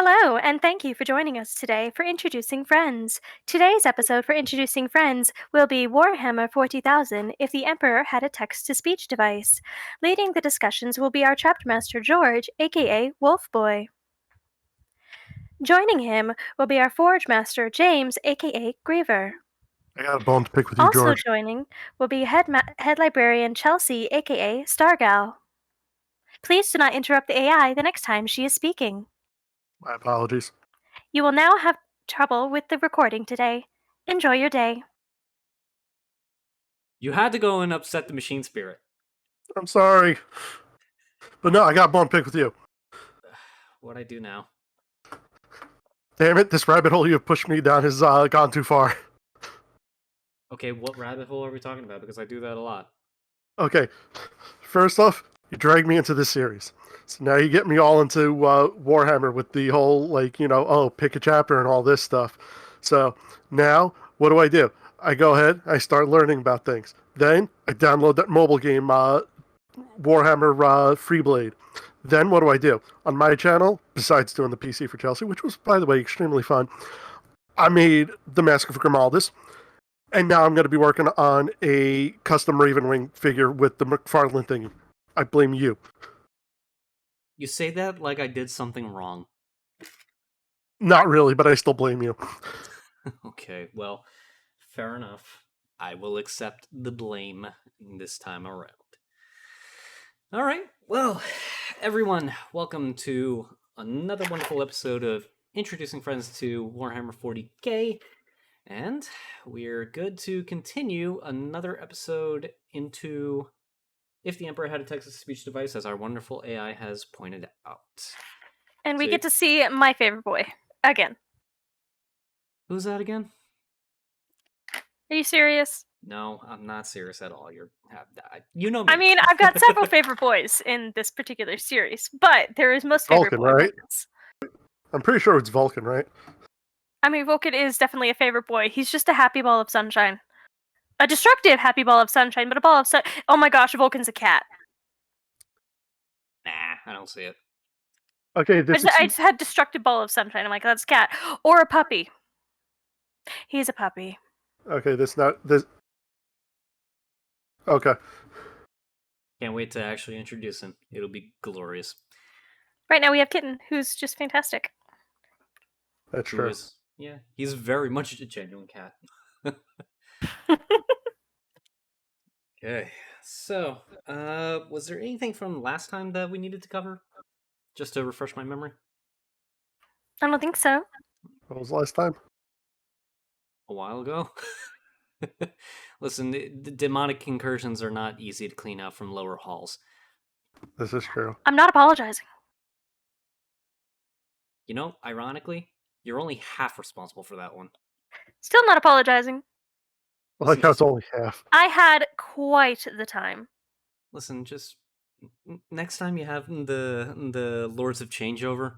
Hello, and thank you for joining us today for Introducing Friends. Today's episode for Introducing Friends will be Warhammer 40,000 if the Emperor had a text-to-speech device. Leading the discussions will be our Chapter Master George, aka Wolf Boy. Joining him will be our Forge Master James, aka Griever. I got a bone to pick with you, Also George. joining will be Head Librarian Chelsea, aka Stargal. Please do not interrupt the AI the next time she is speaking. My apologies. You will now have trouble with the recording today. Enjoy your day. You had to go and upset the machine spirit. I'm sorry. But no, I got a bone to pick with you. What'd I do now? Damn it, this rabbit hole you have pushed me down has gone too far. Okay, what rabbit hole are we talking about? Because I do that a lot. Okay, first off, you dragged me into this series. So now you get me all into Warhammer with the whole, pick a chapter and all this stuff. So now, what do? I go ahead, I start learning about things. Then I download that mobile game, Warhammer Freeblade. Then what do? On my channel, besides doing the PC for Chelsea, which was, by the way, extremely fun, I made the Mask of Grimaldus. And now I'm going to be working on a custom Ravenwing figure with the McFarlane thing. I blame you. You say that like I did something wrong. Not really, but I still blame you. Okay, well, fair enough. I will accept the blame this time around. All right, well, everyone, welcome to another wonderful episode of Introducing Friends to Warhammer 40k. And we're good to continue another episode into If the Emperor Had a Text-to-Speech Device, as our wonderful AI has pointed out. And we get to see my favorite boy again. Who's that again? Are you serious? No, I'm not serious at all. You know me. I mean, I've got several favorite boys in this particular series, but there is most favorite Vulcan, boy right? moments. I'm pretty sure it's Vulcan, right? I mean, Vulcan is definitely a favorite boy. He's just a happy ball of sunshine. A destructive happy ball of sunshine, but a ball of sun. Oh my gosh, Vulcan's a cat. Nah, I don't see it. Okay, I just had destructive ball of sunshine. I'm like, that's a cat. Or a puppy. He's a puppy. Okay, this. Okay. Can't wait to actually introduce him. It'll be glorious. Right now we have Kitten, who's just fantastic. That's true. Yeah, he's very much a genuine cat. Okay, so, was there anything from last time that we needed to cover? Just to refresh my memory? I don't think so. What was last time? A while ago? Listen, the demonic incursions are not easy to clean out from lower halls. This is true. I'm not apologizing. You know, ironically, you're only half responsible for that one. Still not apologizing. I like how it's only half. I had quite the time. Listen, just next time you have the Lords of Changeover,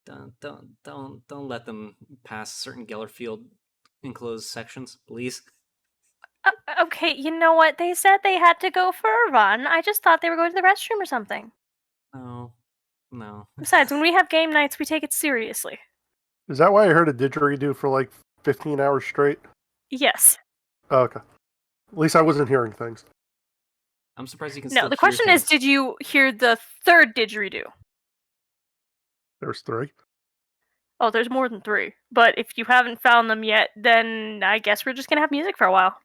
don't let them pass certain Gellerfield enclosed sections, please. Okay, you know what? They said they had to go for a run. I just thought they were going to the restroom or something. No. Besides, when we have game nights, we take it seriously. Is that why I heard a didgeridoo for like 15 hours straight? Yes. Oh, okay. At least I wasn't hearing things. I'm surprised you can. No, the question is, did you hear the third didgeridoo? There's 3. Oh, there's more than 3. But if you haven't found them yet, then I guess we're just gonna have music for a while.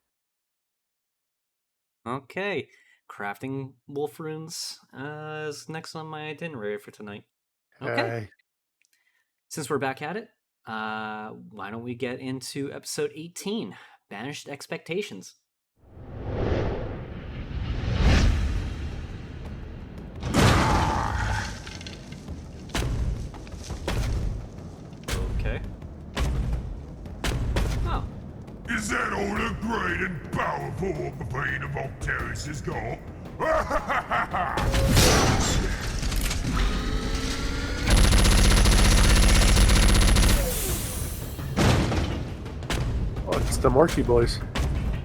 Okay. Crafting wolf runes is next on my itinerary for tonight. Okay. Hey. Since we're back at it, why don't we get into episode 18, Banished Expectations. Okay. Oh. Is that all the great and powerful the Bane of Octaris has got? Oh, it's the Morky boys.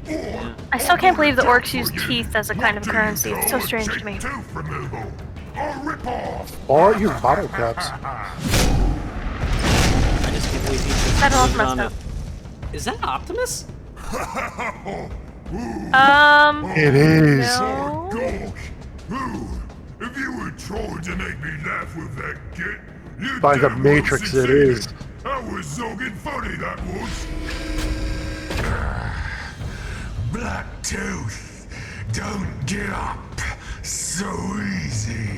Yeah. I still can't believe the orcs use teeth as a kind of currency. It's so strange to me. Tooth removal. Or rip off. Or use bottle caps. believe he just That all landed messed on up. Is that Optimus? It is. No. Gawk! Ooh, if you were trying to make me laugh with that git, you By the damn well Matrix it succeeded. is. That was zogging funny, that was. Black Tooth, don't get up so easy.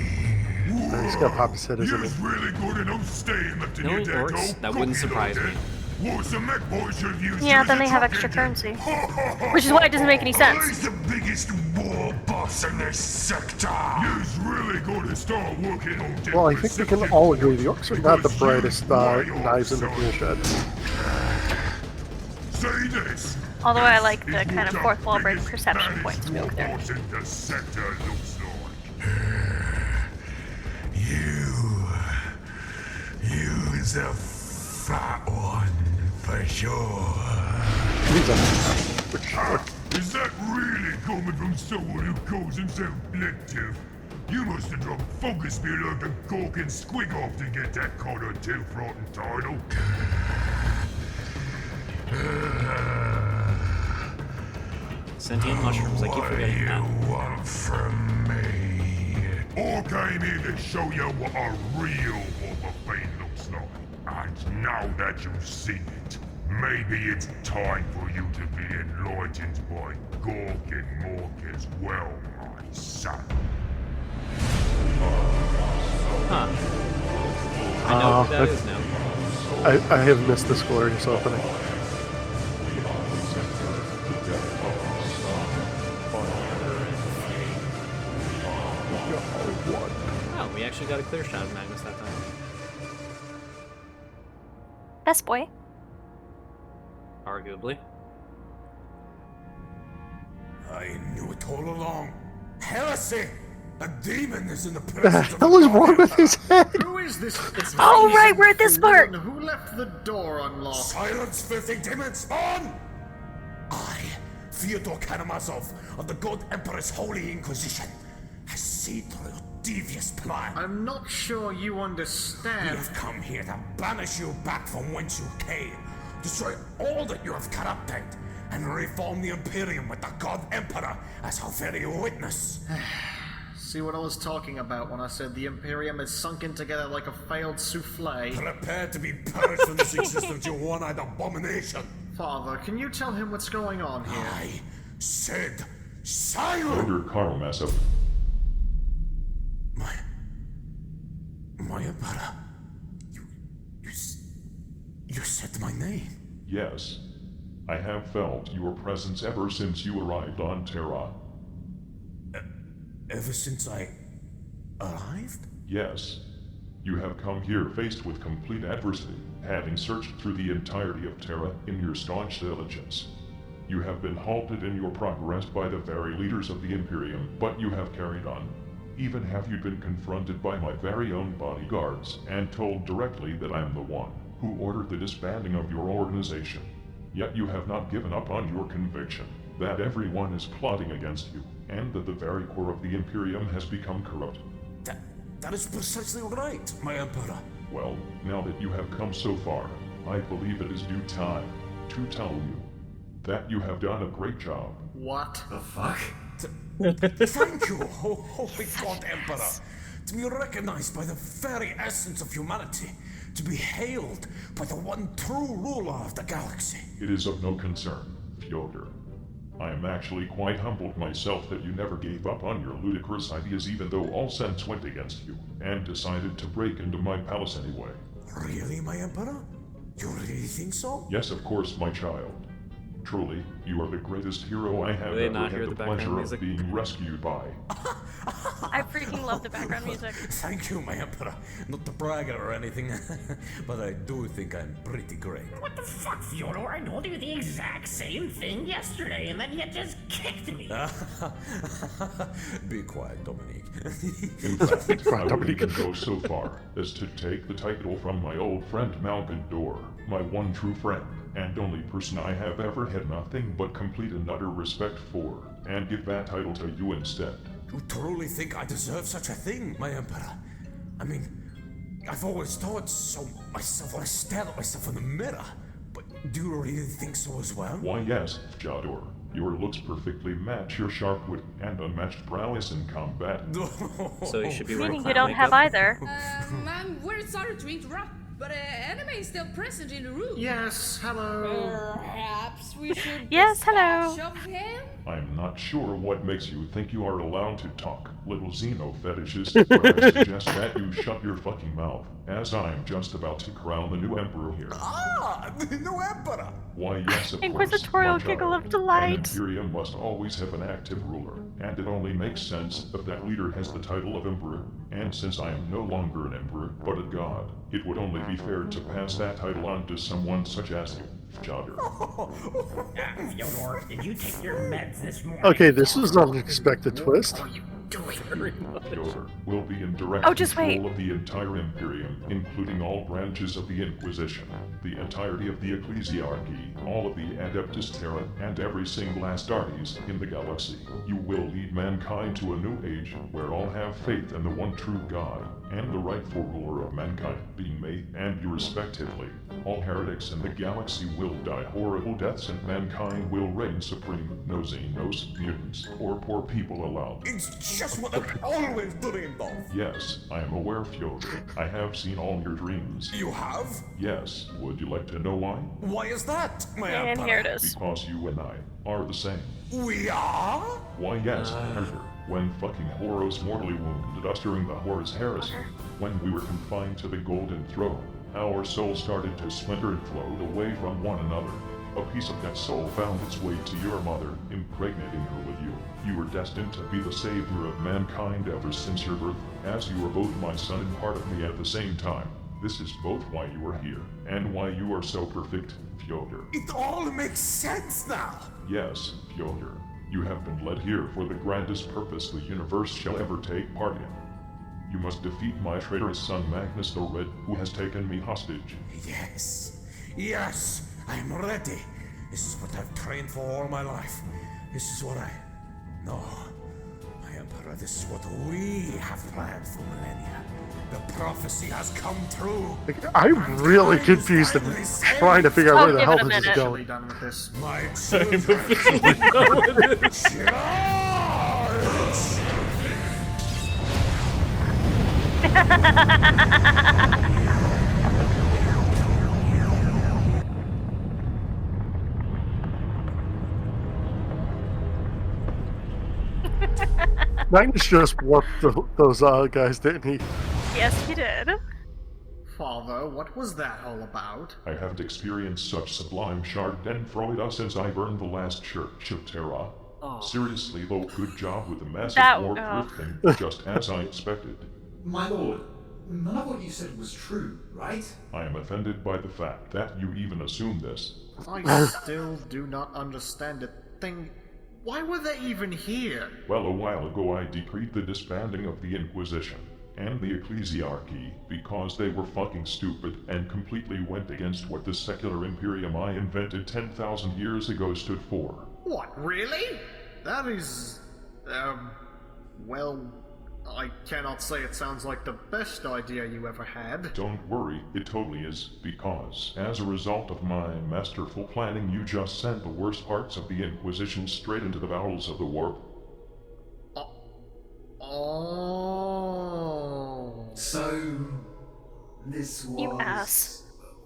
He's gonna pop his head, isn't You're he? really good at staying left in No, your he deck, works. oh, That wouldn't cookie surprise dough me. then. What's the Mech Boys should have used Yeah, you as then a they have truck extra engine. currency. Which is why it doesn't make any sense. He's the biggest war boss in this sector. You's really going to start working on different Well, I think we can sectors, all agree the orcs are not the because brightest you're way knives in the off, tool shed. Say this. Although I like This the is kind what of the fourth wall break biggest, perception baddest points war joke there. boss in the sector looks like. You's a fat one for sure. He's for sure. Is that really coming from someone who calls himself Blective? You must have dropped focus spear like a gawk and squig off to get that Connor Tailfrotten title. Sentient mushrooms. I keep forgetting that. Want from me? I came here to show you what a real Wolverine looks like. And now that you've seen it, maybe it's time for you to be enlightened by Gork and Mork as well, my son. Huh. I know who that that- is now. I have missed this glorious opening. Oh, we actually got a clear shot of Magnus that time. Best boy. Arguably. I knew it all along. Heresy! A demon is in the The presence of hell is wrong with his head? Who is this? Oh, right, we're at this part. Who left the door unlocked? Silence, filthy demon spawn! I, Fyodor Karamazov, of the God Emperor's Holy Inquisition, has seen through your devious plan. I'm not sure you We understand. have come here to banish you back from whence you came, destroy all that you have corrupted, and reform the Imperium with the God Emperor as our very witness. See what I was talking about when I said the Imperium is sunken together like a failed souffle? Prepare to be punished from this existence, you one-eyed abomination. Father, can you tell him what's going on here? I said silence! Under Karamazov. My Emperor, you said my name. Yes. I have felt your presence ever since you arrived on Terra. Ever since I arrived? Yes. You have come here faced with complete adversity, having searched through the entirety of Terra in your staunch diligence. You have been halted in your progress by the very leaders of the Imperium, but you have carried on. Even have you been confronted by my very own bodyguards, and told directly that I am the one who ordered the disbanding of your organization. Yet you have not given up on your conviction that everyone is plotting against you, and that the very core of the Imperium has become corrupt. That is precisely right, my Emperor. Well, now that you have come so far, I believe it is due time to tell you that you have done a great job. What? The fuck? Thank you, Holy God Emperor. To be recognized by the very essence of humanity. To be hailed by the one true ruler of the galaxy. It is of no concern, Fyodor. I am actually quite humbled myself that you never gave up on your ludicrous ideas even though all sense went against you, and decided to break into my palace anyway. Really, my Emperor? You really think so? Yes, of course, my child. Truly, you are the greatest hero I have Do they ever not had hear the the background pleasure music? of being rescued by. I freaking love the background music. Thank you, my Emperor. Not to brag or anything, but I do think I'm pretty great. What the fuck, Fyodor? I told you the exact same thing yesterday, and then you just kicked me. Be quiet, Dominique. In fact, I would even go so far as to take the title from my old friend Malcolm Dorr, my one true friend, and only person I have ever had nothing but complete and utter respect for, and give that title to you instead. You truly think I deserve such a thing, my Emperor? I mean, I've always thought so myself when I stare at myself in the mirror. But do you really think so as well? Why yes, Jador. Your looks perfectly match your sharp wit and unmatched prowess in combat. So you should be wearing Meaning clown you don't have makeup? either. I'm very sorry to interrupt, but anime is still present in the room. Yes, hello. Perhaps we should Yes, hello. dispatch of him? I'm not sure what makes you think you are allowed to talk, little xeno fetishist, but I suggest that you shut your fucking mouth, as I'm just about to crown the new emperor here. Ah, the new emperor! Why yes, of Inquisitorial course, giggle Machado. of delight. An imperium must always have an active ruler, and it only makes sense if that leader has the title of emperor, and since I am no longer an emperor, but a god, it would only be fair to pass that title on to someone such as you, Jogger. Fyodor, did you take your meds this morning? Okay, this was an unexpected twist. What are you doing? Fyodor will be in direct Oh, just control wait. of the entire Imperium, including all branches of the Inquisition, the entirety of the Ecclesiarchy, all of the Adeptus Terra, and every single Astartes in the galaxy. You will lead mankind to a new age where all have faith in the one true God, and the rightful ruler of mankind, being me and you respectively. All heretics in the galaxy will die horrible deaths, and mankind will reign supreme. No Xenos, mutants, or poor people allowed. It's just what I've always dreamed of. Yes, I am aware, Fyodor. I have seen all your dreams. You have? Yes, would you like to know why? Why is that, my And emperor? here it is. Because you and I are the same. We are? Why yes, Arthur. When fucking Horos mortally wounded us during the Horus Heresy, when we were confined to the Golden Throne, our souls started to splinter and float away from one another. A piece of that soul found its way to your mother, impregnating her with you. You were destined to be the savior of mankind ever since your birth, as you were both my son and part of me at the same time. This is both why you are here, and why you are so perfect, Fyodor. It all makes sense now. Yes, Fyodor. You have been led here for the grandest purpose the universe shall ever take part in. You must defeat my traitorous son Magnus the Red, who has taken me hostage. Yes. Yes, I'm ready. This is what I've trained for all my life. This is what I... No. My emperor, this is what we have planned for millennia. The prophecy has come true. I'm really confused and trying to figure out where the hell this is Officially going. done with this. My children... Charge! Magnus just warped those guys, didn't he? Yes, he did. Father, what was that all about? I haven't experienced such sublime schadenfreude since I burned the last church of Terra. Seriously though, good job with the massive That- warp oh. drifting, just as I expected. My lord, none of what you said was true, right? I am offended by the fact that you even assume this. I still do not understand a thing. Why were they even here? Well, a while ago I decreed the disbanding of the Inquisition and the Ecclesiarchy because they were fucking stupid and completely went against what the secular imperium I invented 10,000 years ago stood for. What, really? That is... well... I cannot say it sounds like the best idea you ever had. Don't worry, it totally is, because as a result of my masterful planning, you just sent the worst parts of the Inquisition straight into the bowels of the warp. Oh. So, this was You ass.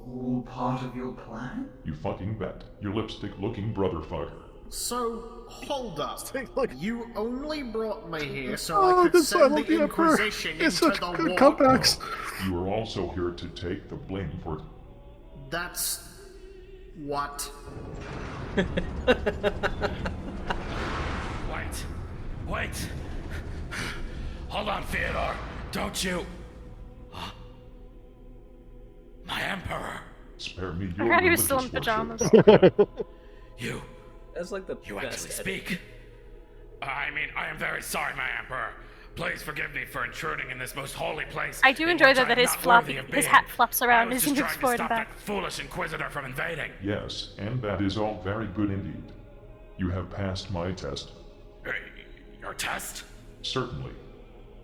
all part of your plan? You fucking bet. Your lipstick-looking brother fucker. So, hold up. Look. You only brought me here so Oh, I could this I send love the the Emperor. Inquisition It's into such the good war. comebacks. You are also here to take the blame for it. That's... what? Wait. Hold on, Fyodor. Don't you... My emperor. Spare me I your forgot he was still in religious pajamas. worship. You That's like the actually best edit. speak? I am very sorry, my emperor. Please forgive me for intruding in this most holy place. I do in enjoy which that I am his not floppy, worthy of his being. hat flops I around was as just he trying moves to forward stop and back. that foolish inquisitor from invading. Yes, and that is all very good indeed. You have passed my test. Your test? Certainly.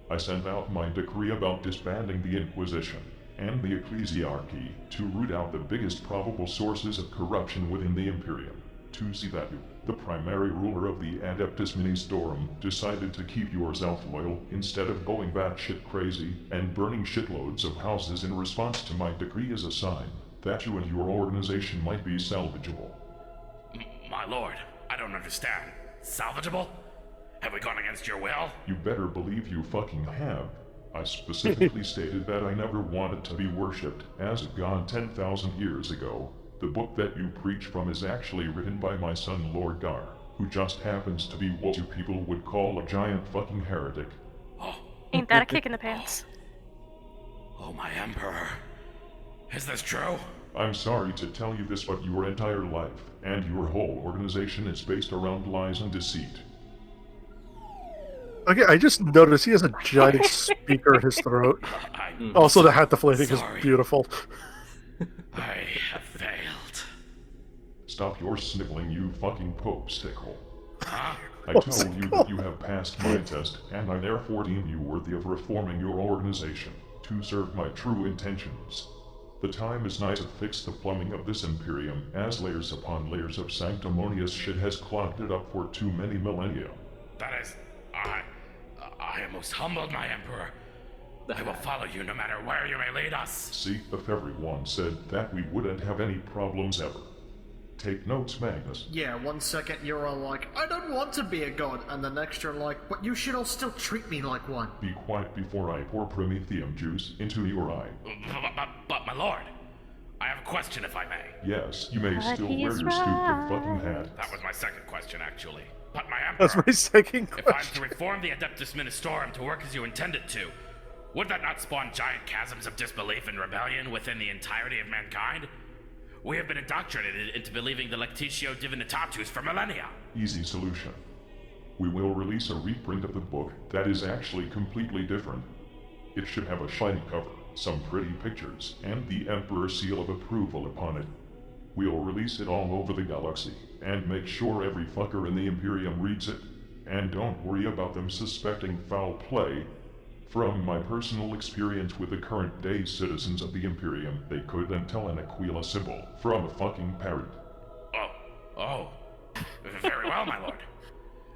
I sent out my decree about disbanding the Inquisition. and the ecclesiarchy to root out the biggest probable sources of corruption within the Imperium. To see that you, the primary ruler of the Adeptus Ministorum, decided to keep yourself loyal instead of going batshit crazy and burning shitloads of houses in response to my decree is a sign that you and your organization might be salvageable. My lord, I don't understand. Salvageable? Have we gone against your will? You better believe you fucking have. I specifically stated that I never wanted to be worshipped as a god 10,000 years ago. The book that you preach from is actually written by my son Lord Gar, who just happens to be what you people would call a giant fucking heretic. Ain't that a kick in the pants? Oh, my emperor. Is this true? I'm sorry to tell you this, but your entire life and your whole organization is based around lies and deceit. Okay, I just noticed he has a giant speaker in his throat. Also, the hat deflating is beautiful. I have failed. Stop your sniveling, you fucking Pope stickhole. Huh? I told you that you have passed my test, and I therefore deem you worthy of reforming your organization to serve my true intentions. The time is nigh to fix the plumbing of this Imperium, as layers upon layers of sanctimonious shit has clogged it up for too many millennia. That is... I am most humbled, my emperor. I will follow you no matter where you may lead us. See, if everyone said that, we wouldn't have any problems ever. Take notes, Magnus. Yeah, 1 second you're all like, I don't want to be a god, and the next you're like, but you should all still treat me like one. Be quiet before I pour Prometheum juice into your eye. But my lord, I have a question if I may. Yes, you may still wear your stupid fucking hat. That was my second question, actually. But my emperor, That's my second question. if I'm to reform the Adeptus Ministorum to work as you intended to, would that not spawn giant chasms of disbelief and rebellion within the entirety of mankind? We have been indoctrinated into believing the Lectitio Divinitatus for millennia. Easy solution. We will release a reprint of the book that is actually completely different. It should have a shiny cover, some pretty pictures, and the Emperor's seal of approval upon it. We'll release it all over the galaxy, and make sure every fucker in the Imperium reads it. And don't worry about them suspecting foul play. From my personal experience with the current day citizens of the Imperium, they couldn't tell an Aquila symbol from a fucking parrot. Oh. Very well, my lord.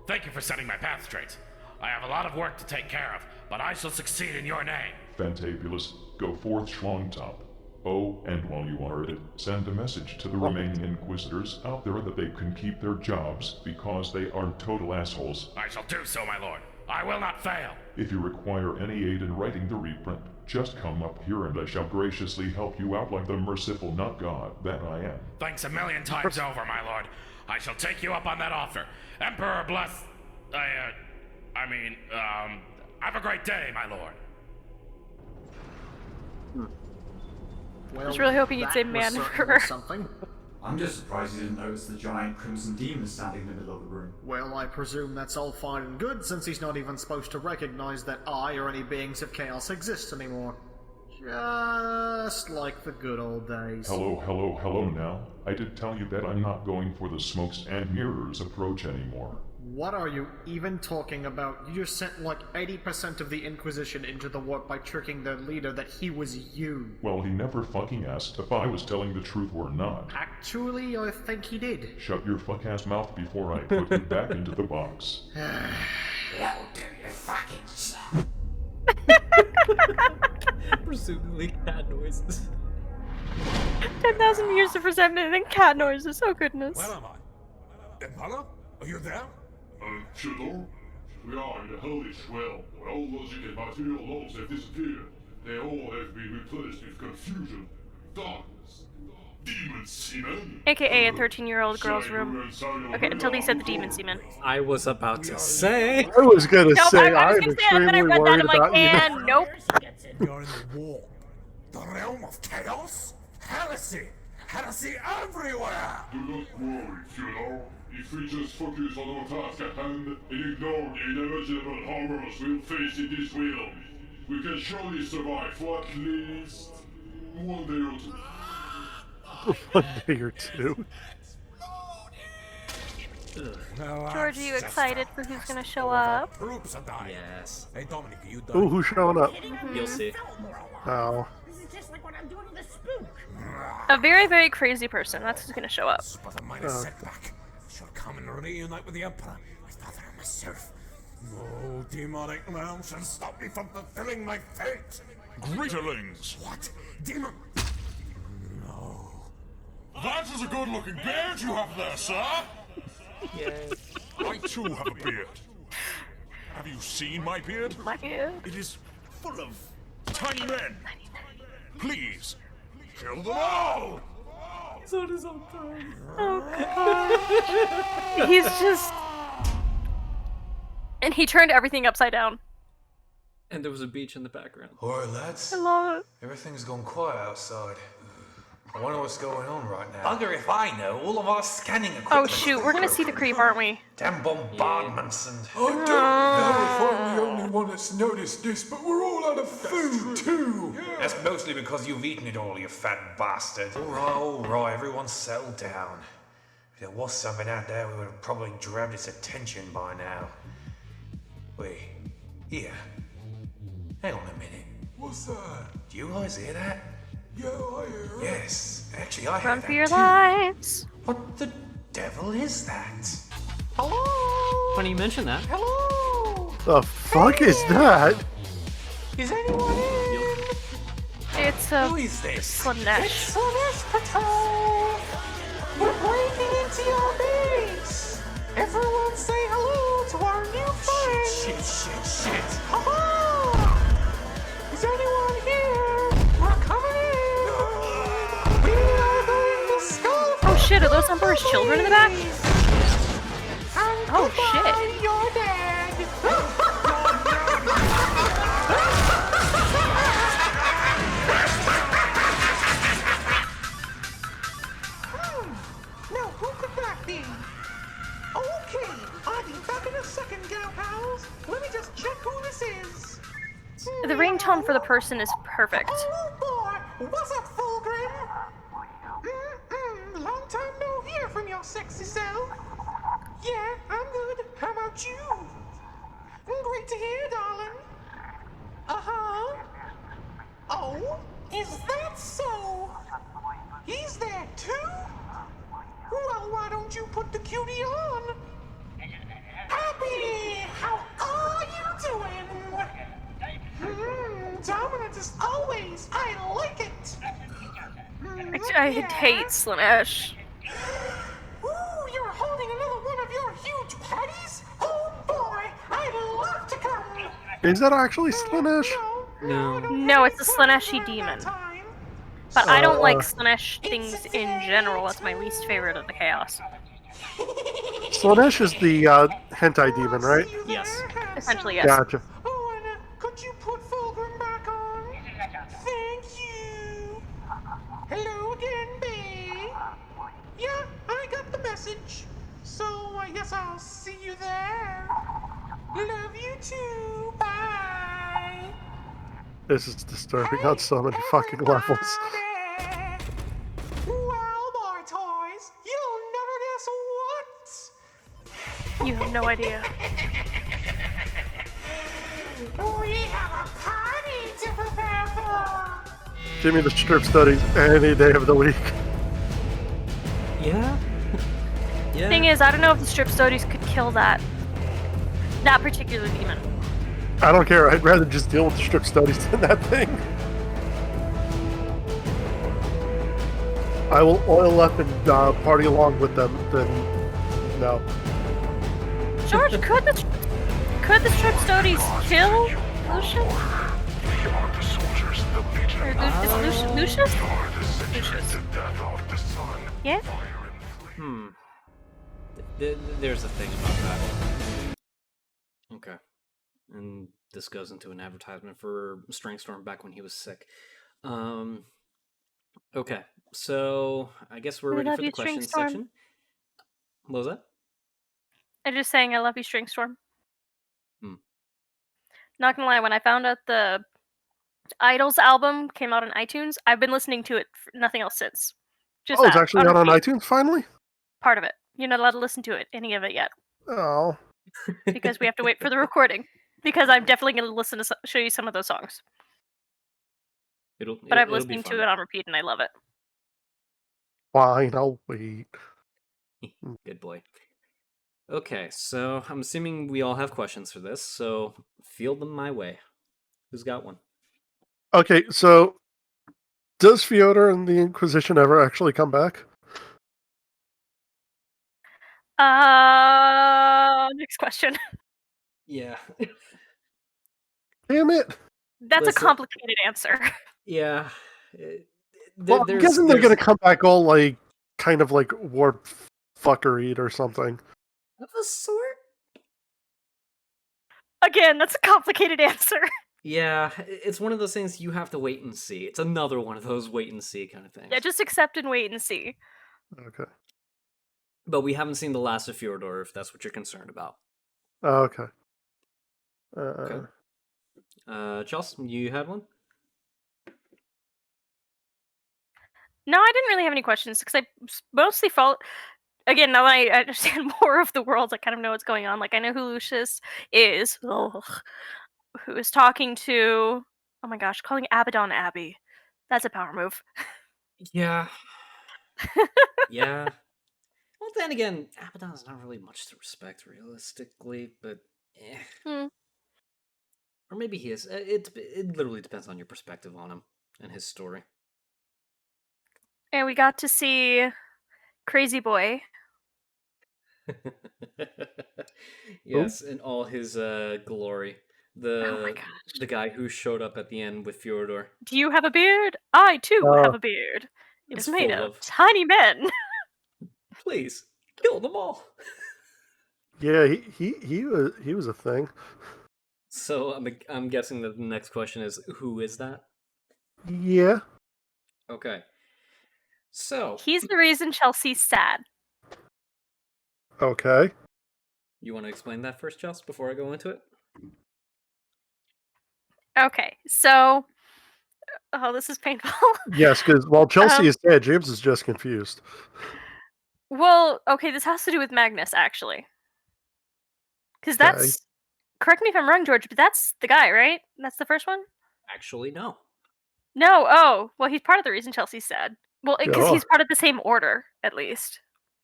Thank you for setting my path straight. I have a lot of work to take care of, but I shall succeed in your name. Fantabulous, go forth Schlongtop. Oh, and while you are at it, send a message to the remaining Inquisitors out there that they can keep their jobs because they are total assholes. I shall do so, my lord. I will not fail. If you require any aid in writing the reprint, just come up here and I shall graciously help you out like the merciful nut god that I am. Thanks a million times over, my lord. I shall take you up on that offer. Emperor bless... have a great day, my lord. Well, I was really hoping you'd say that man was emperor. something. I'm just surprised you didn't notice the giant crimson demon standing in the middle of the room. Well, I presume that's all fine and good, since he's not even supposed to recognize that I or any beings of chaos exist anymore. Just like the good old days. Hello now. I did tell you that I'm not going for the smokes and mirrors approach anymore. What are you even talking about? You just sent like 80% of the Inquisition into the warp by tricking their leader that he was you. Well, he never fucking asked if I was telling the truth or not. Actually, I think he did. Shut your fuck-ass mouth before I put you back into the box. You'll do your fucking self. Presumably cat noises. 10,000 years of resentment and cat noises, oh goodness. Where am I? Impala? Are you there? Shadow? We are in the hellish realm, where all logic and material laws have disappeared. They all have been replaced with confusion, darkness, demon semen. AKA a 13-year-old girl's room. Okay, until he said the demon semen. I was about to say. I was gonna Nope, say I was I'm gonna say, and then I extremely read that, worried I'm like, about you. and nope. We are in the war. The realm of chaos? Heresy! Heresy everywhere! Do not worry, Shadow. If we just focus on our task at hand and ignore the unimaginable horrors we'll face in this realm, we can surely survive for at least one day or two. One day or two. George, are you excited for who's gonna show up? Troops are dying. Yes. Hey, Dominic, you Ooh, who's showing up? You'll see. Oh. This is just like I'm doing the spook. A very, very crazy person. That's who's going to show up. But a minor setback. I shall come and reunite with the Emperor, my father and myself. No demonic realm shall stop me from fulfilling my fate. Greetalings! What? Demon? No. That is a good-looking beard you have there, sir! Yes. I too have a beard. Have you seen my beard? My beard. It is full of tiny men. Please, kill them all! He's on his own time. He's just... And he turned everything upside down. And there was a beach in the background. Alright, lads. I love it. Everything's gone quiet outside. I wonder what's going on right now. Bugger if I know. All of our scanning equipment. Oh shoot, we're gonna see the creep, aren't we? Damn bombardments and. I don't know if I'm the only one that's noticed this, but we're all out of food too. That's mostly because you've eaten it all, you fat bastard. All right, everyone settle down. If there was something out there, we would have probably grabbed its attention by now. Wait, here. Hang on a minute. What's that? Do you guys hear that? Yeah, I hear it. Yes, actually, I hear Run that for your too. lives. What the devil is that? Funny you mention that. The fuck is that? Is anyone in? It's a Who is this? Slanesh. Slanesh Patrol! We're breaking into your base! Everyone say hello to our new friend! Shit. Aha! Is anyone here? We're coming in! We are going to skull Oh shit, are those Emperor's children in the back? Oh shit. You're dead! Now, who could that be? Okay, I'll be back in a second, gal pals. Let me just check who this is. The ringtone for the person is perfect. Oh boy, what's up, Fulgrim? Long time no hear from your sexy self. Yeah, I'm good. How about you? Great to hear, darling. Uh-huh. Oh, is that so? He's there too? Well, why don't you put the cutie on? Happy, how are you doing? Dominant as always. I like it. I hate Slanesh. Ooh, you're holding another one of your huge parties? Oh boy, I'd love to come. Is that actually Slanesh? No. No, it's a Slaneshi demon. But I don't like Slanesh things in general. That's my least favorite of the Chaos. Slanesh is the hentai demon, right? Yes. Essentially, yes. Gotcha. Oh, and could you put Fulgrim back on? Thank you. Hello again, babe. Yeah, I got the message. So I guess I'll see you there. Love you too. Bye. This is disturbing on so many fucking levels. Well, boy toys, you'll never guess what. You have no idea. We have a party to prepare for. Give me the strip studies any day of the week. Yeah? Yeah. Thing is, I don't know if the strip studies could kill that particular demon. I don't care. I'd rather just deal with the strip studies than that thing. I will oil up and party along with them. Then no. George, could the strip studies kill Lucius? Or Lucius? Lucius. Yeah? There's a thing about that. Okay. And this goes into an advertisement for Strangstorm back when he was sick. Okay, so I guess we're We ready love for the you, questions Strangstorm. section. What was that? I'm just saying I love you, Strangstorm. Hmm. Not gonna lie, when I found out the Idols album came out on iTunes, I've been listening to it for nothing else since. Just Oh, it's that, actually out on repeat. iTunes finally? Part of it. You're not allowed to listen to it, any of it yet, Oh. because we have to wait for the recording. Because I'm definitely going to listen to show you some of those songs. But I'm It'll be listening to fun. it on repeat and I love it. Fine, I'll wait. Good boy. Okay, so I'm assuming we all have questions for this, so field them my way. Who's got one? Okay, so does Fyodor and the Inquisition ever actually come back? Next question. Yeah. Damn it! That's a Listen. complicated answer. Yeah. Well, I'm guessing they're gonna come back all like, kind of like warp fuckery or something. Of a sort? Again, that's a complicated answer. Yeah, it's one of those things you have to wait and see. It's another one of those wait and see kind of things. Yeah, just accept and wait and see. Okay. But we haven't seen the last of Fyodor, if that's what you're concerned about. Okay. Okay. Chelsea, you had one? No, I didn't really have any questions because I mostly felt. Again, now that I understand more of the world, I kind of know what's going on. Like, I know who Lucius is, who is talking to. Oh my gosh, calling Abaddon Abby. That's a power move. Yeah. Yeah. Well, then again, Abaddon's not really much to respect, realistically, but Or maybe he is. It literally depends on your perspective on him and his story. And we got to see Crazy Boy. Yes, in all his glory. Oh The guy who showed up at the end with Fyodor. Do you have a beard? I too have a beard. It It's is made full of of- tiny men. Please kill them all. Yeah, he was a thing. So I'm guessing that the next question is, who is that? Yeah. Okay. So He's the reason Chelsea's sad. Okay. you want to explain that first, Chelsea, before I go into it? Okay, so oh, this is painful. Yes, because while Chelsea is dead, James is just confused. Well, okay, this has to do with Magnus, actually. Because that's... Correct me if I'm wrong, George, but that's the guy, right? That's the first one? Actually, no. No, oh, well, he's part of the reason Chelsea's sad. Well, because Oh. he's part of the same order, at least.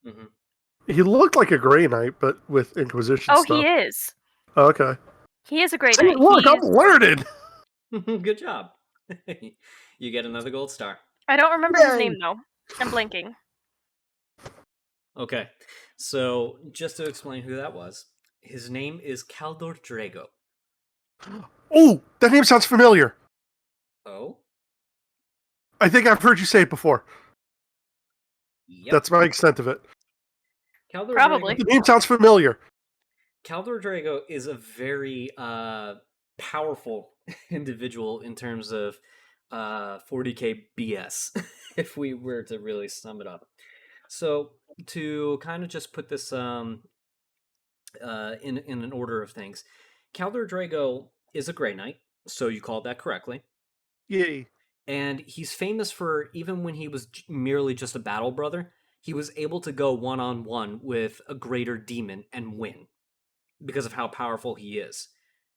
Mm-hmm. He looked like a Grey Knight, but with Inquisition Oh, stuff. he is. Okay. He is a great See, knight. look, I'm learned! Good job. You get another gold star. I don't remember his name, though. I'm blinking. Okay, so just to explain who that was, his name is Kaldor Drago. Oh, that name sounds familiar. Oh? I think I've heard you say it before. Yep. That's my extent of it. Kaldor Probably. The name sounds familiar. Kaldor Drago is a very powerful individual in terms of 40k BS, if we were to really sum it up. So, to kind of just put this in an order of things, Kaldor Drago is a Grey Knight, so you called that correctly. Yay. And he's famous for, even when he was merely just a battle brother, he was able to go one-on-one with a greater demon and win, because of how powerful he is.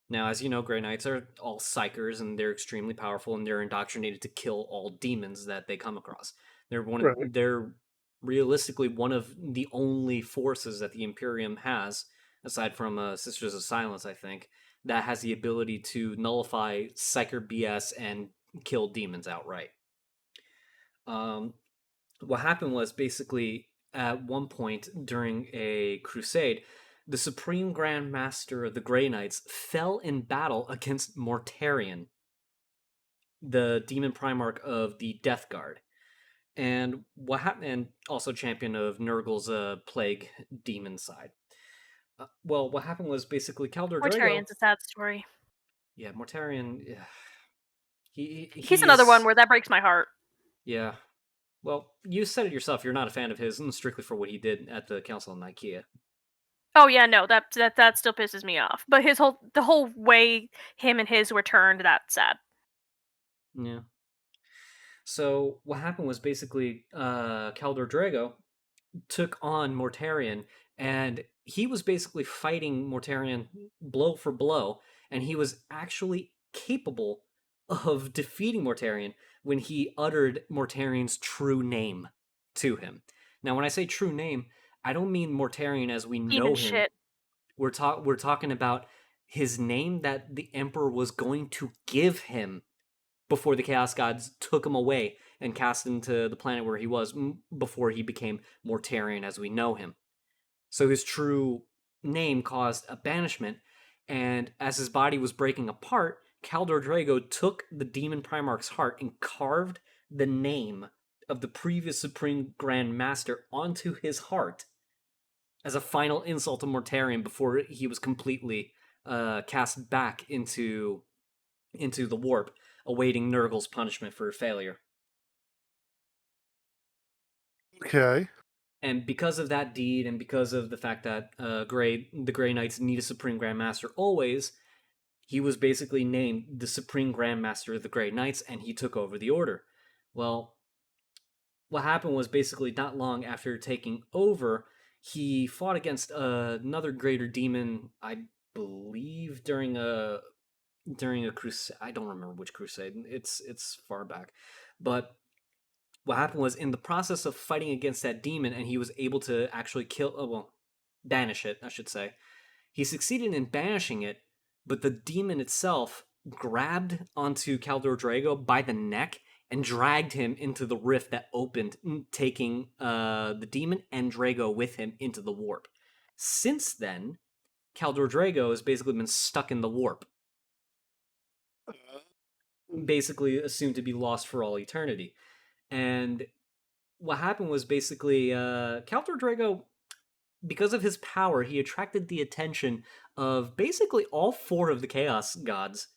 Now, as you know, Grey Knights are all psychers, and they're extremely powerful, and they're indoctrinated to kill all demons that they come across. They're realistically one of the only forces that the Imperium has, aside from Sisters of Silence, I think, that has the ability to nullify psyker BS and kill demons outright. What happened was, basically, at one point during a crusade, the Supreme Grand Master of the Grey Knights fell in battle against Mortarion, the demon primarch of the Death Guard. And what happened, and also champion of Nurgle's plague demon side. Well, what happened was, basically, Kaldor Drago... Mortarion's a sad story. Yeah, Mortarion... He's another one where that breaks my heart. Yeah. Well, you said it yourself, you're not a fan of his, and strictly for what he did at the Council of Nicaea. Oh yeah, no, that still pisses me off. But the whole way him and his were turned, that's sad. Yeah. So what happened was, basically Kaldor Drago took on Mortarion, and he was basically fighting Mortarion blow for blow, and he was actually capable of defeating Mortarion when he uttered Mortarion's true name to him. Now, when I say true name, I don't mean Mortarion as we Demon know him. shit. We're talking about his name that the Emperor was going to give him before the Chaos Gods took him away and cast him to the planet where he was before he became Mortarion as we know him. So his true name caused a banishment, and as his body was breaking apart, Kaldor Drago took the Demon Primarch's heart and carved the name of the previous Supreme Grand Master onto his heart as a final insult to Mortarion before he was completely cast back into the warp, awaiting Nurgle's punishment for failure. Okay. And because of that deed, and because of the fact that the Grey Knights need a Supreme Grand Master always, he was basically named the Supreme Grand Master of the Grey Knights, and he took over the Order. Well, what happened was basically not long after taking over, he fought against another greater demon, I believe, during a crusade. I don't remember which crusade. It's far back, but what happened was in the process of fighting against that demon, and he was able to actually banish it, I should say. He succeeded in banishing it, but the demon itself grabbed onto Kaldor Drago by the neck and dragged him into the rift that opened, taking the demon and Drago with him into the warp. Since then, Kaldor Drago has basically been stuck in the warp, basically assumed to be lost for all eternity. And what happened was basically Kaldor Drago, because of his power, he attracted the attention of basically all 4 of the Chaos Gods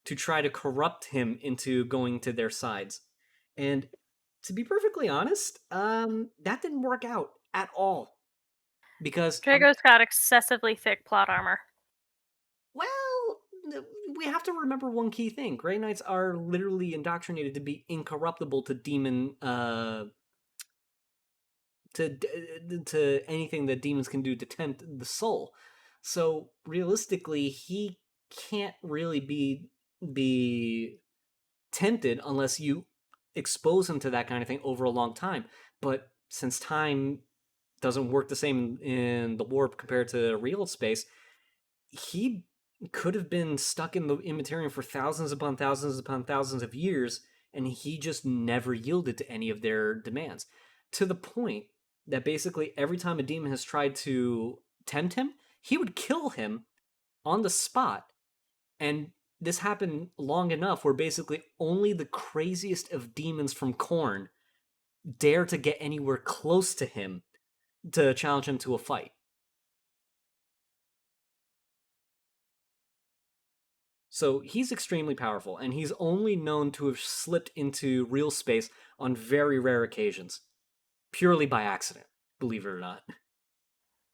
to try to corrupt him into going to their sides. And to be perfectly honest, that didn't work out at all. Because Drago's got excessively thick plot armor. Well, we have to remember one key thing. Grey Knights are literally indoctrinated to be incorruptible to demon, to anything that demons can do to tempt the soul. So realistically, he can't really be tempted unless you expose him to that kind of thing over a long time. But since time doesn't work the same in the warp compared to real space, he could have been stuck in the Immaterium for thousands upon thousands of years, and he just never yielded to any of their demands. To the point that basically every time a demon has tried to tempt him, he would kill him on the spot. And this happened long enough where basically only the craziest of demons from Khorne dare to get anywhere close to him to challenge him to a fight. So he's extremely powerful, and he's only known to have slipped into real space on very rare occasions. Purely by accident, believe it or not.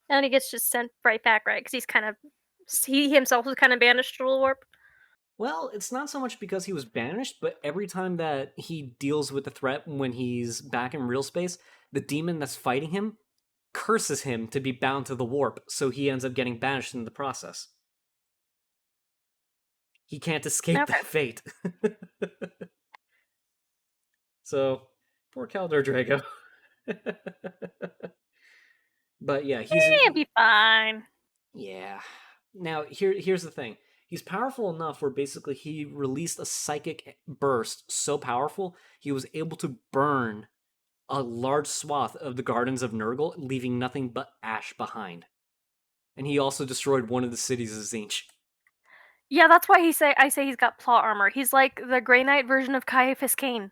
And he gets just sent right back, right? Because he himself was kind of banished to the warp. Well, it's not so much because he was banished, but every time that he deals with the threat when he's back in real space, the demon that's fighting him curses him to be bound to the warp, so he ends up getting banished in the process. He can't escape that fate. So, poor Kaldor Drago. But yeah, He'll be fine. Yeah. Now, here's the thing. He's powerful enough where basically he released a psychic burst so powerful, he was able to burn a large swath of the gardens of Nurgle, leaving nothing but ash behind. And he also destroyed one of the cities of Tzeentch. Yeah, that's why I say he's got plot armor. He's like the Grey Knight version of Caiaphas Cain.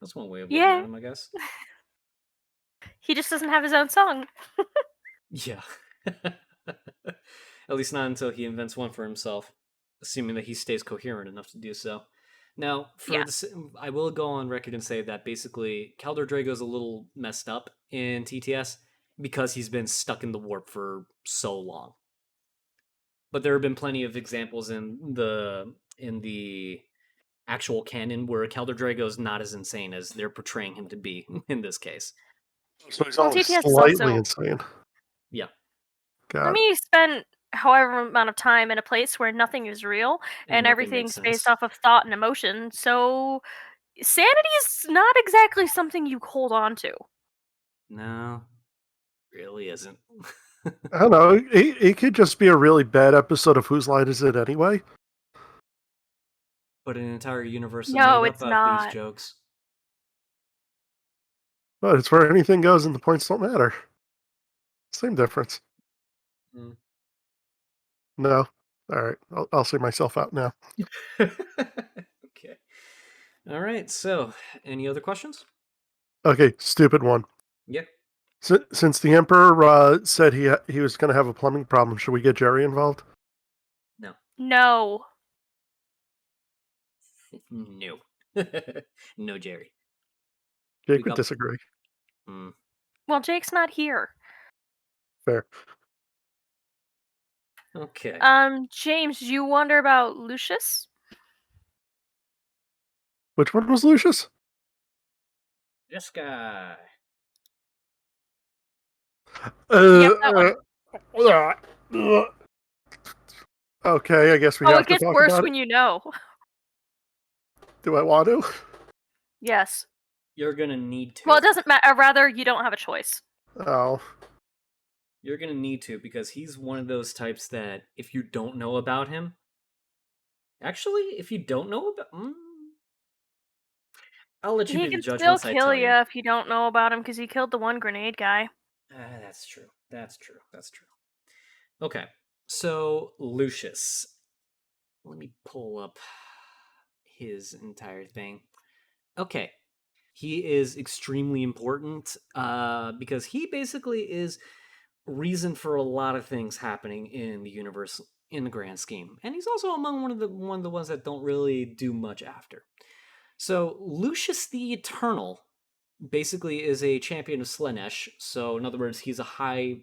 That's one way of looking at him, I guess. He just doesn't have his own song. Yeah. At least not until he invents one for himself, assuming that he stays coherent enough to do so. Now, I will go on record and say that basically Kaldor Drago's a little messed up in TTS because he's been stuck in the warp for so long. But there have been plenty of examples in the actual canon where Kaldor Drago is not as insane as they're portraying him to be in this case. So he's only slightly insane. Yeah. I mean, he spent however amount of time in a place where nothing is real and nothing makes everything's based sense. off of thought and emotion. So sanity is not exactly something you hold on to. No, really isn't. I don't know. It could just be a really bad episode of Whose Line Is It Anyway? But an entire universe No, made up it's of these not. jokes. But it's where anything goes and the points don't matter. Same difference. Mm. No. All right. I'll see myself out now. Okay. All right. So, any other questions? Okay, stupid one. Yeah. Since the Emperor said he was going to have a plumbing problem, should we get Jerry involved? No. No. No. No, Jerry. Jake would disagree. Well, Jake's not here. Fair. Okay. James, do you wonder about Lucius? Which one was Lucius? This guy. Yep, that one. Okay, I guess we Oh, have it to gets talk worse about when it. you know. Do I want to? Yes. You're gonna need to. Well, it doesn't matter. Rather, you don't have a choice. Oh. You're gonna need to, because he's one of those types that if you don't know about him. Actually, if you don't know about. I'll let you He be the can judge still once I kill tell you you. if you don't know about him because he killed the one grenade guy. That's true. That's true. That's true. Okay, so Lucius. Let me pull up his entire thing. Okay, he is extremely important because he basically is reason for a lot of things happening in the universe in the grand scheme, and he's also among one of the ones that don't really do much after. So Lucius the Eternal basically is a champion of Slanesh. So in other words, he's a high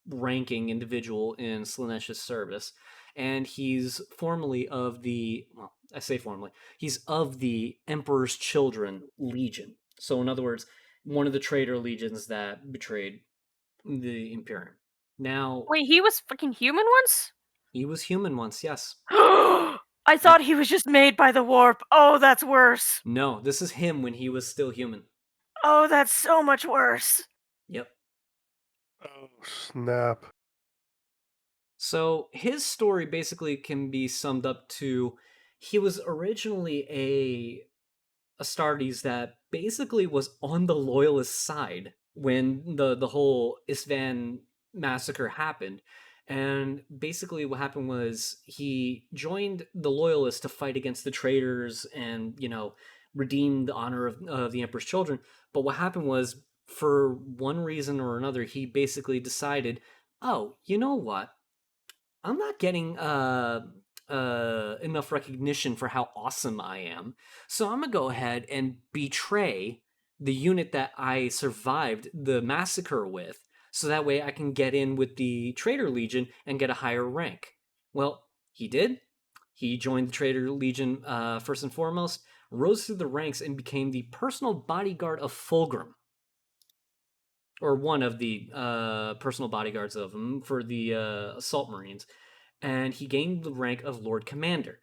ranking individual in Slanesh's service, and he's formerly of the, well, I say formerly, he's of the Emperor's Children Legion. So in other words, one of the traitor legions that betrayed the Imperium. Now, Wait, he was fucking human once? he was human once, yes. I thought he was just made by the warp. Oh, that's worse. No, this is him when he was still human. Oh, that's so much worse. Yep. Oh, snap. So his story basically can be summed up to he was originally a Astartes that basically was on the loyalist side when the whole Isvan massacre happened. And basically what happened was he joined the loyalists to fight against the traitors and, redeem the honor of the Emperor's children. But what happened was, for one reason or another, he basically decided, oh, you know what? I'm not getting enough recognition for how awesome I am. So I'm gonna go ahead and betray the unit that I survived the massacre with, so that way I can get in with the Traitor Legion and get a higher rank. Well, he did. He joined the Traitor Legion first and foremost, rose through the ranks, and became the personal bodyguard of Fulgrim, or one of the personal bodyguards of him for the assault marines, and he gained the rank of Lord Commander.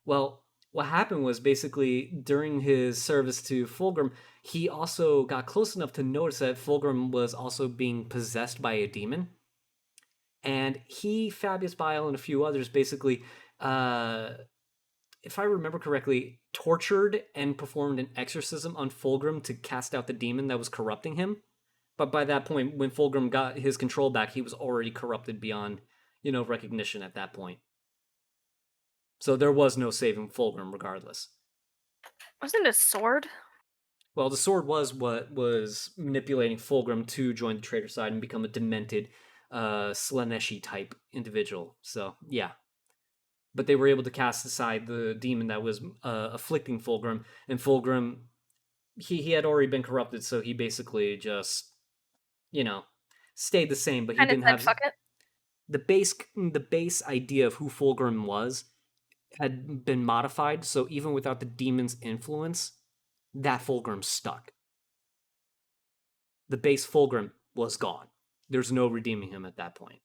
Well, what happened was basically during his service to Fulgrim, he also got close enough to notice that Fulgrim was also being possessed by a demon. And he, Fabius Bile, and a few others basically, if I remember correctly, tortured and performed an exorcism on Fulgrim to cast out the demon that was corrupting him. But by that point, when Fulgrim got his control back, he was already corrupted beyond, recognition at that point. So there was no saving Fulgrim regardless. Wasn't it a sword? Well, the sword was what was manipulating Fulgrim to join the traitor side and become a demented Slaneshi type individual. So, yeah. But they were able to cast aside the demon that was afflicting Fulgrim, and Fulgrim, he had already been corrupted, so he basically just, stayed the same, but he And it didn't said, have fuck it. the base idea of who Fulgrim was had been modified, so even without the demon's influence, that Fulgrim stuck. The base Fulgrim was gone. There's no redeeming him at that point.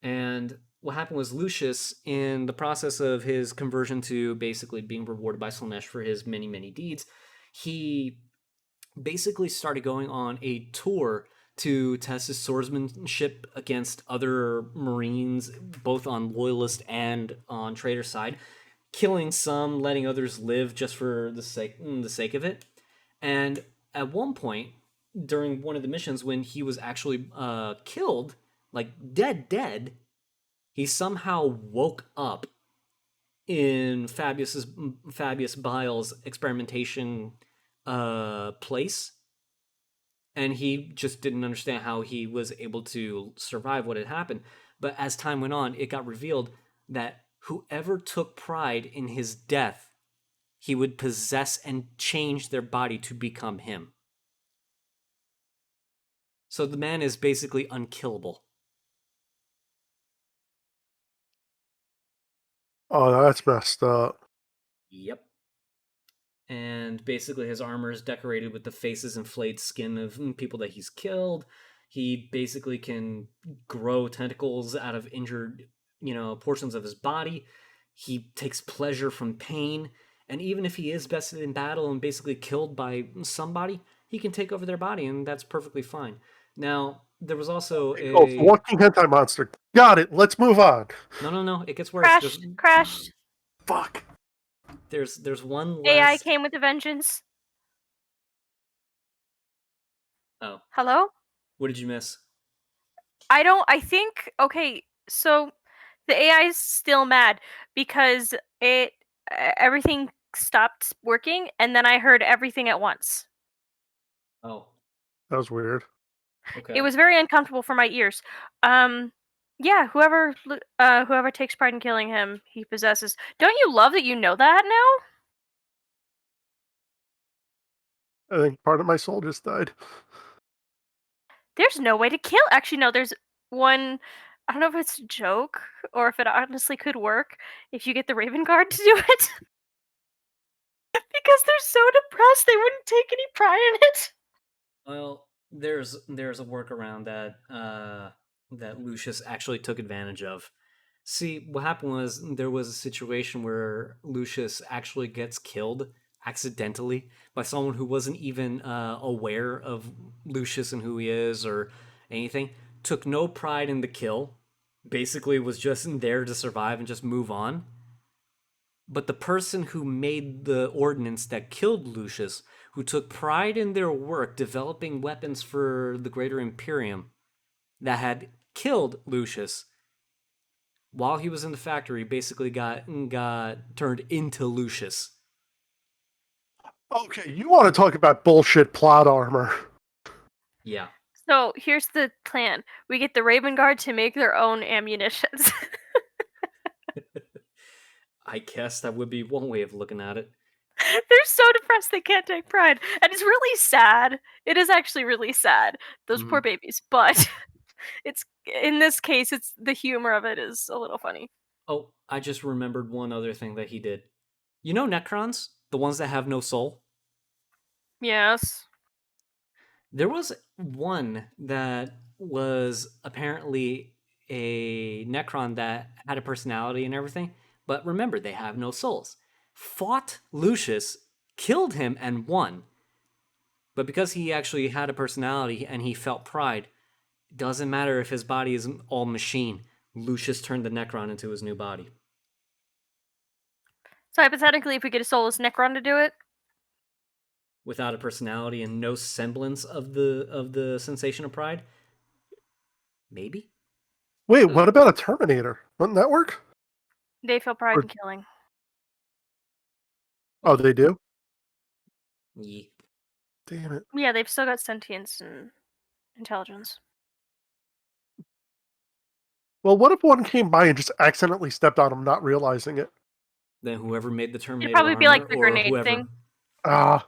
And what happened was Lucius, in the process of his conversion to basically being rewarded by Slanesh for his many, many deeds, he basically started going on a tour to test his swordsmanship against other Marines, both on loyalist and on traitor side, killing some, letting others live just for the sake of it. And at one point, during one of the missions, when he was actually killed, like dead, he somehow woke up in Fabius Bile's experimentation place, and he just didn't understand how he was able to survive what had happened. But as time went on, it got revealed that whoever took pride in his death, he would possess and change their body to become him. So the man is basically unkillable. Oh, that's messed up. Yep. And basically his armor is decorated with the faces and flayed skin of people that he's killed. He basically can grow tentacles out of injured, portions of his body. He takes pleasure from pain, and even if he is bested in battle and basically killed by somebody, he can take over their body, and that's perfectly fine. Now, there was also Oh, a walking hentai monster. Got it. Let's move on. no, it gets worse. Crashed. Fuck. There's one AI last. came with a vengeance. Oh, Hello? what did you miss? I think, okay, so the AI is still mad because everything stopped working, and then I heard everything at once. Oh, That was weird. okay. It was very uncomfortable for my ears. Yeah, whoever takes pride in killing him, he possesses. Don't you love that you know that now? I think part of my soul just died. There's no way to kill. Actually, no, there's one. I don't know if it's a joke or if it honestly could work if you get the Raven Guard to do it. Because they're so depressed they wouldn't take any pride in it. Well, there's a workaround that Lucius actually took advantage of. See, what happened was there was a situation where Lucius actually gets killed accidentally by someone who wasn't even aware of Lucius and who he is or anything. Took no pride in the kill. Basically, was just there to survive and just move on. But the person who made the ordinance that killed Lucius, who took pride in their work developing weapons for the Greater Imperium, that had killed Lucius, while he was in the factory, basically got turned into Lucius. Okay, you want to talk about bullshit plot armor. Yeah. So here's the plan. We get the Raven Guard to make their own ammunitions. I guess that would be one way of looking at it. They're so depressed they can't take pride. And it's really sad. It is actually really sad. Those poor babies. But it's in this case, it's the humor of it is a little funny. Oh, I just remembered one other thing that he did. You know Necrons? The ones that have no soul? Yes. There was one that was apparently a Necron that had a personality and everything, but remember, they have no souls. Fought Lucius, killed him, and won. But because he actually had a personality and he felt pride, it doesn't matter if his body is all machine. Lucius turned the Necron into his new body. So hypothetically, if we get a soulless Necron to do it, Without a personality and no semblance of the sensation of pride, maybe. Wait, what about a Terminator? Wouldn't that work? they feel pride in killing. Oh, they do? Yeah. Damn it. Yeah, they've still got sentience and intelligence. Well, what if one came by and just accidentally stepped on him, not realizing it? Then whoever made the Terminator It'd probably be like armor the or grenade whoever, thing. Ah.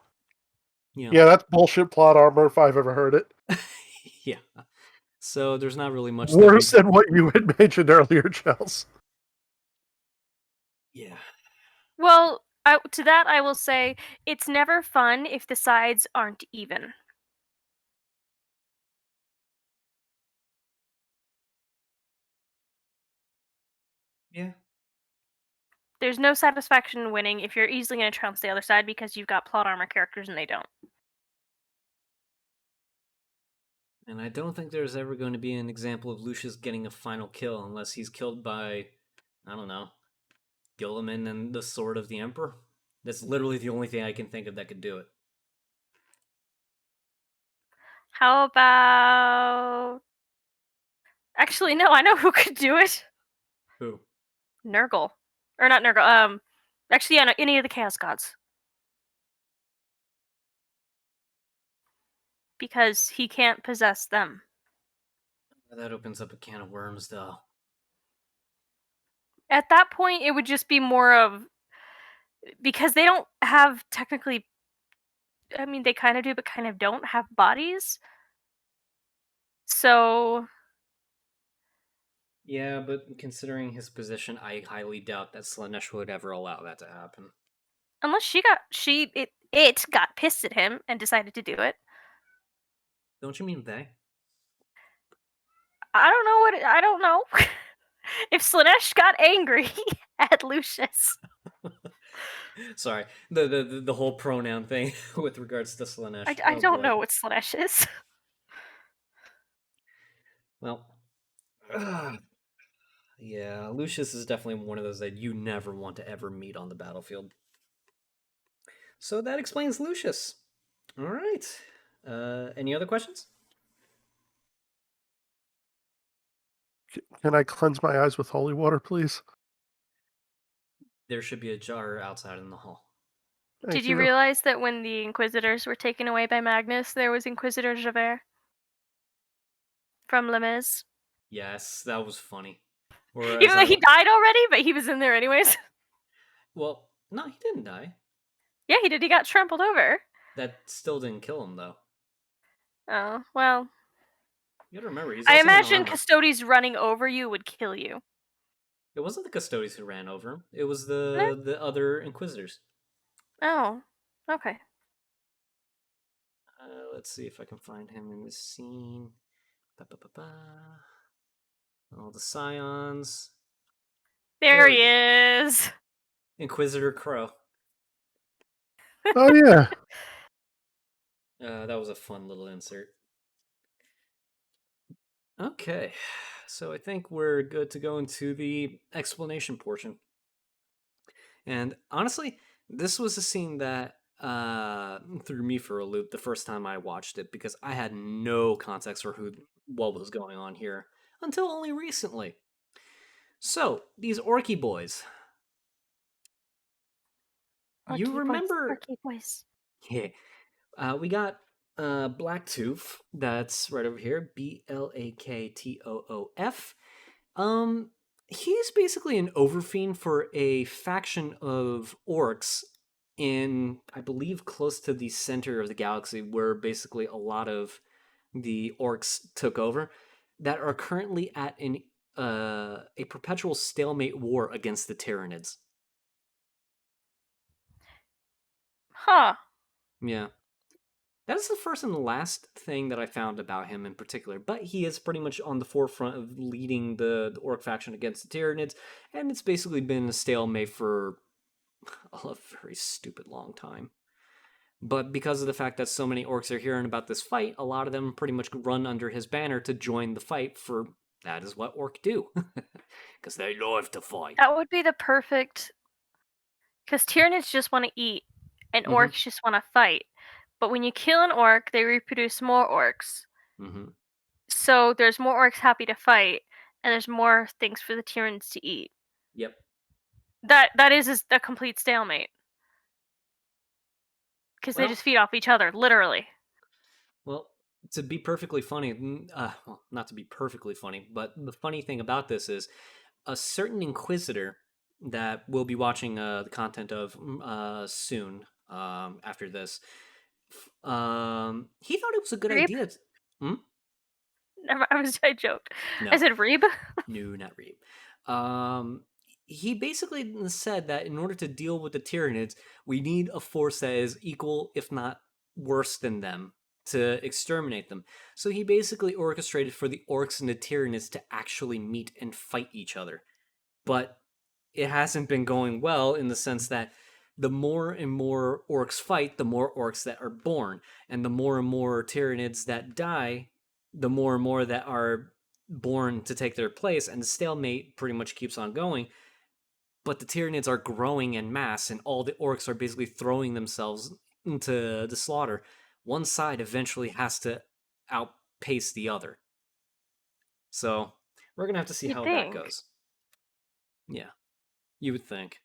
you know, Yeah, that's bullshit plot armor if I've ever heard it. yeah. So there's not really much. Worse than what you had mentioned earlier, Chels. Yeah. Well, to that I will say, it's never fun if the sides aren't even. There's no satisfaction in winning if you're easily going to trounce the other side because you've got plot armor characters and they don't. And I don't think there's ever going to be an example of Lucius getting a final kill unless he's killed by, I don't know, Guilliman and the Sword of the Emperor. That's literally the only thing I can think of that could do it. How about... Actually, no, I know who could do it. Who? Nurgle. Or not Nurgle, actually, yeah, no, any of the Chaos Gods. Because he can't possess them. That opens up a can of worms, though. At that point, it would just be more of... Because they don't have technically... I mean, they kind of do, but kind of don't have bodies. So... Yeah, but considering his position, I highly doubt that Slanesh would ever allow that to happen. Unless it got pissed at him and decided to do it. Don't you mean they? I don't know. If Slanesh got angry at Lucius. Sorry, the whole pronoun thing with regards to Slanesh. I don't know what Slanesh is. Well, yeah, Lucius is definitely one of those that you never want to ever meet on the battlefield. So that explains Lucius. All right. Any other questions? Can I cleanse my eyes with holy water, please? There should be a jar outside in the hall. Did you realize that when the Inquisitors were taken away by Magnus, there was Inquisitor Javert? From Lemez? Yes, that was funny. Whereas Even though he died already, but he was in there anyways. Well, no, he didn't die. Yeah, he did. He got trampled over. That still didn't kill him, though. Oh, well. You gotta remember, he's I also in imagine armor. Custodes running over you would kill you. It wasn't the Custodes who ran over him. It was the other Inquisitors. Oh, okay. Let's see if I can find him in this scene. All the Scions. There he is. Inquisitor Crow. Oh, yeah. That was a fun little insert. Okay, so I think we're good to go into the explanation portion. And honestly, this was a scene that threw me for a loop the first time I watched it because I had no context for what was going on here until only recently. So, these Orky boys. You remember... Orky boys. Yeah. We got Blacktooth, that's right over here, Blaktoof. He's basically an overfiend for a faction of orcs in, I believe, close to the center of the galaxy, where basically a lot of the orcs took over, that are currently at a perpetual stalemate war against the Tyranids. Huh. Yeah. That is the first and the last thing that I found about him in particular, but he is pretty much on the forefront of leading the orc faction against the Tyranids, and it's basically been a stalemate for a very stupid long time. But because of the fact that so many orcs are hearing about this fight, a lot of them pretty much run under his banner to join the fight, for that is what orc do. Because they love to fight. That would be the perfect... Because Tyranids just want to eat, and orcs just want to fight. But when you kill an orc, they reproduce more orcs. Mm-hmm. So there's more orcs happy to fight, and there's more things for the Tyranids to eat. Yep. That is a complete stalemate. Because they just feed off each other, literally. Well, to be perfectly funny, well, not to be perfectly funny, but the funny thing about this is a certain Inquisitor that we'll be watching the content of soon after this. He thought it was a good Reeb? idea. Never, I joked. No. I said Reeb? No, not Reeb. He basically said that in order to deal with the Tyranids, we need a force that is equal, if not worse than them, to exterminate them. So he basically orchestrated for the orcs and the Tyranids to actually meet and fight each other. But it hasn't been going well in the sense that the more and more orcs fight, the more orcs that are born, and the more and more Tyranids that die, the more and more that are born to take their place, and the stalemate pretty much keeps on going. But the Tyranids are growing en masse, and all the orcs are basically throwing themselves into the slaughter. One side eventually has to outpace the other. So we're gonna have to see You'd how that think. goes. Yeah, you would think.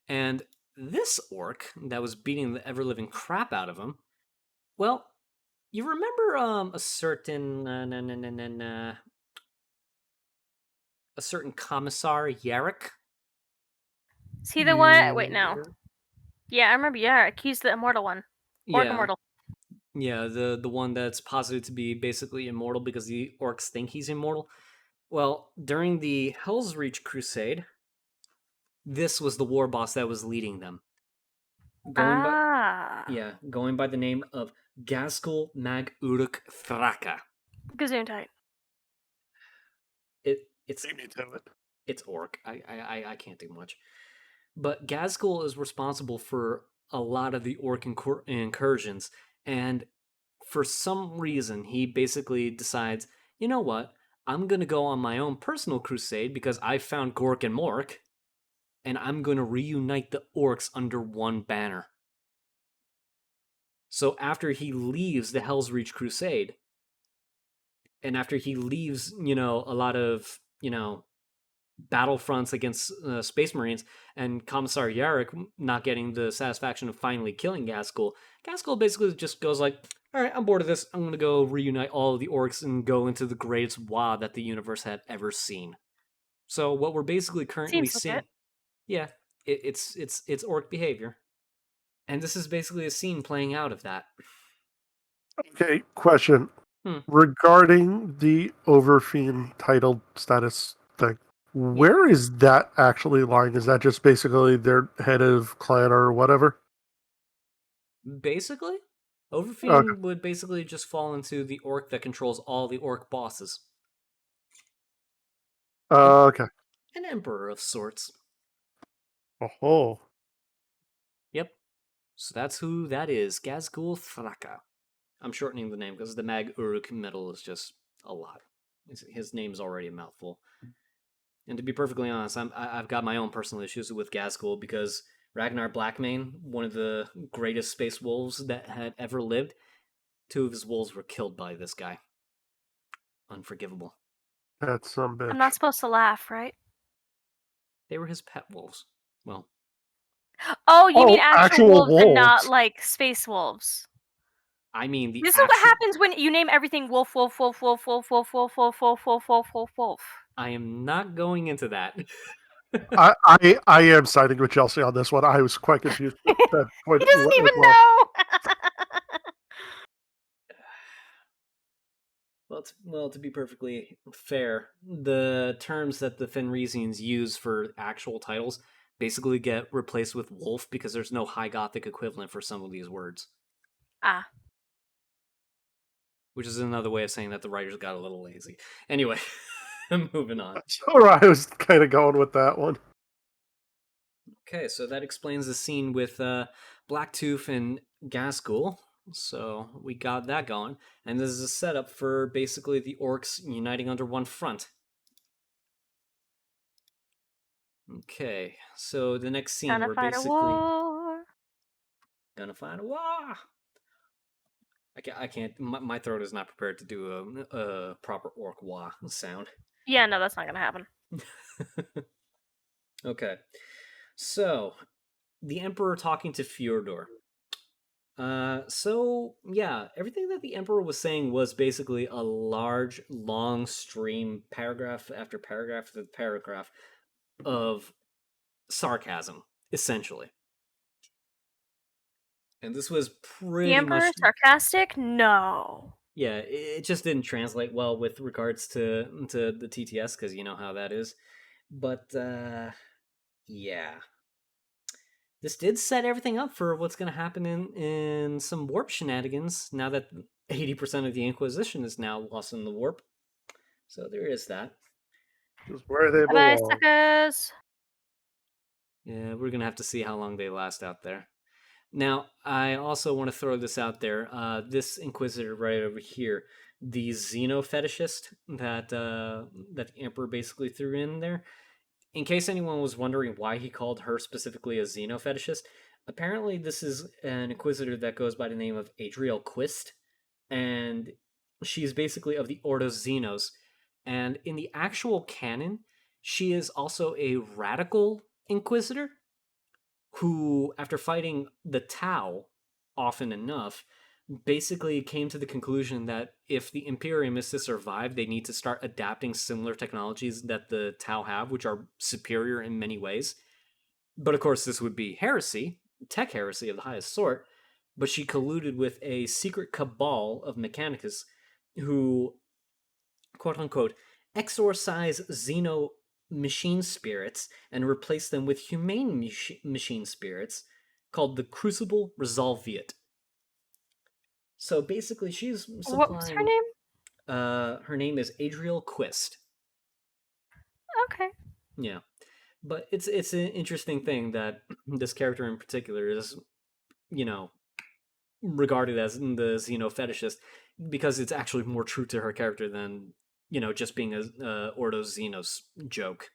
And this orc that was beating the ever living crap out of him, well, you remember a certain a certain commissar Yarrick? Is he the one? Wait, no. Yeah, I remember Yarrick. He's the immortal one. Orc Yeah, immortal. yeah, the one that's posited to be basically immortal because the orcs think he's immortal. Well, during the Hell's Reach Crusade, this was the war boss that was leading them. Going by the name of Gaskell Mag Uruk Thraka. Gesundheit. It's It's orc. I can't do much. But Gaskell is responsible for a lot of the orc incursions, and for some reason he basically decides, you know what? I'm gonna go on my own personal crusade because I found Gork and Mork, and I'm gonna reunite the orcs under one banner. So after he leaves the Hell's Reach Crusade, and after he leaves, a lot of, battlefronts against Space Marines, and Commissar Yarrick not getting the satisfaction of finally killing Gaskell, Gaskell basically just goes like, all right, I'm bored of this. I'm going to go reunite all of the orcs and go into the greatest WoW that the universe had ever seen. So what we're basically currently seeing... Yeah, it's orc behavior. And this is basically a scene playing out of that. Okay, question. Regarding the Overfiend titled status thing, where is that actually lying? Is that just basically their head of clan or whatever? Basically, Overfiend would basically just fall into the orc that controls all the orc bosses. Okay. An emperor of sorts. Oh. Yep. So that's who that is, Gaskell Thraka. I'm shortening the name because the Mag Uruk medal is just a lot. His name's already a mouthful. And to be perfectly honest, I've got my own personal issues with Gaskell because Ragnar Blackmane, one of the greatest space wolves that had ever lived, 2 of his wolves were killed by this guy. Unforgivable. That's some bitch. I'm not supposed to laugh, right? They were his pet wolves. Well. Oh, you mean actual wolves and not like space wolves? I mean the This is what happens when you name everything wolf, wolf, wolf, wolf, wolf, wolf, wolf, wolf, wolf, wolf, wolf, wolf, wolf. I am not going into that. I am siding with Chelsea on this one. I was quite confused. He doesn't even know. Well, to be perfectly fair, the terms that the Fenrisians use for actual titles basically get replaced with wolf because there's no High Gothic equivalent for some of these words. Ah. Which is another way of saying that the writers got a little lazy. Anyway, moving on. That's where I was kind of going with that one. Okay, so that explains the scene with Blacktooth and Gaskell. So we got that going. And this is a setup for basically the orcs uniting under one front. Okay, so the next scene Gonna we're fight basically... a war. Gonna fight a war! I can't... My throat is not prepared to do a proper orc wah sound. Yeah, no, that's not gonna happen. Okay. So, the Emperor talking to Fjordor. So, yeah, everything that the Emperor was saying was basically a large, long stream, paragraph after paragraph after paragraph, of sarcasm, essentially. And this was pretty The Emperor much... sarcastic? No. Yeah, it just didn't translate well with regards to the TTS, because you know how that is. But, yeah. This did set everything up for what's going to happen in some warp shenanigans, now that 80% of the Inquisition is now lost in the warp. So there is that. Just where they Bye, belong. suckers. Yeah, we're gonna have to see how long they last out there. Now, I also want to throw this out there. This Inquisitor right over here, the Xeno fetishist that the Emperor basically threw in there. In case anyone was wondering why he called her specifically a Xeno fetishist, apparently this is an Inquisitor that goes by the name of Adriel Quist, and she is basically of the Ordo Xenos. And in the actual canon, she is also a radical Inquisitor who, after fighting the Tau often enough, basically came to the conclusion that if the Imperium is to survive, they need to start adapting similar technologies that the Tau have, which are superior in many ways. But of course, this would be heresy, tech heresy of the highest sort. But she colluded with a secret cabal of Mechanicus who, quote unquote, exorcise Xeno machine spirits and replace them with humane machine spirits called the Crucible Resolviate. So basically, she's What was her supplying. name? Her name is Adriel Quist. Okay. Yeah, but it's an interesting thing that this character in particular is, you know, regarded as the Xeno fetishist because it's actually more true to her character than just being a Ordo Xenos joke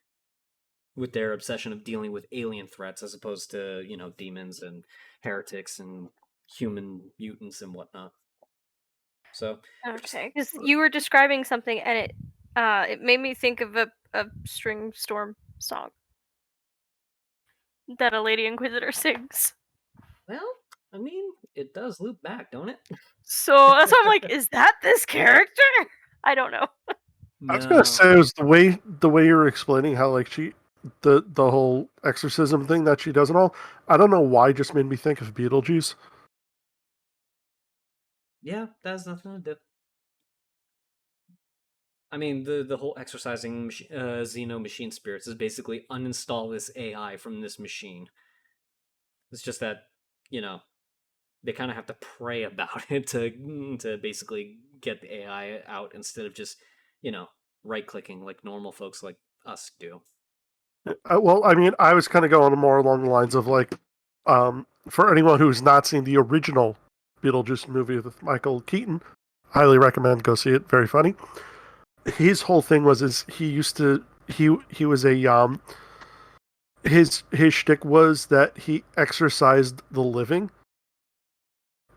with their obsession of dealing with alien threats as opposed to demons and heretics and human mutants and whatnot. So Okay, because you were describing something and it made me think of a string storm song that a lady Inquisitor sings. Well, I mean, it does loop back, don't it? So that's why I'm like, is that this character? I don't know. I was gonna say it was the way you were explaining how like the whole exorcism thing that she does and all. I don't know why, just made me think of Beetlejuice. Yeah, that has nothing to do. I mean, the whole exercising Xeno machine spirits is basically uninstall this AI from this machine. It's just that, they kind of have to pray about it to basically get the AI out instead of just, right clicking like normal folks like us do. Well, I mean, I was kind of going more along the lines of like, for anyone who's not seen the original Beetlejuice movie with Michael Keaton, highly recommend go see it. Very funny. His whole thing was he used to he was a his shtick was that he exorcised the living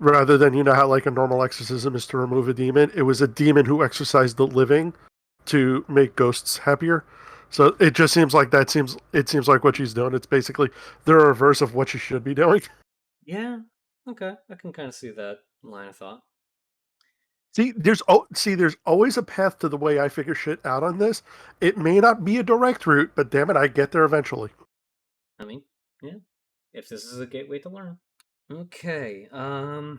rather than how like a normal exorcism is to remove a demon. It was a demon who exorcised the living to make ghosts happier. So it just seems like it seems like what she's doing. It's basically the reverse of what she should be doing. Yeah, okay, I can kind of see that line of thought. There's always a path to the way I figure shit out on this. It may not be a direct route, but damn it, I get there eventually. I mean, yeah, if this is a gateway to learn. Okay. Oh,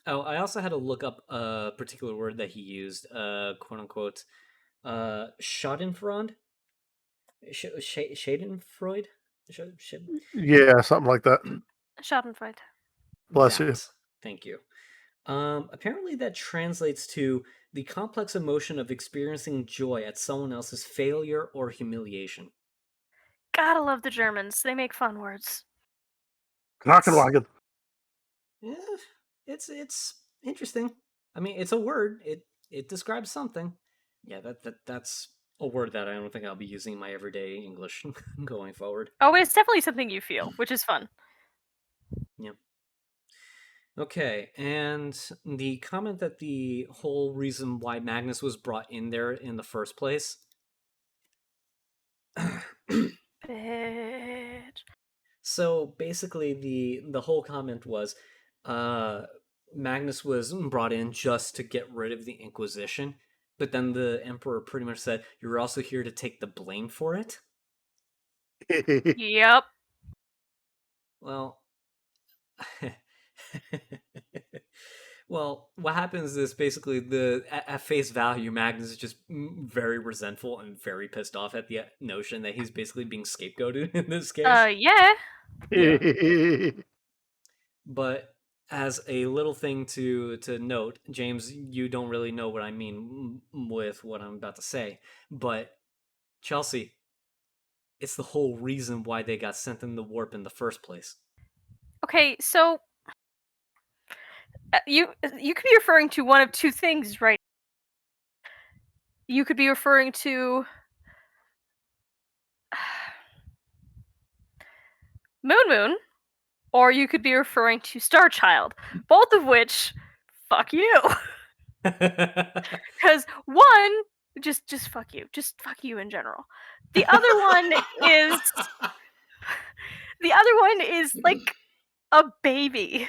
I also had to look up a particular word that he used, quote unquote, Schadenfreude. Schadenfreude. Yeah, something like that. Schadenfreude. Bless you. Thank you. Apparently that translates to the complex emotion of experiencing joy at someone else's failure or humiliation. Gotta love the Germans. They make fun words. Knockenwagen. Yeah, it's interesting. I mean, it's a word. It describes something. Yeah, that's a word that I don't think I'll be using in my everyday English going forward. Oh, it's definitely something you feel, which is fun. Yeah. Okay, and the comment that the whole reason why Magnus was brought in there in the first place. Bitch. So basically, the whole comment was, Magnus was brought in just to get rid of the Inquisition, but then the Emperor pretty much said, "You're also here to take the blame for it." Yep. Well, well, what happens is basically at face value, Magnus is just very resentful and very pissed off at the notion that he's basically being scapegoated in this case. Yeah. Yeah. But as a little thing to note, James, you don't really know what I mean with what I'm about to say, but Chelsea, It's the whole reason why they got sent in the warp in the first place. Okay, so you could be referring to one of two things, right? You could be referring to Moon, or you could be referring to Star Child. Both of which, fuck you. Because one, just fuck you. Just fuck you in general. The other one is like a baby.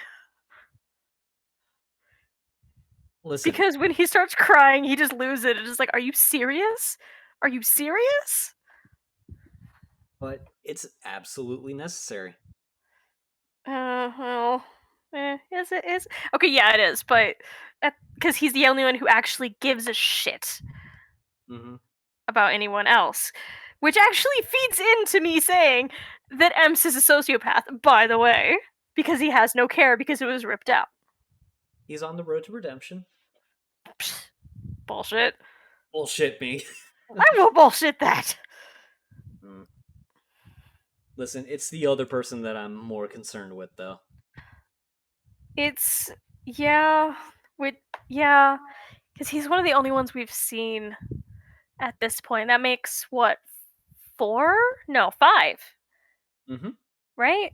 Listen, Because when he starts crying, he just loses it. It's just like, are you serious? Are you serious? but it's absolutely necessary. Well, is it? Is okay? Yeah, it is. But because he's the only one who actually gives a shit Mm-hmm. about anyone else, which actually feeds into me saying that Ems is a sociopath. By the way, because he has no care because it was ripped out. He's on the road to redemption. Psst, bullshit. Bullshit me. I will bullshit that. Listen, it's the other person that I'm more concerned with, though. It's because he's one of the only ones we've seen at this point. That makes what 4? No, 5. Mm-hmm. Right?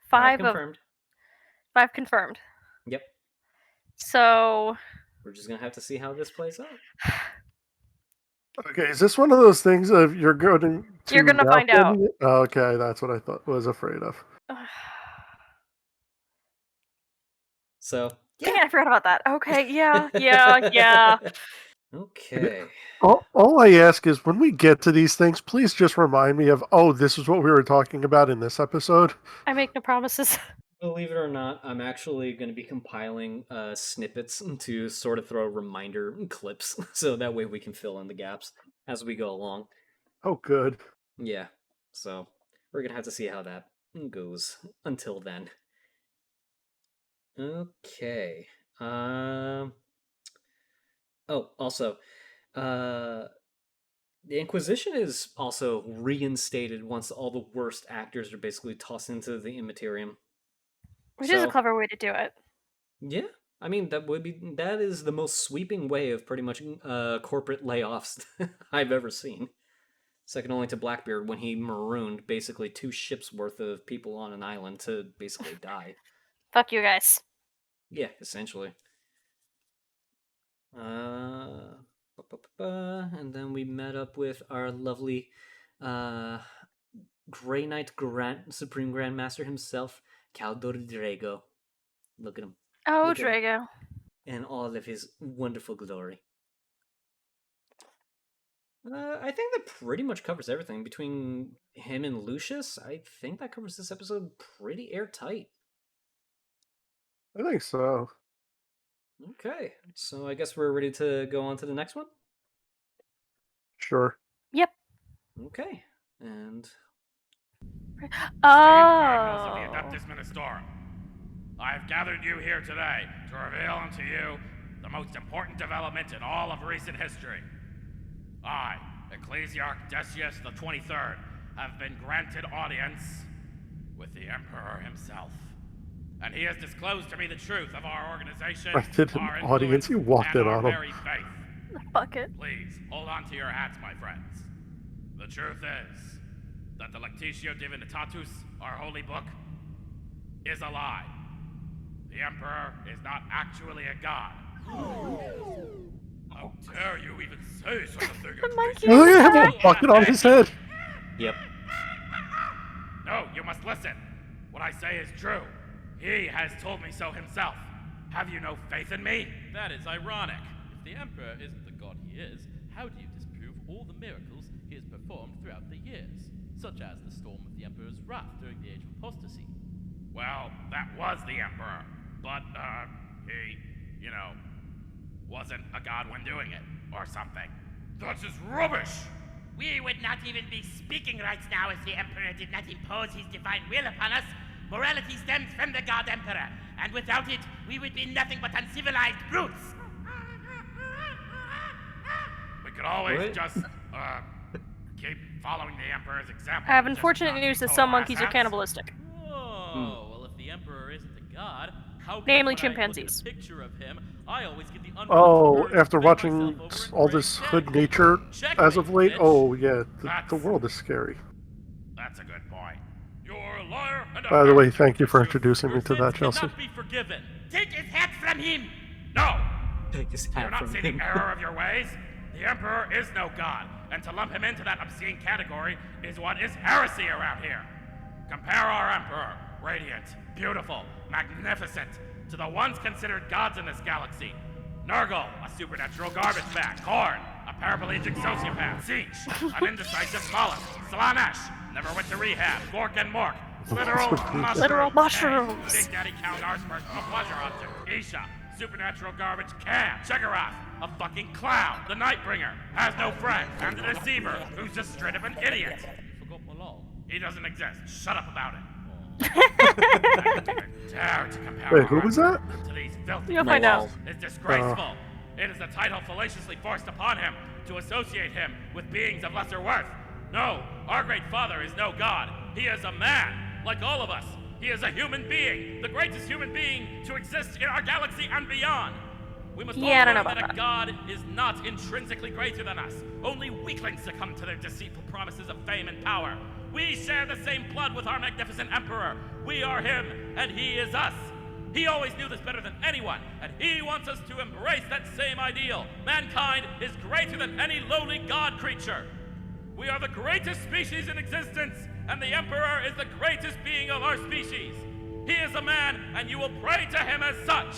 5 5 confirmed. 5 confirmed. Yep. So We're just gonna have to see how this plays out. Okay, is this one of those things of you're going to find out. Okay, that's what I was afraid of. So dang it, I forgot about that. Okay, yeah. Okay. All I ask is when we get to these things, please just remind me of, this is what we were talking about in this episode. I make no promises. Believe it or not, I'm actually going to be compiling snippets to sort of throw reminder clips, so that way we can fill in the gaps as we go along. Oh, good. Yeah, so we're going to have to see how that goes until then. Okay. Also, the Inquisition is also reinstated once all the worst actors are basically tossed into the Immaterium. Which is a clever way to do it. Yeah, I mean that is the most sweeping way of pretty much corporate layoffs I've ever seen. Second only to Blackbeard when he marooned basically 2 ships worth of people on an island to basically die. Fuck you guys. Yeah, essentially. And then we met up with our lovely Grey Knight Supreme Grandmaster himself, Caldor Drago. Look at him. Oh, Look at him. Drago. In all of his wonderful glory. I think that pretty much covers everything. Between him and Lucius, I think that covers this episode pretty airtight. I think so. Okay, so I guess we're ready to go on to the next one? Sure. Yep. Okay, and... Cardinals of the Adeptus Ministorum, I have gathered you here today to reveal unto you the most important development in all of recent history. I, Ecclesiarch Decius the 23rd, have been granted audience with the Emperor himself. And he has disclosed to me the truth of our organization, I did an our audience, you influence, walked and in our on him. very faith. Bucket. Please, hold on to your hats, my friends. The truth is that the Lectitio Divinitatus, our holy book, is a lie. The Emperor is not actually a god. How dare you even say such a thing? Look at him, a bucket on his head. Yep. No, you must listen. What I say is true. He has told me so himself. Have you no faith in me? That is ironic. If the Emperor isn't the god he is, how do you disprove all the miracles he has performed throughout the years, such as the storm of the Emperor's wrath during the Age of Apostasy? Well, that was the Emperor, but, he, wasn't a god when doing it, or something. That's just rubbish! We would not even be speaking right now if the Emperor did not impose his divine will upon us. Morality stems from the God Emperor, and without it, we would be nothing but uncivilized brutes. We could always What? just, keep following the Emperor's example. I have just unfortunate not news be that some total monkeys are asshats? cannibalistic. Oh, well, if the Emperor isn't a god, how come Namely when I look at chimpanzees. a picture of him, I always get the Oh, unfiltered urge after to make watching myself over a all great this cake? hood nature as of Checkmate, late, bitch. oh yeah, the That's- world is scary. That's a good point. You're a liar and a By the way, heretic, thank you for Decius. introducing Your me to sins that, Chelsea. cannot be forgiven. Take his hat from him! No! Take his Do you hat not from see him. the error of your ways? The Emperor is no god, and to lump him into that obscene category is what is heresy around here. Compare our Emperor, radiant, beautiful, magnificent, to the ones considered gods in this galaxy. Nurgle, a supernatural garbage bag. Korn, a paraplegic sociopath. Tzeentch, an indecisive mollusk. Slanesh, never went to rehab. Gork and Mork, literal mushrooms. Literal Hey, mushrooms. Big Daddy Kalgar's personal pleasure object. Isha, supernatural garbage can. Chegaroth, a fucking clown. The Nightbringer, has no friend. And the Deceiver, who's just straight up an idiot. You forgot Malal. He doesn't exist. Shut up about it. Don't even dare to compare Wait, our who was that? Emperor to these filthy You'll find out. It's disgraceful. It is the title fallaciously forced upon him to associate him with beings of lesser worth. No, our great father is no god. He is a man, like all of us. He is a human being, the greatest human being to exist in our galaxy and beyond. We must all Yeah, I don't know learn about that a god is not intrinsically greater than us. Only weaklings succumb to their deceitful promises of fame and power. We share the same blood with our magnificent emperor. We are him, and he is us. He always knew this better than anyone, and he wants us to embrace that same ideal. Mankind is greater than any lowly god creature. We are the greatest species in existence, and the emperor is the greatest being of our species. He is a man, and you will pray to him as such.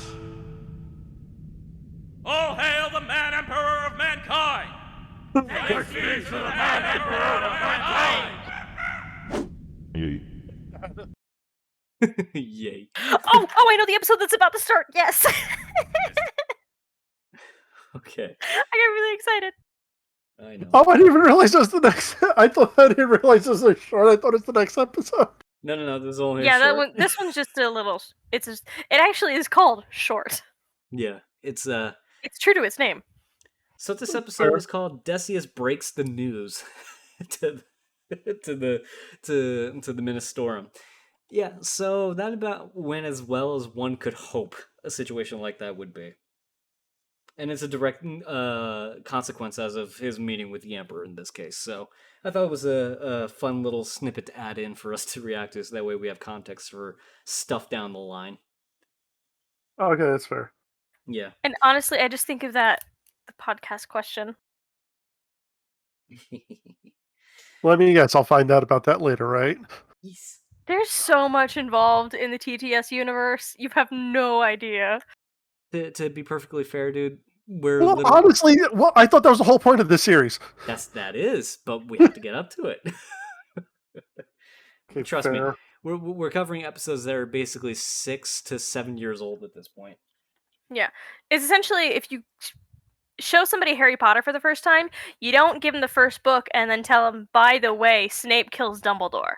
All hail the man emperor of mankind! Thanks be to the man emperor of mankind! Yay. Yay. Oh, I know the episode that's about to start. Yes. Okay. I got really excited. I know. Oh, I didn't even realize it was the next. I didn't realize this was short. I thought it was the next episode. No, this is only Yeah, a that short. one. This one's just a little. It's just. It actually is called short. Yeah, it's It's true to its name. So this episode is called Decius Breaks the News to the Ministorum. Yeah, so that about went as well as one could hope a situation like that would be. And it's a direct consequence as of his meeting with the Emperor in this case. So I thought it was a fun little snippet to add in for us to react to, so that way we have context for stuff down the line. Okay, that's fair. Yeah. And honestly, I just think of the podcast question. Let me guess. I'll find out about that later, right? Yes. There's so much involved in the TTS universe. You have no idea. To be perfectly fair, dude, we're Well, literally... honestly, I thought that was the whole point of this series. That is, but we have to get up to it. Okay, Trust me, fair. we're covering episodes that are basically 6 to 7 years old at this point. Yeah. It's essentially if you show somebody Harry Potter for the first time, you don't give them the first book and then tell them, by the way, Snape kills Dumbledore.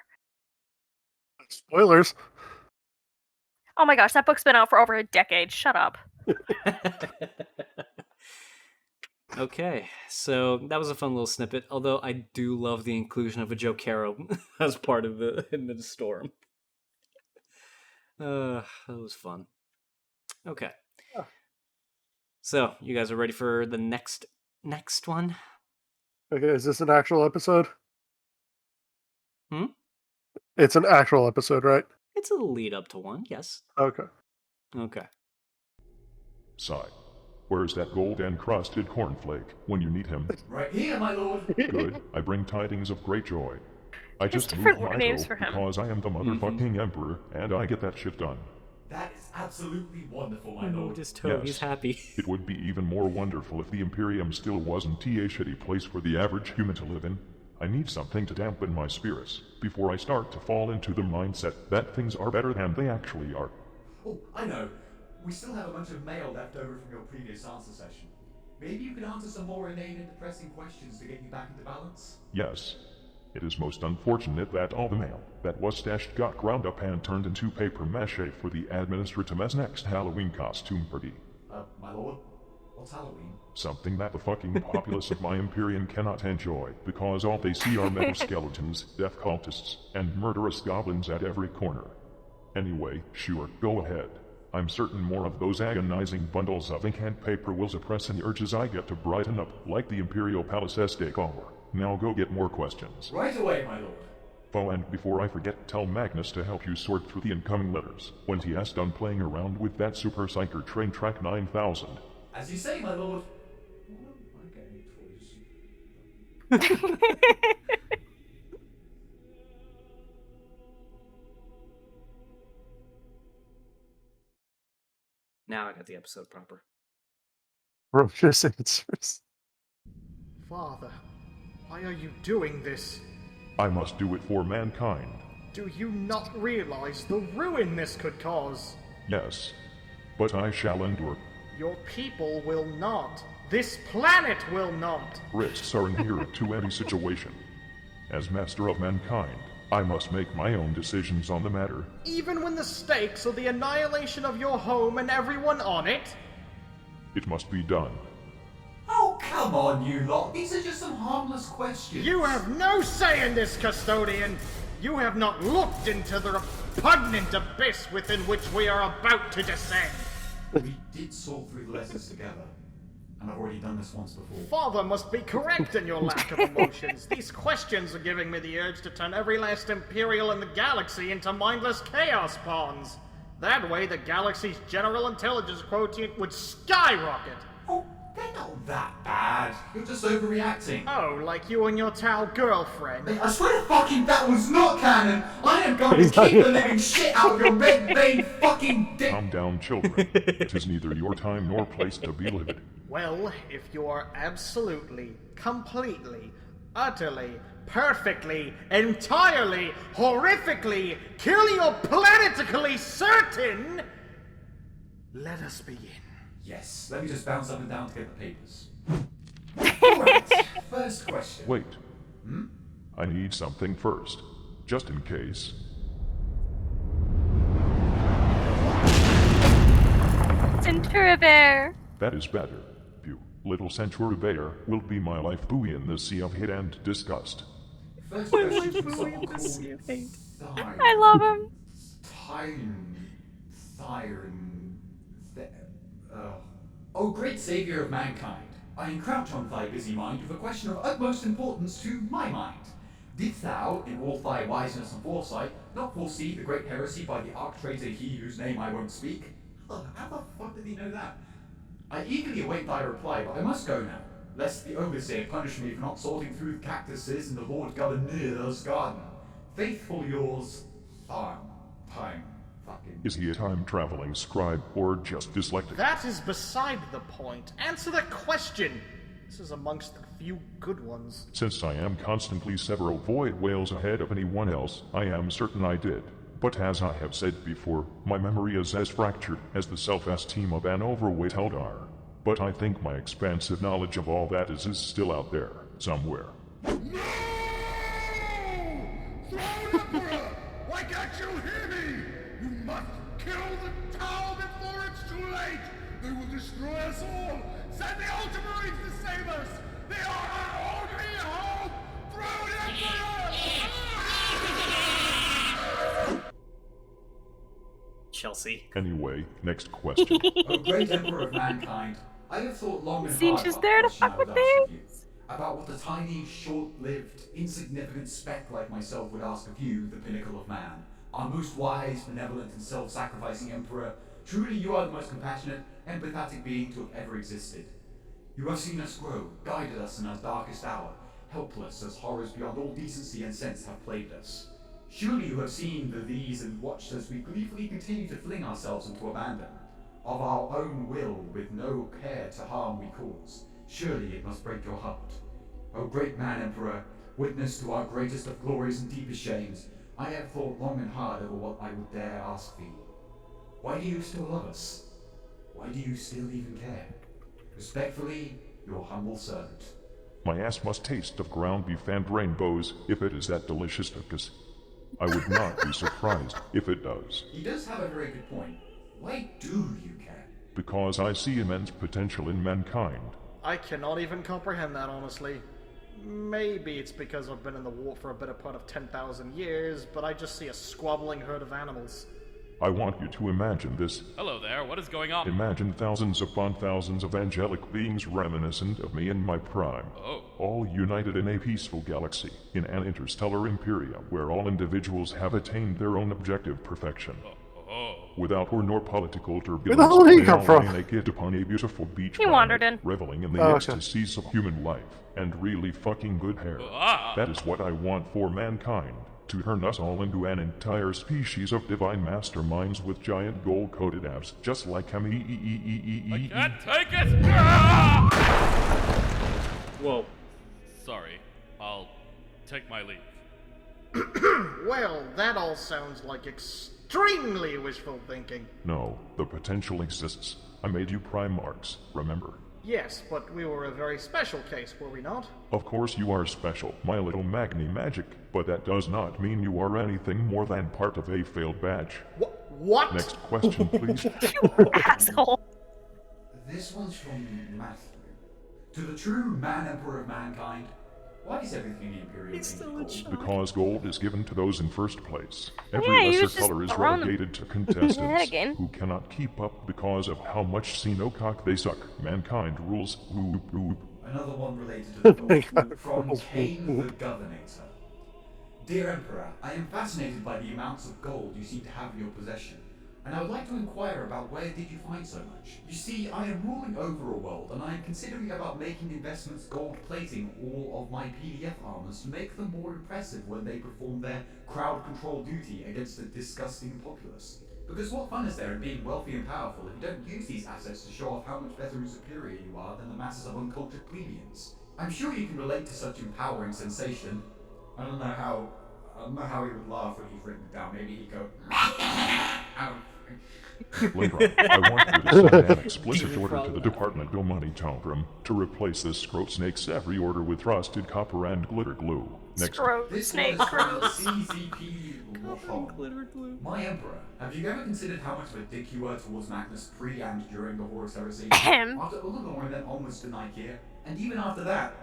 Spoilers. Oh my gosh, that book's been out for over a decade. Shut up. Okay, so that was a fun little snippet, although I do love the inclusion of a Jokero as part of the storm. That was fun. Okay. So, you guys are ready for the next one? Okay, is this an actual episode? Hmm? It's an actual episode, right? It's a lead up to one, yes. Okay. Okay. Sigh. Where's that gold-encrusted cornflake when you need him? Right here, my lord. Good. I bring tidings of great joy. I just moved different my names dough for him. because I am the motherfucking emperor, and I get that shit done. That is absolutely wonderful, my I lord. just hope he's happy. It would be even more wonderful if the Imperium still wasn't a shitty place for the average human to live in. I need something to dampen my spirits before I start to fall into the mindset that things are better than they actually are. Oh, I know. We still have a bunch of mail left over from your previous answer session. Maybe you could answer some more inane and depressing questions to get you back into balance? Yes. It is most unfortunate that all the mail that was stashed got ground up and turned into paper mache for the administrator's next Halloween costume party. My lord? What's Halloween? Something that the fucking populace of my Imperium cannot enjoy, because all they see are metal skeletons, death cultists, and murderous goblins at every corner. Anyway, sure, go ahead. I'm certain more of those agonizing bundles of ink and paper will suppress any urges I get to brighten up, like the Imperial Palace takeover. Now go get more questions. Right away, my lord. Oh, and before I forget, tell Magnus to help you sort through the incoming letters, when he has done playing around with that Super Psycher Train Track 9000. As you say, my lord. Now I got the episode proper. Ferocious answers. Father, why are you doing this? I must do it for mankind. Do you not realize the ruin this could cause? Yes, but I shall endure. Your people will not. This planet will not. Risks are inherent to any situation. As master of mankind, I must make my own decisions on the matter. Even when the stakes are the annihilation of your home and everyone on it? It must be done. Oh, come on, you lot. These are just some harmless questions. You have no say in this, Custodian. You have not looked into the repugnant abyss within which we are about to descend. We did sort through the letters together. And I've already done this once before. Father must be correct in your lack of emotions. These questions are giving me the urge to turn every last Imperial in the galaxy into mindless chaos pawns. That way, the galaxy's general intelligence quotient would skyrocket. Oh, they're not that bad. You're just overreacting. Oh, like you and your Tau girlfriend. Mate, I swear to fucking that was not canon. I am going to kick the living shit out of your red vein fucking dick. Calm down, children. It is neither your time nor place to be livid. Well, if you are absolutely, completely, utterly, perfectly, entirely, horrifically, planetically certain, let us begin. Yes, let me just bounce up and down to get the papers. Alright, first question. Wait. I need something first, just in case. Centura Bear. That is better. You little Centura Bear will be my life buoy in the sea of hate and disgust. First question from someone called I love him. Oh, great savior of mankind, I encroach on thy busy mind with a question of utmost importance to my mind. Didst thou, in all thy wiseness and foresight, not foresee the great heresy by the arch-traitor he whose name I won't speak? How the fuck did he know that? I eagerly await thy reply, but I must go now, lest the overseer punish me for not sorting through the cactuses in the Lord Governor's garden. Faithful yours, Time fucking... Is he a time-traveling scribe or just dyslexic? That is beside the point. Answer the question. This is amongst the few good ones. Since I am constantly several void whales ahead of anyone else, I am certain I did. But as I have said before, my memory is as fractured as the self-esteem of an overweight Eldar. But I think my expansive knowledge of all that is still out there, somewhere. No! Throne Emperor! Why can't you hear me? You must kill the Tau before it's too late! They will destroy us all! Send the Ultramarines to save us! They are our only hope! Throne Emperor! Chelsea. Anyway, next question. O great Emperor of mankind, I have thought long and Seems hard just about there the to question I fuck would with ask of me. you. About what the tiny, short-lived, insignificant speck like myself would ask of you, the pinnacle of man. Our most wise, benevolent, and self-sacrificing Emperor, truly you are the most compassionate, empathetic being to have ever existed. You have seen us grow, guided us in our darkest hour, helpless as horrors beyond all decency and sense have plagued us. Surely you have seen these and watched as we gleefully continue to fling ourselves into abandon. Of our own will, with no care to harm we cause. Surely it must break your heart. O great man Emperor, witness to our greatest of glories and deepest shames, I have thought long and hard over what I would dare ask thee. Why do you still love us? Why do you still even care? Respectfully, your humble servant. My ass must taste of ground beef and rainbows if it is that delicious, because I would not be surprised if it does. He does have a very good point. Why do you care? because I see immense potential in mankind. I cannot even comprehend that, honestly. Maybe it's because I've been in the war for a better part of 10,000 years, but I just see a squabbling herd of animals. I want you to imagine this. Hello there, what is going on? Imagine thousands upon thousands of angelic beings reminiscent of me in my prime. Oh. All united in a peaceful galaxy, in an interstellar imperium where all individuals have attained their own objective perfection. Without war nor political turbulence, Where the hell did he they come all from? lay naked upon a beautiful beach He planet, wandered in. reveling in the Oh, okay. ecstasies of human life, and really fucking good hair. That is what I want for mankind. To turn us all into an entire species of divine masterminds with giant gold-coated abs, just like him. I can't take it! Ah! Whoa. Sorry, I'll take my leave. Well, that all sounds like extremely wishful thinking. No, the potential exists. I made you Primarchs, remember? Yes, but we were a very special case, were we not? Of course you are special, my little Magni Magic, but that does not mean you are anything more than part of a failed batch. What? Next question, please. You asshole. This one's from Matthew. To the true Man-Emperor of mankind, why is everything in the Imperial painted gold? Because gold is given to those in first place. Yeah, Every you lesser was just color is throwing them relegated to in contestants the head again. who cannot keep up because of how much cock they suck. Mankind rules. Another one related to the gold. From Cain the Governator. Dear Emperor, I am fascinated by the amounts of gold you seem to have in your possession, and I would like to inquire about where did you find so much? You see, I am ruling over a world, and I am considering about making investments gold plating all of my PDF armors to make them more impressive when they perform their crowd control duty against a disgusting populace. Because what fun is there in being wealthy and powerful if you don't use these assets to show off how much better and superior you are than the masses of uncultured plebeians? I'm sure you can relate to such empowering sensation. I don't know how he would laugh when he's written it down. Maybe he'd go, Lindrum, I want you to send an explicit order to the Department of Money Taldrum to replace this scrote snake's every order with frosted copper and glitter glue. Next. Scrote snake, gross. Glitter glue. My Emperor, have you ever considered how much of a dick you were towards Magnus pre and during the Horus Heresy? After Ullanor and then almost to Nicaea, and even after that?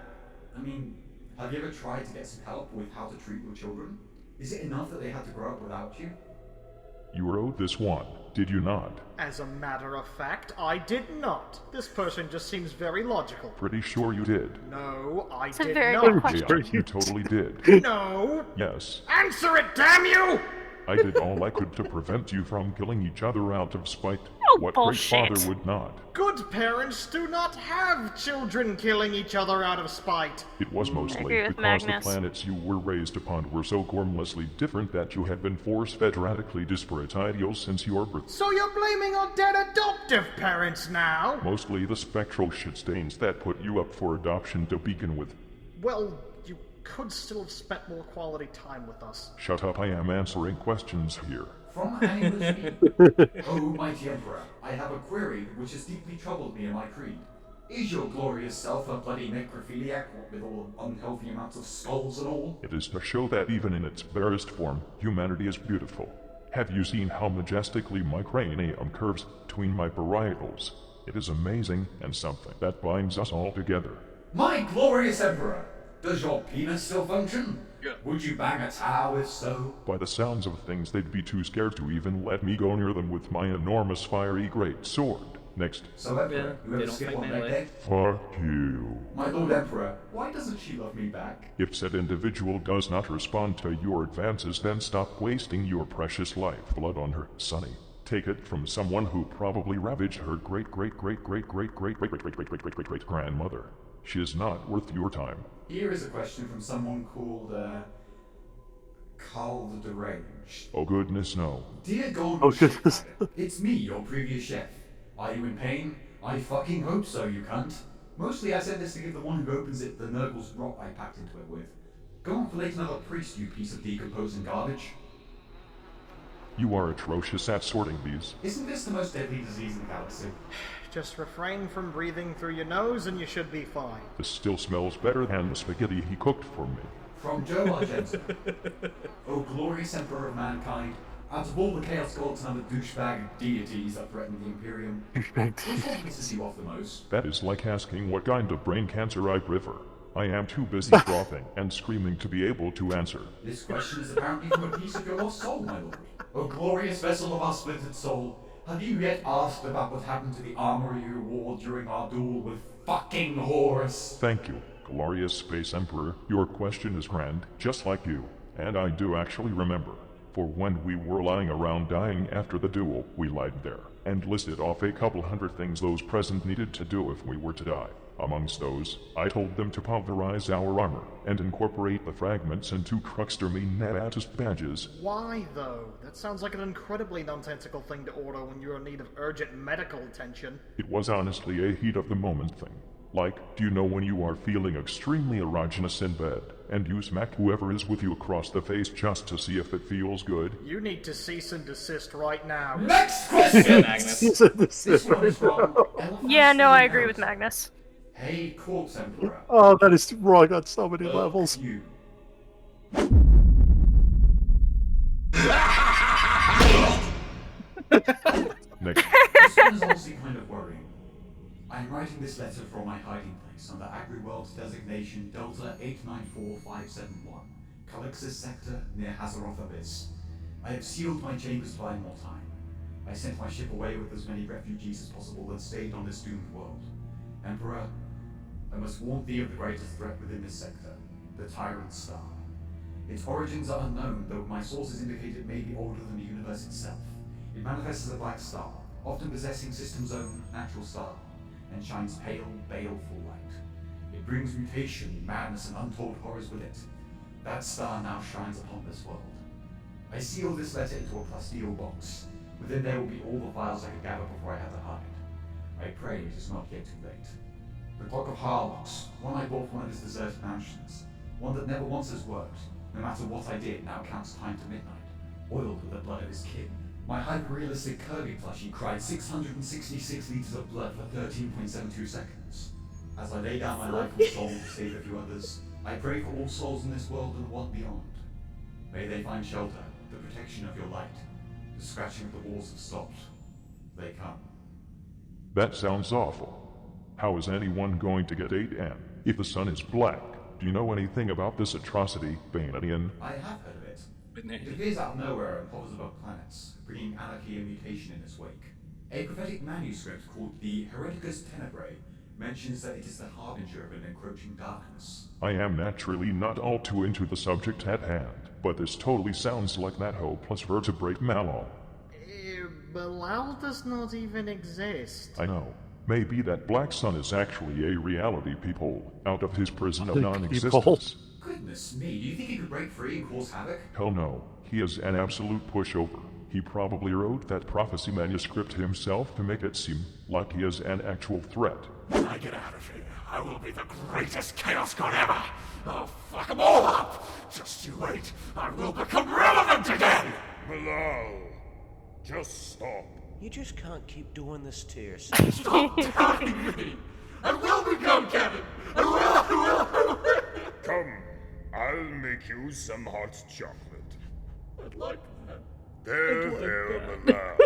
I mean, have you ever tried to get some help with how to treat your children? Is it enough that they had to grow up without you? You were owed this one, did you not? As a matter of fact, I did not. This person just seems very logical. Pretty sure you did. No, I It's a did very not. good question. Yeah, you totally did. No! Yes. Answer it, damn you! I did all I could to prevent you from killing each other out of spite. Oh, What bullshit. great father would not? Good parents do not have children killing each other out of spite. It was I mostly agree with because Magnus. the planets you were raised upon were so gormlessly different that you had been force-fed radically disparate ideals since your birth. So you're blaming our dead adoptive parents now? Mostly the spectral shit stains that put you up for adoption to begin with. Well, you could still have spent more quality time with us. Shut up, I am answering questions here. From anonymous Oh, mighty Emperor, I have a query which has deeply troubled me in my creed. Is your glorious self a bloody necrophiliac, what with all the unhealthy amounts of skulls and all? It is to show that even in its barest form, humanity is beautiful. Have you seen how majestically my cranium curves between my parietals? It is amazing and something that binds us all together. My glorious Emperor, does your penis still function? Would you bang a towel if so? By the sounds of things, they'd be too scared to even let me go near them with my enormous fiery great sword. Next. So Emperor, you ever skip on leg day? Fuck you. My Lord Emperor, why doesn't she love me back? If said individual does not respond to your advances, then stop wasting your precious life blood on her, Sonny. Take it from someone who probably ravaged her great-great-great-great-great-great-great-great-great-great-grandmother. She is not worth your time. Here is a question from someone called, Carl the Deranged. Oh goodness, no. Dear Golden Oh, goodness. Shipwrecker, it's me, your previous chef. Are you in pain? I fucking hope so, you cunt. Mostly I said this to give the one who opens it the Nurgle's rot I packed into it with. Go and fillet another priest, you piece of decomposing garbage. You are atrocious at sorting these. Isn't this the most deadly disease in the galaxy? Just refrain from breathing through your nose and you should be fine. This still smells better than the spaghetti he cooked for me. From Joe Argento. O glorious Emperor of mankind, Out of all the Chaos Gods and other douchebag deities that threaten the Imperium, which one pisses you off the most? That is like asking what kind of brain cancer I prefer. I am too busy frothing and screaming to be able to answer. This question is apparently from a piece of your lost soul, my lord. O glorious vessel of our splintered soul, have you yet asked about what happened to the armory you wore during our duel with fucking Horus? Thank you, glorious Space Emperor. Your question is grand, just like you. And I do actually remember. For when we were lying around dying after the duel, we lied there, and listed off a couple hundred things those present needed to do if we were to die. Amongst those, I told them to pulverize our armor, and incorporate the fragments into Cruxtermine Nabatus badges. Why, though? That sounds like an incredibly nonsensical thing to order when you're in need of urgent medical attention. It was honestly a heat-of-the-moment thing. Like, do you know when you are feeling extremely erogenous in bed, and you smack whoever is with you across the face just to see if it feels good? You need to cease and desist right now. Next question, Magnus. Cease and desist This one is right now. from Yeah, no, I agree with Magnus. Hey, Corpse Emperor. Oh, that is wrong on so many levels. You. Next. This one is honestly kind of worrying. I am writing this letter from my hiding place under Agri-World's designation Delta 894571, Calixus Sector near Hazaroth Abyss. I have sealed my chambers to buy more time. I sent my ship away with as many refugees as possible that stayed on this doomed world. Emperor, I must warn thee of the greatest threat within this sector, the Tyrant Star. Its origins are unknown, though my sources indicate it may be older than the universe itself. It manifests as a black star, often possessing system's own natural star, and shines pale, baleful light. It brings mutation, madness, and untold horrors with it. That star now shines upon this world. I sealed this letter into a plasteel box. Within there will be all the files I could gather before I had to hide. I pray it is not yet too late. The Clock of Harlocks, one I bought from one of his deserted mansions. One that never once has worked. No matter what I did, now counts time to midnight. Oiled with the blood of his kin. My hyper-realistic Kirby plushie cried 666 liters of blood for 13.72 seconds. As I lay down my life and soul to save a few others, I pray for all souls in this world and the one beyond. May they find shelter, the protection of your light. The scratching of the walls have stopped. They come. That sounds awful. How is anyone going to get 8M if the sun is black? Do you know anything about this atrocity, Bananian? I have heard of it. It appears out of nowhere and hovers above planets, bringing anarchy and mutation in its wake. A prophetic manuscript called the Hereticus Tenebrae mentions that it is the harbinger of an encroaching darkness. I am naturally not all too into the subject at hand, but this totally sounds like that hopeless vertebrate Malol. Bilal does not even exist. I know. Maybe that black sun is actually a reality peephole out of his prison of non-existence. Goodness me, do you think he could break free and cause havoc? Hell no. He is an absolute pushover. He probably wrote that prophecy manuscript himself to make it seem like he is an actual threat. When I get out of here, I will be the greatest Chaos God ever! I'll fuck them all up! Just you wait, I will become relevant again! Bilal, just stop. You just can't keep doing this to yourself. Stop telling me! I will become Kevin! I will! Come, I'll make you some hot chocolate. I'd like that. There, Bilal.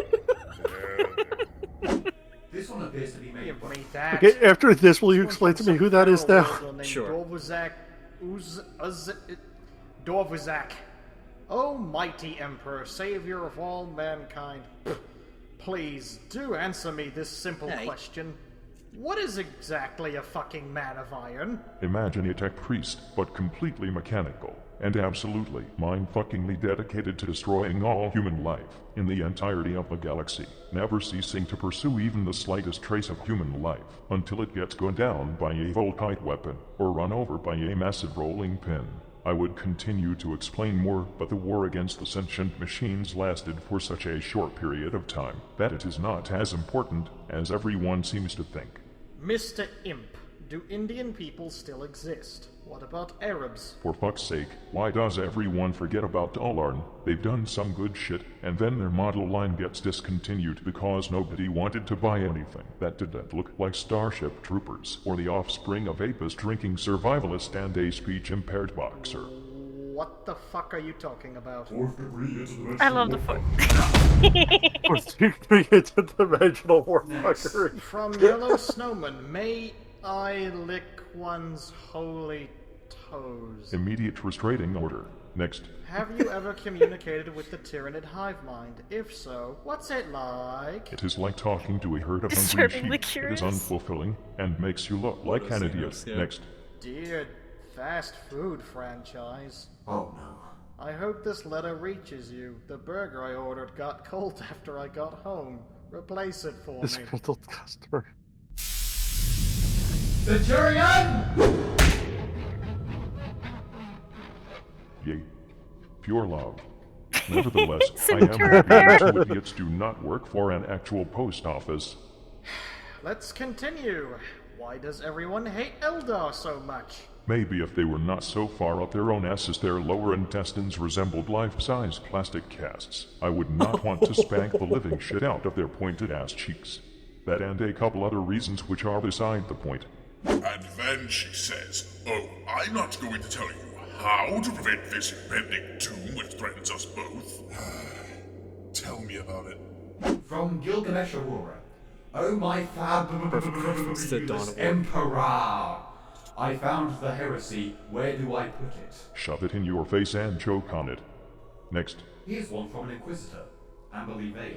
There. This one appears to be made Give me that. Okay, after this, will you explain to me who that is now? Sure. Dorvuzak. Oh, mighty Emperor, savior of all mankind. Please, do answer me this simple question. What is exactly a fucking man of iron? Imagine a tech priest, but completely mechanical, and absolutely mind-fuckingly dedicated to destroying all human life in the entirety of the galaxy, never ceasing to pursue even the slightest trace of human life until it gets gunned down by a volkite weapon or run over by a massive rolling pin. I would continue to explain more, but the war against the sentient machines lasted for such a short period of time that it is not as important as everyone seems to think. Mr. Imp, do Indian people still exist? What about Arabs? For fuck's sake, why does everyone forget about Dolarn? They've done some good shit, and then their model line gets discontinued because nobody wanted to buy anything that didn't look like Starship Troopers or the offspring of Apis drinking survivalist and a speech-impaired boxer. What the fuck are you talking about? Fourth degree interdimensional I love the warfucker. Fourth degree interdimensional warfucker. From Yellow Snowman, may I lick one's holy toes? Immediate restraining order. Next. Have you ever communicated with the Tyranid hive mind? If so, what's it like? It is like talking to a herd of hungry Disturbingly sheep. It curious. is unfulfilling and makes you look like an idiot. Yeah. Next. Dear fast food franchise. Oh no. I hope this letter reaches you. The burger I ordered got cold after I got home. Replace it for me. Disgruntled customer. Centurion! Yea. Pure love. Nevertheless, I am happy that two idiots do not work for an actual post office. Let's continue. Why does everyone hate Eldar so much? Maybe if they were not so far up their own asses their lower intestines resembled life-size plastic casts, I would not want to spank the living shit out of their pointed-ass cheeks. That and a couple other reasons which are beside the point. And then she says, "Oh, I'm not going to tell you how to prevent this impending doom which threatens us both." Tell me about it. From Gilgamesh Aurora. Oh my fabulous Emperor! I found the heresy. Where do I put it? Shove it in your face and choke on it. Next. Here's one from an Inquisitor, Amberly Vale.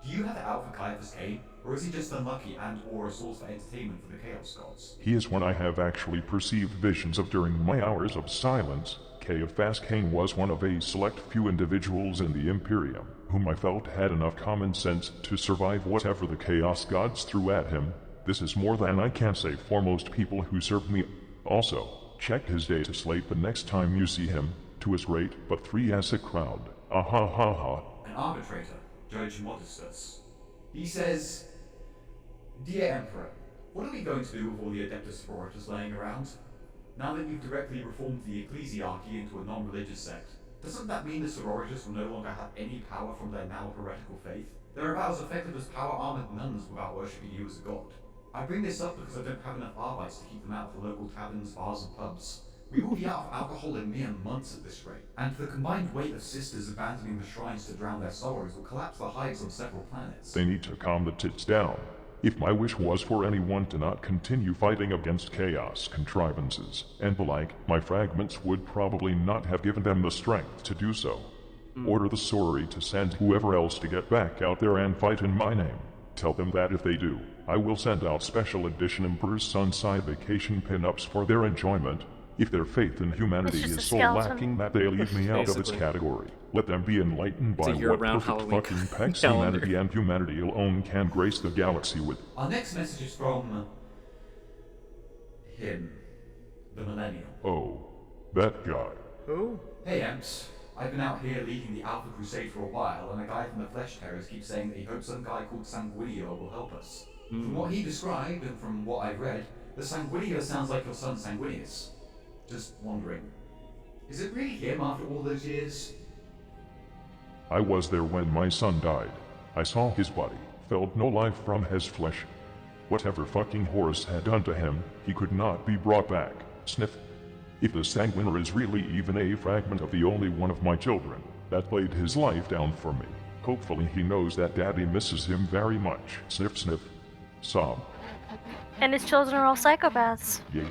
Do you have it out for Caiaphas Cain, or is he just unlucky and or a source for entertainment for the Chaos Gods? He is one I have actually perceived visions of during my hours of silence. Caiaphas Cain was one of a select few individuals in the Imperium, whom I felt had enough common sense to survive whatever the Chaos Gods threw at him. This is more than I can say for most people who served me. Also, check his data slate the next time you see him, to his rate, but 3 as a crowd. Ha ha. An arbitrator, Judge Modestus. He says, Dear Emperor, what are we going to do with all the Adeptus Sororitas laying around? Now that you've directly reformed the ecclesiarchy into a non-religious sect, doesn't that mean the Sororitas will no longer have any power from their now heretical faith? They're about as effective as power-armored nuns without worshipping you as a god. I bring this up because I don't have enough Arbites to keep them out of the local taverns, bars, and pubs. We will be out of alcohol in mere months at this rate, and the combined weight of sisters abandoning the shrines to drown their sorrows will collapse the hives on several planets. They need to calm the tits down. If my wish was for anyone to not continue fighting against chaos contrivances and the like, my fragments would probably not have given them the strength to do so. Order the sorority to send whoever else to get back out there and fight in my name. Tell them that if they do, I will send out special edition Emperor's Sunside Vacation pin-ups for their enjoyment. If their faith in humanity is so lacking that they leave me out of its category, let them be enlightened by what perfect fucking pecs humanity and humanity alone can grace the galaxy with. Our next message is from... him. The Millennial. Oh, that guy. Who? Hey, Emps. I've been out here leading the Alpha Crusade for a while, and a guy from the Flesh Terrors keeps saying that he hopes some guy called Sanguinio will help us. From what he described, and from what I've read, the Sanguinio sounds like your son Sanguinius. Just wondering, is it really him after all those years? I was there when my son died. I saw his body, felt no life from his flesh. Whatever fucking Horus had done to him, he could not be brought back. Sniff. If the Sanguiner is really even a fragment of the only one of my children that laid his life down for me, hopefully he knows that Daddy misses him very much. Sniff, sniff. Sob. And his children are all psychopaths. Yay.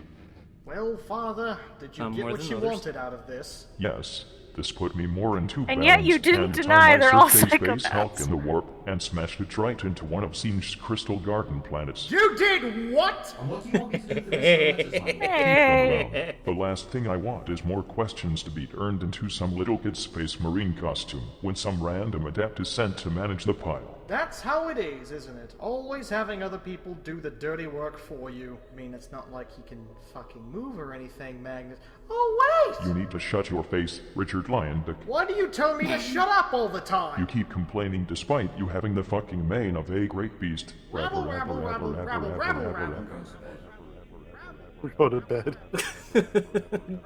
Well, Father, did you get what you wanted out of this? Yes. This put me more into And yet you didn't deny they're all psychopaths. Hulk in the warp and smashed it right into one of Singe's crystal garden planets. You did what? And what do you want me to do for this? Hey. The last thing I want is more questions to be turned into some little kid space marine costume when some random adept is sent to manage the pile. That's how it is, isn't it? Always having other people do the dirty work for you. I mean, it's not like he can fucking move or anything, Magnus. Oh, wait! You need to shut your face, Richard Lyondick. Why do you tell me to shut up all the time? You keep complaining despite you having the fucking mane of a great beast. Rabble, rabble, rabble, rabble, rabble, rabble. We go to bed.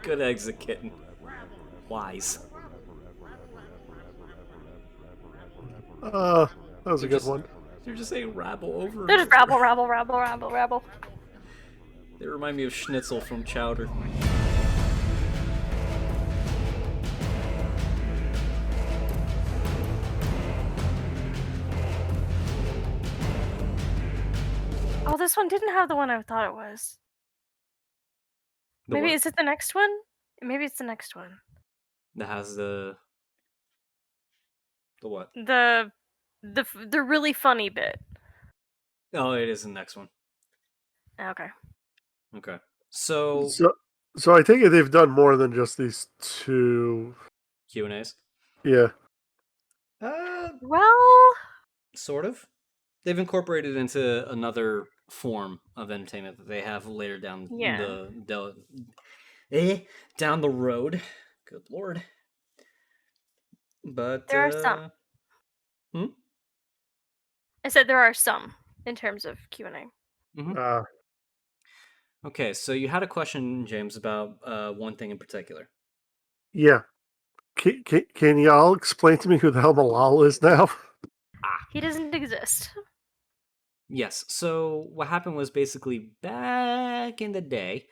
Good exit, kitten. Wise. That was a good one. You're just saying rabble over. They're just rabble, rabble, rabble, rabble, rabble. They remind me of Schnitzel from Chowder. Well, this one didn't have the one I thought it was. The Maybe what? is it the next one? Maybe it's the next one. That has the what? The really funny bit. Oh, it is the next one. Okay. Okay. So So I think they've done more than just these two Q&As. Yeah. Well, sort of. They've incorporated into another form of entertainment that they have later down Yeah. down the road. Good lord. But there are some. Hmm? I said there are some in terms of Q&A. Mm-hmm. Okay, so you had a question, James, about one thing in particular. Yeah. Can y'all explain to me who the hell Malal is now? He doesn't exist. Yes, so what happened was basically back in the day,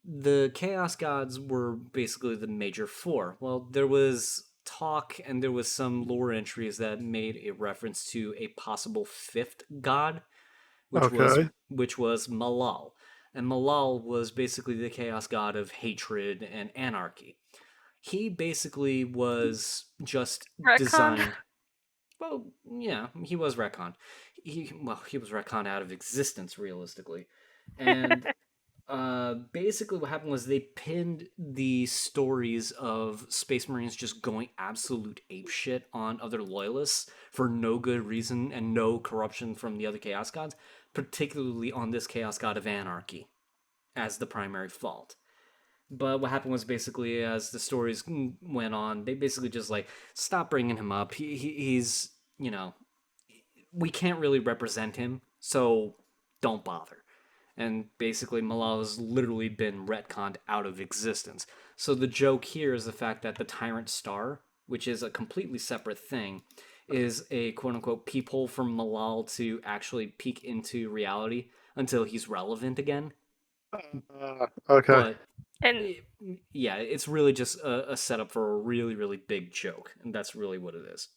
the Chaos Gods were basically the major four. Well, there was talk and there was some lore entries that made a reference to a possible fifth god, which was Okay. Malal. And Malal was basically the chaos god of hatred and anarchy. He basically was just Retcon. designed. Well, yeah, he was retconned. He was retconned out of existence, realistically. And basically what happened was they pinned the stories of Space Marines just going absolute apeshit on other loyalists for no good reason and no corruption from the other Chaos Gods, particularly on this Chaos God of Anarchy as the primary fault. But what happened was basically as the stories went on, they basically just like stop bringing him up. He's we can't really represent him, so don't bother. And basically, Malal has literally been retconned out of existence. So the joke here is the fact that the Tyrant Star, which is a completely separate thing, is a quote unquote peephole from Malal to actually peek into reality until he's relevant again. Okay. But and yeah, it's really just a setup for a really, really big joke, and that's really what it is.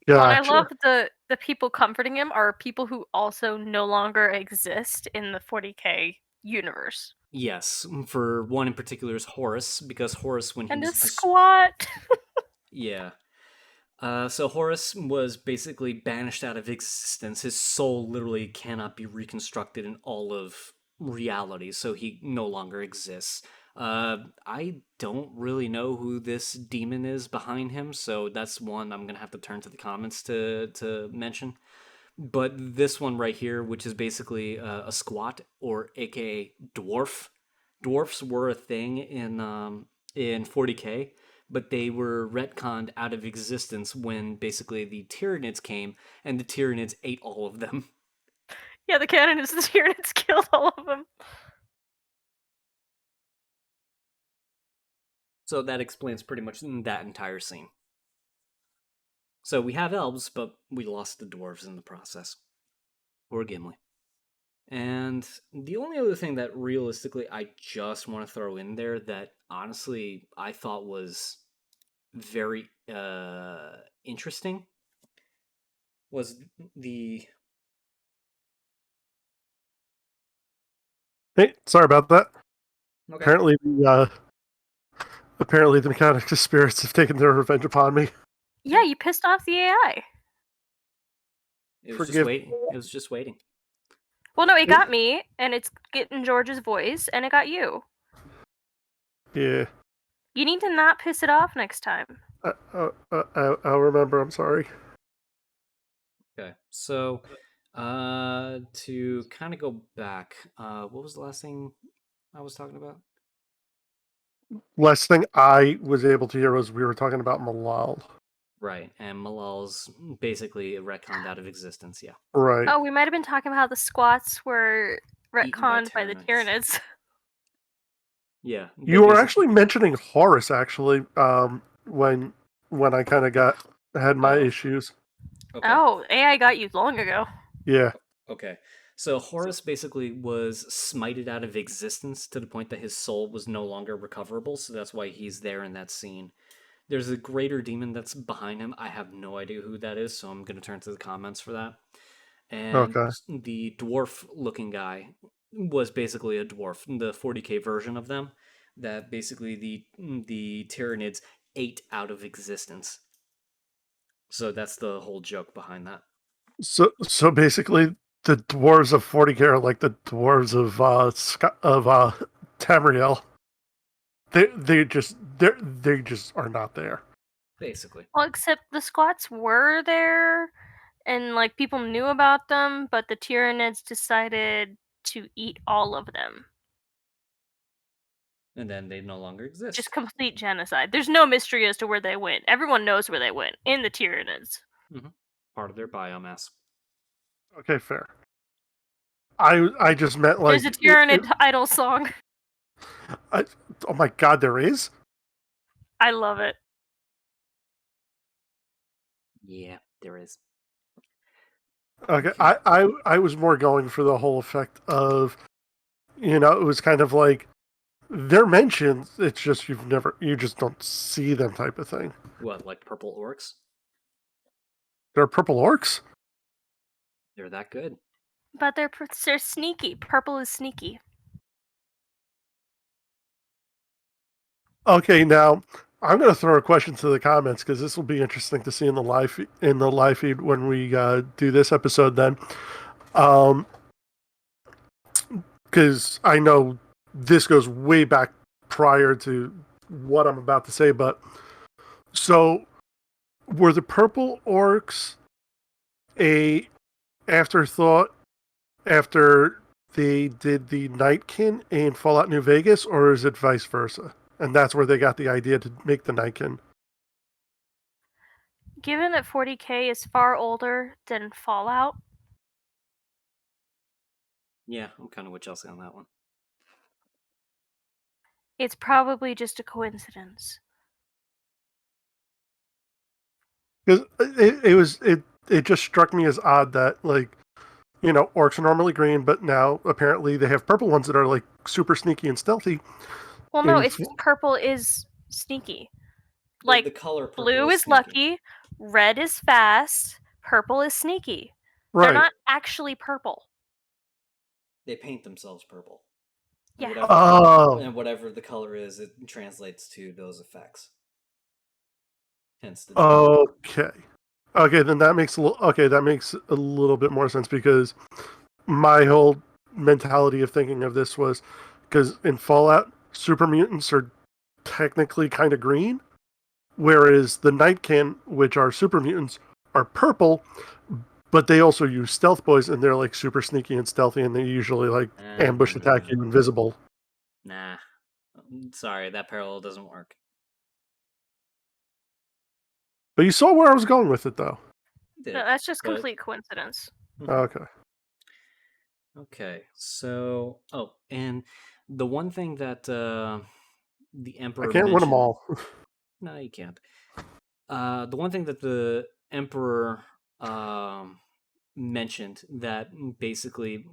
And I love the people comforting him are people who also no longer exist in the 40K universe. Yes, for one in particular is Horus, because Horus, when he And was a squat. yeah. So Horus was basically banished out of existence. His soul literally cannot be reconstructed in all of reality, so he no longer exists. I don't really know who this demon is behind him, so that's one I'm gonna have to turn to the comments to mention. But this one right here, which is basically a squat or aka dwarf. Dwarfs were a thing in 40K, but they were retconned out of existence when basically the Tyranids came, and the Tyranids ate all of them. Yeah, the canon is the Tyranids killed all of them. So that explains pretty much that entire scene. So we have elves, but we lost the dwarves in the process. Or Gimli. And the only other thing that realistically I just want to throw in there that honestly I thought was very interesting was the Hey, sorry about that. Okay. Apparently the mechanics of spirits have taken their revenge upon me. Yeah, you pissed off the AI. It was just waiting. It was just waiting. Well, no, it got me, and it's getting George's voice, and it got you. Yeah. You need to not piss it off next time. I'll remember. I'm sorry. Okay, so to kind of go back, what was the last thing I was talking about? Last thing I was able to hear was we were talking about Malal. Right, and Malal's basically retconned out of existence, yeah. Right. Oh, we might have been talking about how the squats were retconned by the Tyranids. Yeah. You were actually mentioning Horus, actually, when I kind of had my issues. Okay. Oh, AI got you long ago. Yeah. Okay. So Horus basically was smited out of existence to the point that his soul was no longer recoverable, so that's why he's there in that scene. There's a greater demon that's behind him. I have no idea who that is, so I'm going to turn to the comments for that. and Okay. the dwarf-looking guy was basically a dwarf, the 40k version of them, that basically the Tyranids ate out of existence. So that's the whole joke behind that. So basically, the dwarves of 40k are like the dwarves of Tamriel. They just are not there. Basically. Well, except the squats were there, and like people knew about them, but the Tyranids decided to eat all of them. And then they no longer exist. Just complete genocide. There's no mystery as to where they went. Everyone knows where they went in the Tyranids. Mm-hmm. Part of their biomass. Okay, fair. I just meant like There's a Tyranid idol song. Oh my god, there is? I love it. Yeah, there is. Okay, I was more going for the whole effect of, it was kind of like they're mentioned. It's just you just don't see them type of thing. What, like purple orcs? They're purple orcs. They're that good. But they're sneaky. Purple is sneaky. Okay, now I'm going to throw a question to the comments because this will be interesting to see in the live feed when we do this episode. Then, because I know this goes way back prior to what I'm about to say, but so were the purple orcs a afterthought after they did the Nightkin in Fallout New Vegas, or is it vice versa? And that's where they got the idea to make the Nightkin. Given that 40k is far older than Fallout, Yeah, I'm kind of with Chelsea on that one. it's probably just a coincidence. Because it just struck me as odd that, like, orcs are normally green, but now apparently they have purple ones that are like super sneaky and stealthy. Well, no, it's just purple is sneaky. Like the color purple blue is sneaky. lucky, red is fast, purple is sneaky. Right. They're not actually purple. They paint themselves purple. Yeah. And whatever the color is, it translates to those effects. Hence the Okay, then that makes a little bit more sense, because my whole mentality of thinking of this was because in Fallout, super mutants are technically kind of green, whereas the Nightkin, which are super mutants, are purple, but they also use stealth boys, and they're like super sneaky and stealthy, and they usually like ambush attack you invisible. Nah. Sorry, that parallel doesn't work. But you saw where I was going with it, though. No, that's just complete coincidence. Okay. Okay, so and the one thing that the Emperor I can't win them all. No, you can't. The one thing that the Emperor mentioned that basically,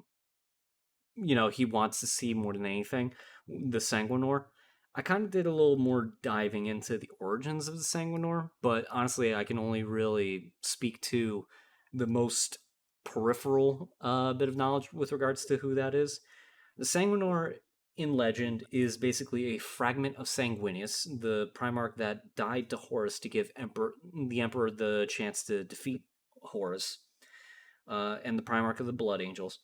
he wants to see more than anything, the Sanguinor. I kind of did a little more diving into the origins of the Sanguinor, but honestly, I can only really speak to the most peripheral bit of knowledge with regards to who that is. The Sanguinor in legend is basically a fragment of Sanguinius, the Primarch that died to Horus to give the Emperor the chance to defeat Horus, and the Primarch of the Blood Angels,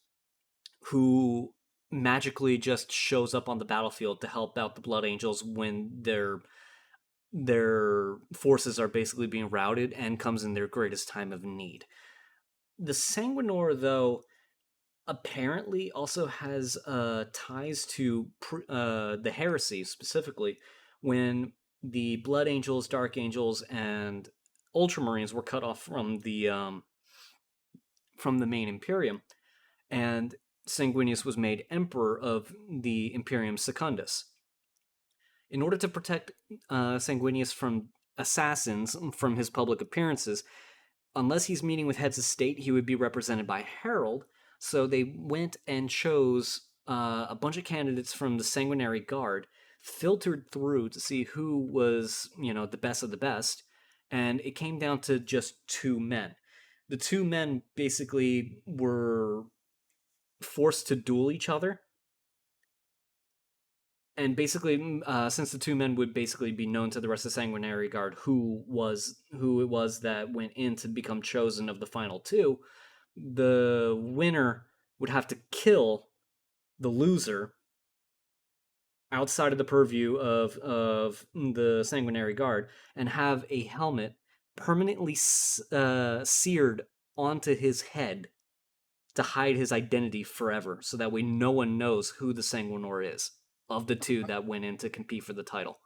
who magically just shows up on the battlefield to help out the Blood Angels when their forces are basically being routed, and comes in their greatest time of need. The Sanguinor, though, apparently also has ties to the heresy, specifically when the Blood Angels, Dark Angels, and Ultramarines were cut off from the main Imperium, and Sanguinius was made Emperor of the Imperium Secundus. In order to protect Sanguinius from assassins from his public appearances, unless he's meeting with heads of state, he would be represented by Herald. So they went and chose a bunch of candidates from the Sanguinary Guard, filtered through to see who was, the best of the best, and it came down to just two men. the two men basically were forced to duel each other. And basically, since the two men would basically be known to the rest of the Sanguinary Guard who it was that went in to become chosen of the final two, the winner would have to kill the loser outside of the purview of the Sanguinary Guard and have a helmet permanently seared onto his head to hide his identity forever, so that way no one knows who the Sanguinor is of the two that went in to compete for the title.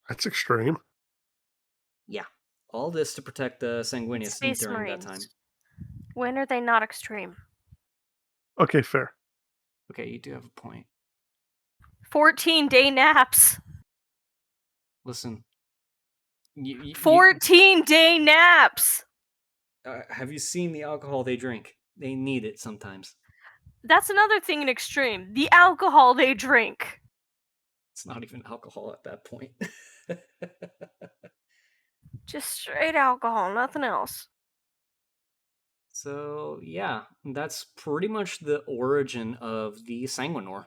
That's extreme. Yeah. All this to protect the Sanguinius Space during Marines. that time. When are they not extreme? Okay, fair. Okay, you do have a point. 14-day naps. Listen. 14-day naps! Have you seen the alcohol they drink? They need it sometimes. That's another thing in extreme. The alcohol they drink. It's not even alcohol at that point. Just straight alcohol, nothing else. So, yeah, that's pretty much the origin of the Sanguinor.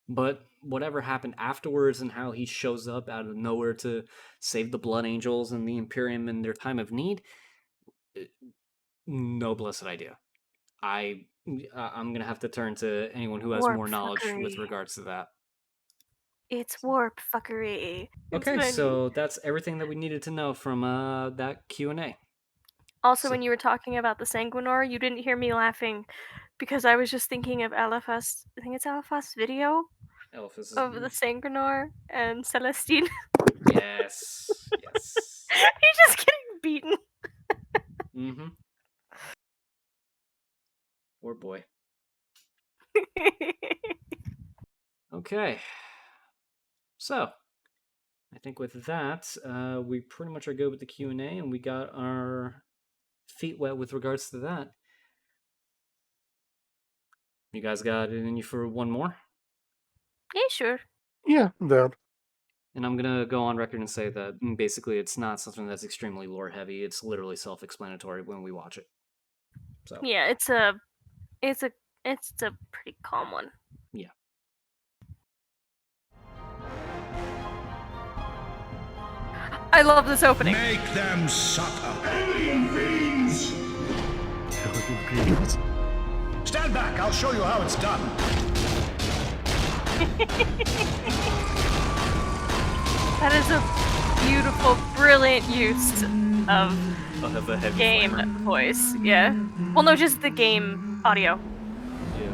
But whatever happened afterwards and how he shows up out of nowhere to save the Blood Angels and the Imperium in their time of need, no blessed idea. I'm going to have to turn to anyone who has Warp more knowledge with fuckery. regards to that. It's warp fuckery. Okay, so that's everything that we needed to know from that Q&A. Also, when you were talking about the Sanguinor, you didn't hear me laughing because I was just thinking of Eliphas. I think it's Eliphas' video of the Sanguinor and Celestine. Yes, yes. He's just getting beaten. Mm-hmm. Poor boy. Okay. So, I think with that, we pretty much are good with the Q&A, and we got our feet wet with regards to that. You guys got it in you for one more? Yeah, sure. Yeah, I'm down. And I'm going to go on record and say that basically it's not something that's extremely lore heavy. It's literally self-explanatory when we watch it. So yeah, it's a pretty calm one. Yeah. I love this opening. Make them suffer. Alien fiends! Alien fiends. Stand back, I'll show you how it's done. That is a beautiful, brilliant use of the heavy game flamer. voice. Yeah. Well, no, just the game audio. Yeah.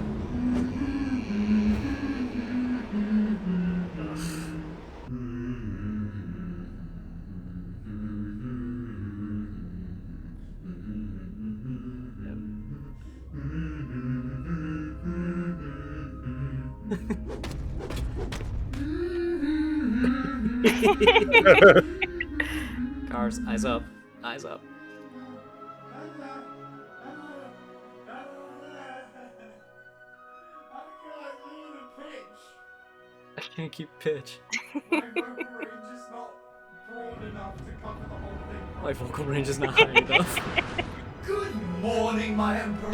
Cars, eyes up, eyes up. I can't keep pitch. My vocal range is not high enough. Good morning, my Emperor.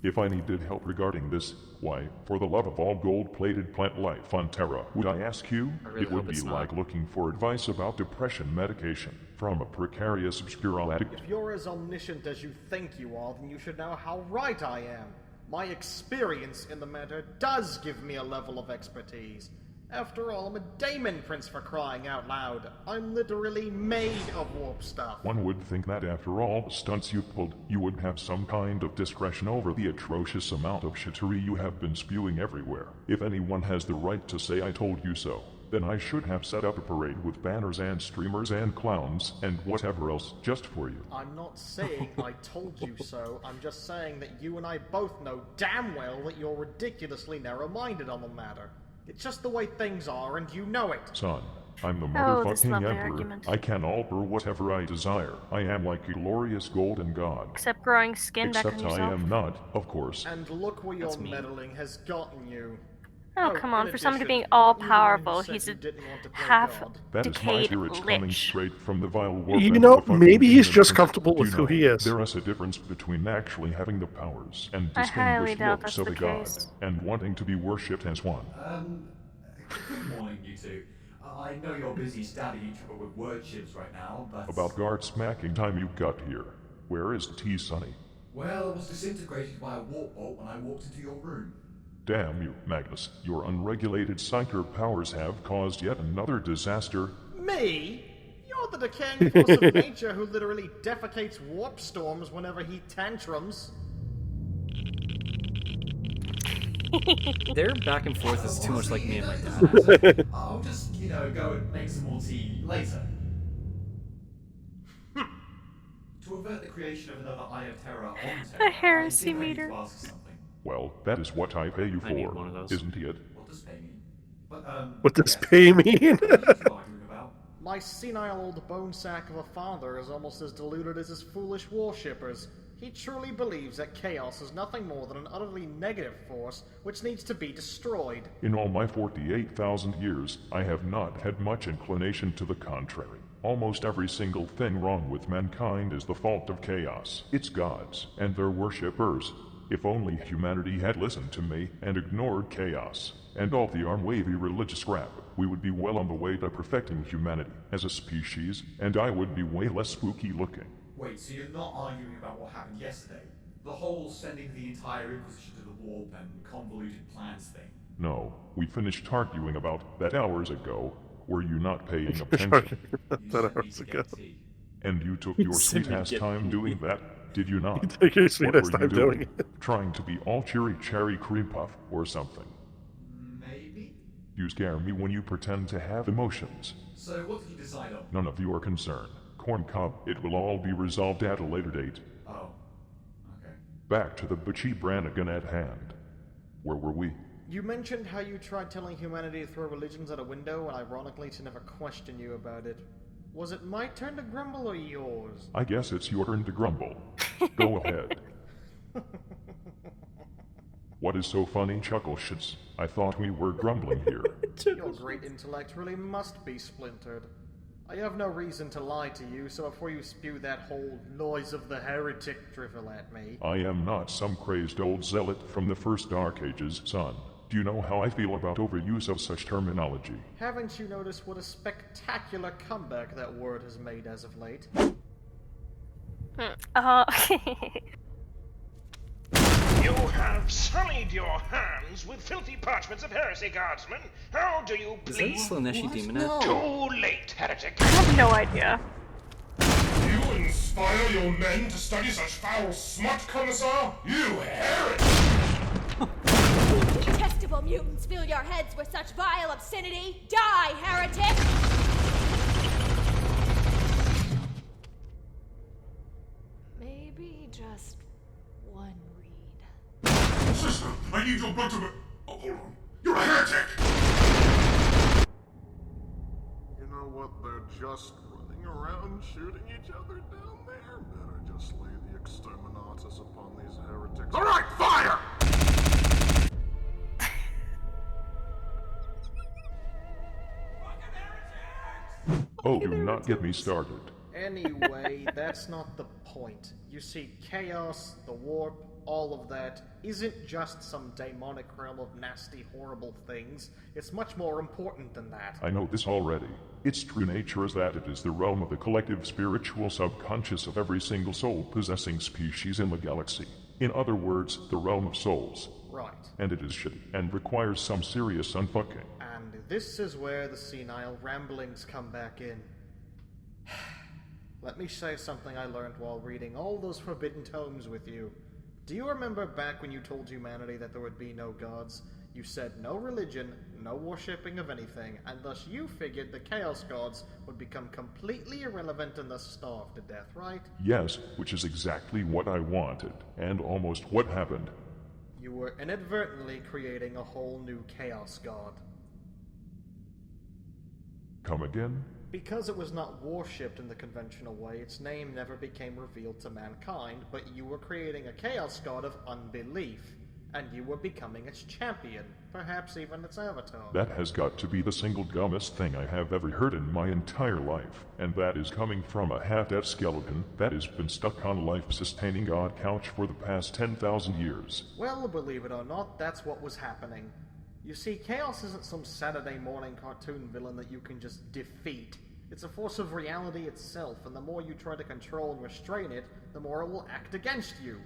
If I needed help regarding this, why, for the love of all gold-plated plant life on Terra, would I ask you? really It would hope be it's like not. looking for advice about depression medication from a precarious obscure addict. If you're as omniscient as you think you are, then you should know how right I am. My experience in the matter does give me a level of expertise. After all, I'm a Daemon Prince, for crying out loud. I'm literally made of warp stuff. One would think that after all the stunts you pulled, you would have some kind of discretion over the atrocious amount of shittery you have been spewing everywhere. If anyone has the right to say I told you so, then I should have set up a parade with banners and streamers and clowns and whatever else just for you. I'm not saying I told you so, I'm just saying that you and I both know damn well that you're ridiculously narrow-minded on the matter. It's just the way things are, and you know it. Son, I'm the Oh, this motherfucking lovely emperor. argument. I can alter whatever I desire. I am like a glorious golden god. Except growing skin back on Except I yourself. am not, of course. And look where your That's mean. meddling has gotten you. Oh, Oh, come on. in For someone to addition, being all aren't you the one who powerful, said he's you a didn't want to play half God? That is my decayed spirits coming lich. straight from the vile You warp know, of the fucking maybe he's demon just prince. comfortable Do with you who know, he is. there is a difference between actually having the powers and I highly distinguished doubt looks that's of the a god, case. and wanting to be worshipped as one. Good morning, you two. I know you're busy stabbing each other with word chips right now, but... About guard smacking time you got here. Where is T. Sonny? Well, I was disintegrated by a warp bolt when I walked into your room. Damn you, Magnus. Your unregulated psyker powers have caused yet another disaster. Me? You're the decaying force of nature who literally defecates warp storms whenever he tantrums. Their back and forth is too much like me and my dad. I'll just, go and make some more tea later. To avert the creation of another Eye of Terror on Terra, A heresy I think I need meter. to ask something. Well, that is what I pay you I need for, one of those. isn't it? What does pay mean? But, What does yes. pay mean? What are you two arguing about? My senile old bone sack of a father is almost as deluded as his foolish worshippers. He truly believes that chaos is nothing more than an utterly negative force which needs to be destroyed. In all my 48,000 years, I have not had much inclination to the contrary. Almost every single thing wrong with mankind is the fault of chaos, its gods, and their worshippers. If only humanity had listened to me and ignored chaos, and all the arm-wavy religious crap, we would be well on the way to perfecting humanity as a species, and I would be way less spooky looking. Wait, so you're not arguing about what happened yesterday? The whole sending the entire Inquisition to the warp and convoluted plans thing? No, we finished arguing about that hours ago. Were you not paying attention? That hours ago. And you took your Send me sweet-ass get time tea. doing that, did you not? You took your What sweet-ass were you time doing it. Trying to be all cheery cherry cream puff or something. Maybe? You scare me when you pretend to have emotions. So what did you decide on? None of your concern. Corn cob, it will all be resolved at a later date. Oh. Okay. Back to the Butchie Brannigan at hand. Where were we? You mentioned how you tried telling humanity to throw religions out a window, and ironically to never question you about it. Was it my turn to grumble or yours? I guess it's your turn to grumble. Go ahead. What is so funny, chuckle shits? I thought we were grumbling here. Your great intellect really must be splintered. I have no reason to lie to you, so before you spew that whole noise of the heretic drivel at me... I am not some crazed old zealot from the first Dark Ages, son. Do you know how I feel about overuse of such terminology? Haven't you noticed what a spectacular comeback that word has made as of late? You have sullied your hands with filthy parchments of heresy, guardsman. How do you Is that a please? Slaneshi demon? Too late, heretic. I have no idea. You inspire your men to study such foul smut, Commissar? You heretic! Detestable mutants fill your heads with such vile obscenity! Die, heretic! Maybe just one read. Sister, I need your blood to... Oh, hold on. You're a heretic! You know what? They're just running around shooting each other down there. Better just lay the exterminatus upon these heretics. All right, fire! Oh, do not get me started. Anyway, that's not the point. You see, chaos, the warp, all of that isn't just some demonic realm of nasty, horrible things. It's much more important than that. I know this already. Its true nature is that it is the realm of the collective spiritual subconscious of every single soul-possessing species in the galaxy. In other words, the realm of souls. Right. And it is shitty, and requires some serious unfucking. And this is where the senile ramblings come back in. Let me say something I learned while reading all those forbidden tomes with you. Do you remember back when you told humanity that there would be no gods? You said no religion, no worshipping of anything, and thus you figured the Chaos Gods would become completely irrelevant and thus starve to death, right? Yes, which is exactly what I wanted, and almost what happened. You were inadvertently creating a whole new Chaos God. Come again? Because it was not worshipped in the conventional way, its name never became revealed to mankind, but you were creating a Chaos God of unbelief. and you were becoming its champion, perhaps even its avatar. That has got to be the single dumbest thing I have ever heard in my entire life, and that is coming from a half-dead skeleton that has been stuck on a life-sustaining god couch for the past 10,000 years. Well, believe it or not, that's what was happening. You see, Chaos isn't some Saturday morning cartoon villain that you can just defeat. It's a force of reality itself, and the more you try to control and restrain it, the more it will act against you.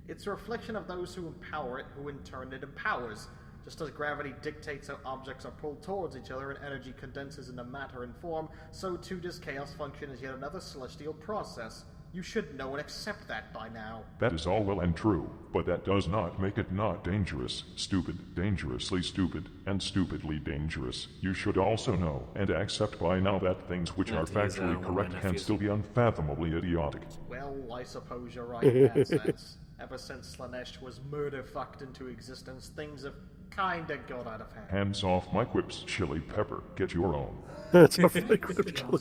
It's a reflection of those who empower it, who in turn it empowers. Just as gravity dictates how objects are pulled towards each other and energy condenses into matter and form, so too does chaos function as yet another celestial process. You should know and accept that by now. That is all well and true, but that does not make it not dangerous. Stupid, dangerously stupid, and stupidly dangerous. You should also know and accept by now that things which are factually correct can still be unfathomably idiotic. Well, I suppose you're right in that sense. Ever since Slanesh was murder-fucked into existence, things have kinda got out of hand. Hands off my quips, Chili Pepper. Get your own. That's off my quips, Chili.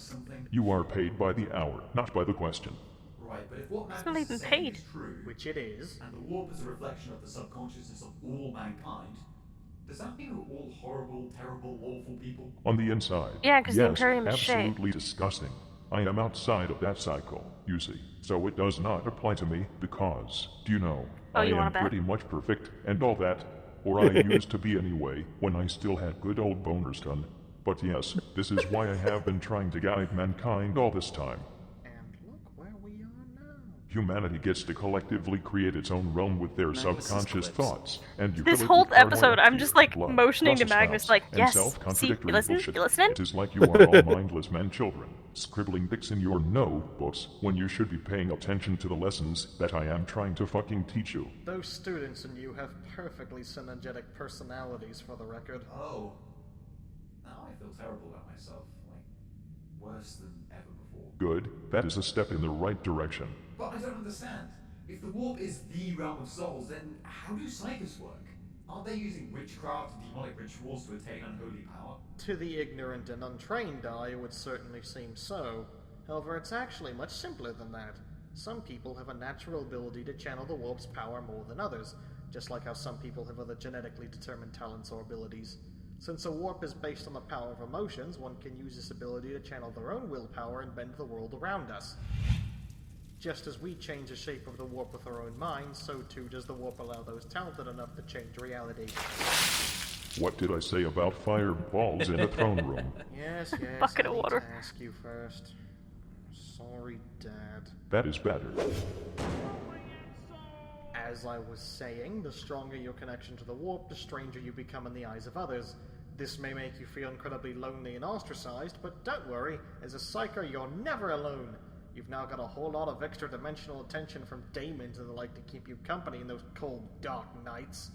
You are paid by the hour, not by the question. Right, but if what It's Magnus not is even saying paid. is true, which it is, and the warp is a reflection of the subconsciousness of all mankind, does that mean we're all horrible, terrible, awful people? On the inside. Yeah, 'cause the yes, Imperium is shit. absolutely disgusting. I am outside of that cycle, you see, so it does not apply to me because, do you know, Oh, I you am wanna bet? pretty much perfect and all that, or I used to be anyway, when I still had good old boners done. But yes, this is why I have been trying to guide mankind all this time. and look where we are now. Humanity gets to collectively create its own realm with their Magnus's subconscious clips. thoughts, and you This fill it whole with paranoia, episode, I'm just, like, blood, motioning to process Magnus, files, like, and yes, see, self-contradictory you listen? bullshit. You listening? It is like you are all mindless men children, scribbling dicks in your notebooks when you should be paying attention to the lessons that I am trying to fucking teach you. Those students and you have perfectly synergetic personalities, for the record. Oh. Now I feel terrible about myself. Like, worse than ever before. Good, that is a step in the right direction. But I don't understand. If the warp is the realm of souls, then how do psychers work? Aren't they using witchcraft and demonic rituals to attain unholy power? To the ignorant and untrained eye, it would certainly seem so. However, it's actually much simpler than that. Some people have a natural ability to channel the warp's power more than others, just like how some people have other genetically determined talents or abilities. Since a warp is based on the power of emotions, one can use this ability to channel their own willpower and bend the world around us. Just as we change the shape of the warp with our own minds, so too does the warp allow those talented enough to change reality. What did I say about fireballs in a throne room? Yes, Bucket I of need water. to ask you first. Sorry, Dad. That is better. As I was saying, the stronger your connection to the warp, the stranger you become in the eyes of others. This may make you feel incredibly lonely and ostracized, but don't worry, as a psyker, you're never alone. You've now got a whole lot of extra dimensional attention from daemons and the like to keep you company in those cold, dark nights.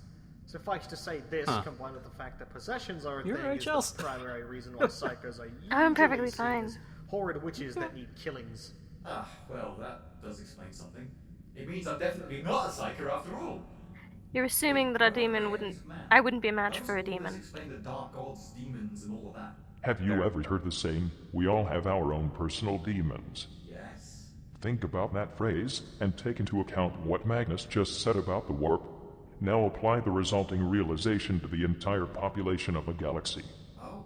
Suffice to say, this, combined with the fact that possessions are a You're thing, right, is Chels. the primary reason why psychers are usually I'm perfectly seen fine. as horrid witches that need killings. Ah, well, that does explain something. It means I'm definitely not a psyker after all. You're assuming that a demon I wouldn't be a match for a Always demon. explain the dark gods, demons, and all of that. Have you ever heard the saying, we all have our own personal demons? Yes. Think about that phrase, and take into account what Magnus just said about the warp. Now apply the resulting realization to the entire population of a galaxy. Oh.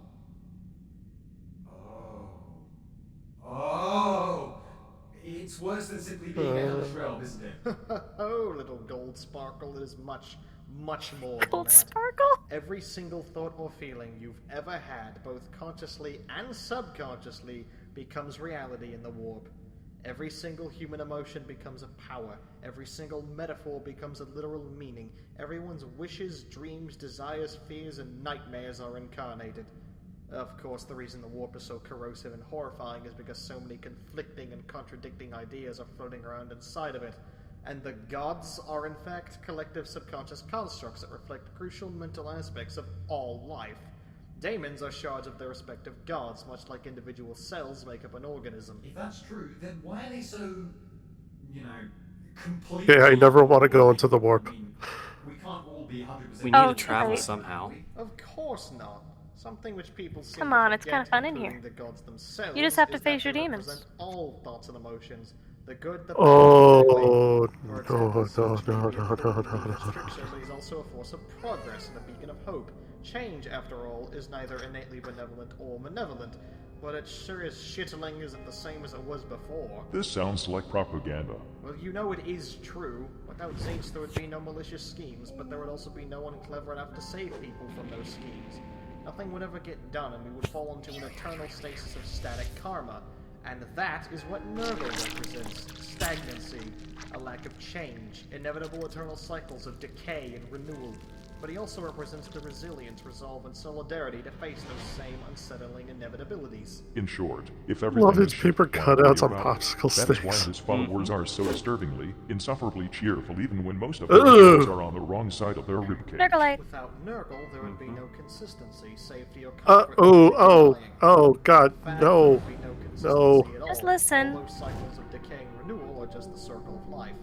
Oh. It's worse than simply being a hellish realm, isn't it? Oh, little gold sparkle, it is much, much more than Gold that. sparkle? Every single thought or feeling you've ever had, both consciously and subconsciously, becomes reality in the warp. Every single human emotion becomes a power. Every single metaphor becomes a literal meaning. Everyone's wishes, dreams, desires, fears, and nightmares are incarnated. Of course, the reason the warp is so corrosive and horrifying is because so many conflicting and contradicting ideas are floating around inside of it. And the gods are in fact collective subconscious constructs that reflect crucial mental aspects of all life. Daemons are shards of their respective gods, much like individual cells make up an organism. If that's true, then why are they so, completely... Yeah, I never want to go into the warp. We can't all be 100%... We need Oh, to travel right. somehow. Of course not. Something which people seem Come to on, it's forget, kinda fun in including here. the gods themselves, You just have to is that face your they demons. represent all thoughts and emotions. The good, the bad, Oh, for no, example, Surge may no, be a no, cruel no, and no, devious no, trickster, but he's also a force of progress and a beacon of hope. Change, after all, is neither innately benevolent or malevolent, but it sure as shittling isn't the same as it was before. This sounds like propaganda. Well, you know it is true. Without Zinch, there would be no malicious schemes, but there would also be no one clever enough to save people from those schemes. Nothing would ever get done, and we would fall into an eternal stasis of static karma. And that is what Nurgle represents. Stagnancy, a lack of change, inevitable eternal cycles of decay and renewal. But he also represents the resilience, resolve, and solidarity to face those same unsettling inevitabilities. In short, if Love everything his is paper shit, why worry cutouts on about it? popsicle That is why sticks. his followers are so disturbingly, insufferably cheerful even when most of Ugh. their friends are on the wrong side of their ribcage. Nurglite. Without Nurgle, there would be no consistency, safety, or Oh, comfort. God, no. No. Just listen. All those cycles of decay and renewal are just the circle of life.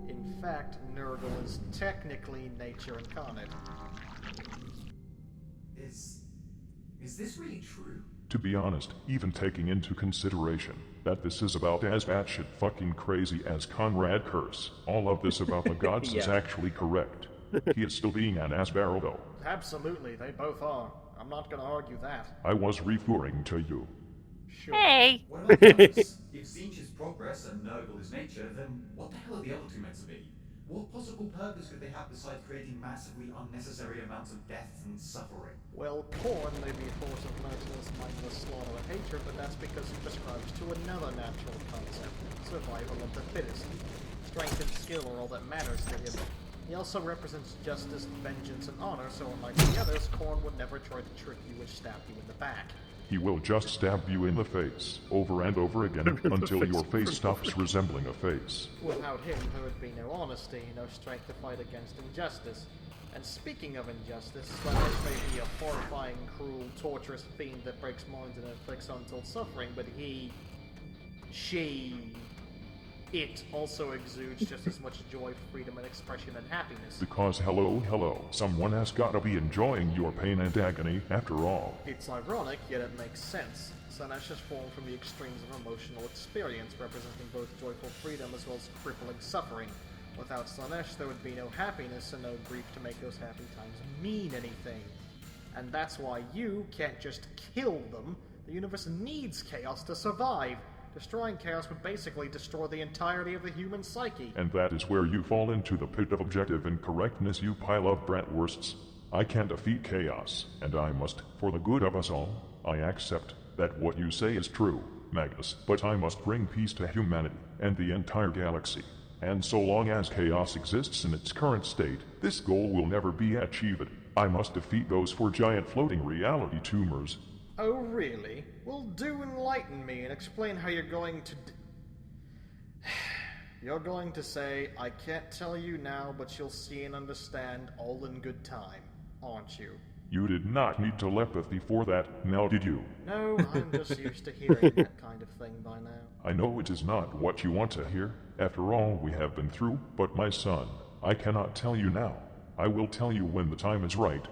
In fact, Nurgle is technically nature incarnate. Is this really true? To be honest, even taking into consideration that this is about as batshit fucking crazy as Conrad Curse, all of this about the gods is Yeah. actually correct. He is still being an assbarrow though. Absolutely, they both are. I'm not gonna argue that. I was referring to you. Sure. Hey. What about the others? If Zinch is progress and Nurgle is nature, then what the hell are the other two meant to be? What possible purpose could they have besides creating massively unnecessary amounts of death and suffering? Well, Korn may be a force of merciless, mindless slaughter and hatred, but that's because he prescribes to another natural concept, survival of the fittest. Strength and skill are all that matters to him. He also represents justice, vengeance, and honor, so unlike the others, Korn would never try to trick you and stab you in the back. He will just stab you in the face, over and over again, until your face stops resembling a face. Without him, there would be no honesty, no strength to fight against injustice. And speaking of injustice, Slanesh may be a horrifying, cruel, torturous fiend that breaks minds and inflicts untold suffering, but it also exudes just as much joy, freedom, and expression and happiness. Because hello, someone has gotta be enjoying your pain and agony after all. It's ironic, yet it makes sense. Slanesh is formed from the extremes of emotional experience, representing both joyful freedom as well as crippling suffering. Without Slanesh, there would be no happiness and no grief to make those happy times mean anything. And that's why you can't just kill them. The universe needs chaos to survive. Destroying chaos would basically destroy the entirety of the human psyche. And that is where you fall into the pit of objective incorrectness, you pile of bratwursts. I can't defeat chaos, and I must, for the good of us all. I accept that what you say is true, Magnus, but I must bring peace to humanity and the entire galaxy. And so long as chaos exists in its current state, this goal will never be achieved. I must defeat those four giant floating reality tumors. Oh, really? Well, do enlighten me and explain how you're going to You're going to say, I can't tell you now, but you'll see and understand all in good time, aren't you? You did not need telepathy for that, now did you? No, I'm just used to hearing that kind of thing by now. I know it is not what you want to hear. After all we have been through, but my son, I cannot tell you now. I will tell you when the time is right.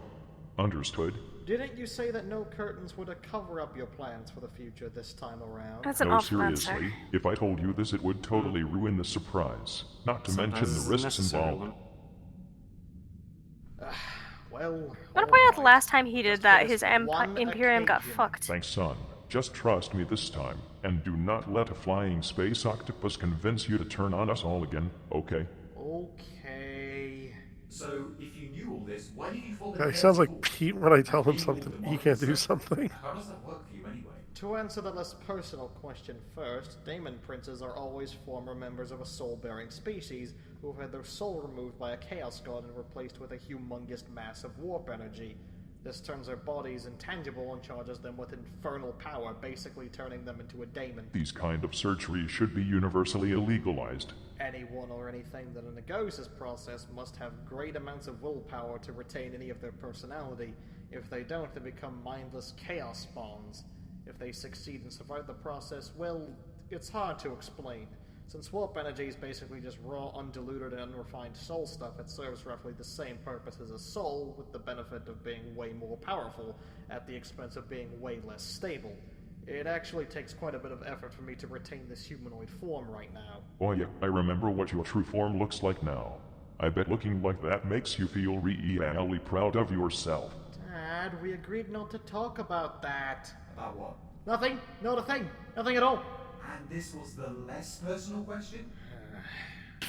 Understood? Didn't you say that no curtains were to cover up your plans for the future this time around? That's an No, awful seriously, answer. if I told you this, it would totally ruin the surprise. Not to mention Sometimes the it's risks necessary. involved. Well, I want to point out the last time he did that, his one Imperium got occasion. fucked. Thanks, son. Just trust me this time, and do not let a flying space octopus convince you to turn on us all again, okay? Okay. So, if you knew all this, why did you fall Yeah, in he sounds like school? Pete when I tell him And something being he can't do something. How does that work for you anyway? To answer the less personal question first, Daemon Princes are always former members of a soul-bearing species who have had their soul removed by a Chaos God and replaced with a humongous mass of warp energy. This turns their bodies intangible and charges them with infernal power, basically turning them into a daemon. These kind of surgeries should be universally illegalized. Anyone or anything that undergoes this process must have great amounts of willpower to retain any of their personality. If they don't, they become mindless chaos spawns. If they succeed and survive the process, well, it's hard to explain. Since warp energy is basically just raw, undiluted, and unrefined soul stuff, it serves roughly the same purpose as a soul, with the benefit of being way more powerful, at the expense of being way less stable. It actually takes quite a bit of effort for me to retain this humanoid form right now. Oh yeah, I remember what your true form looks like now. I bet looking like that makes you feel really proud of yourself. Dad, we agreed not to talk about that. About what? Nothing. Not a thing. Nothing at all. And this was the less personal question?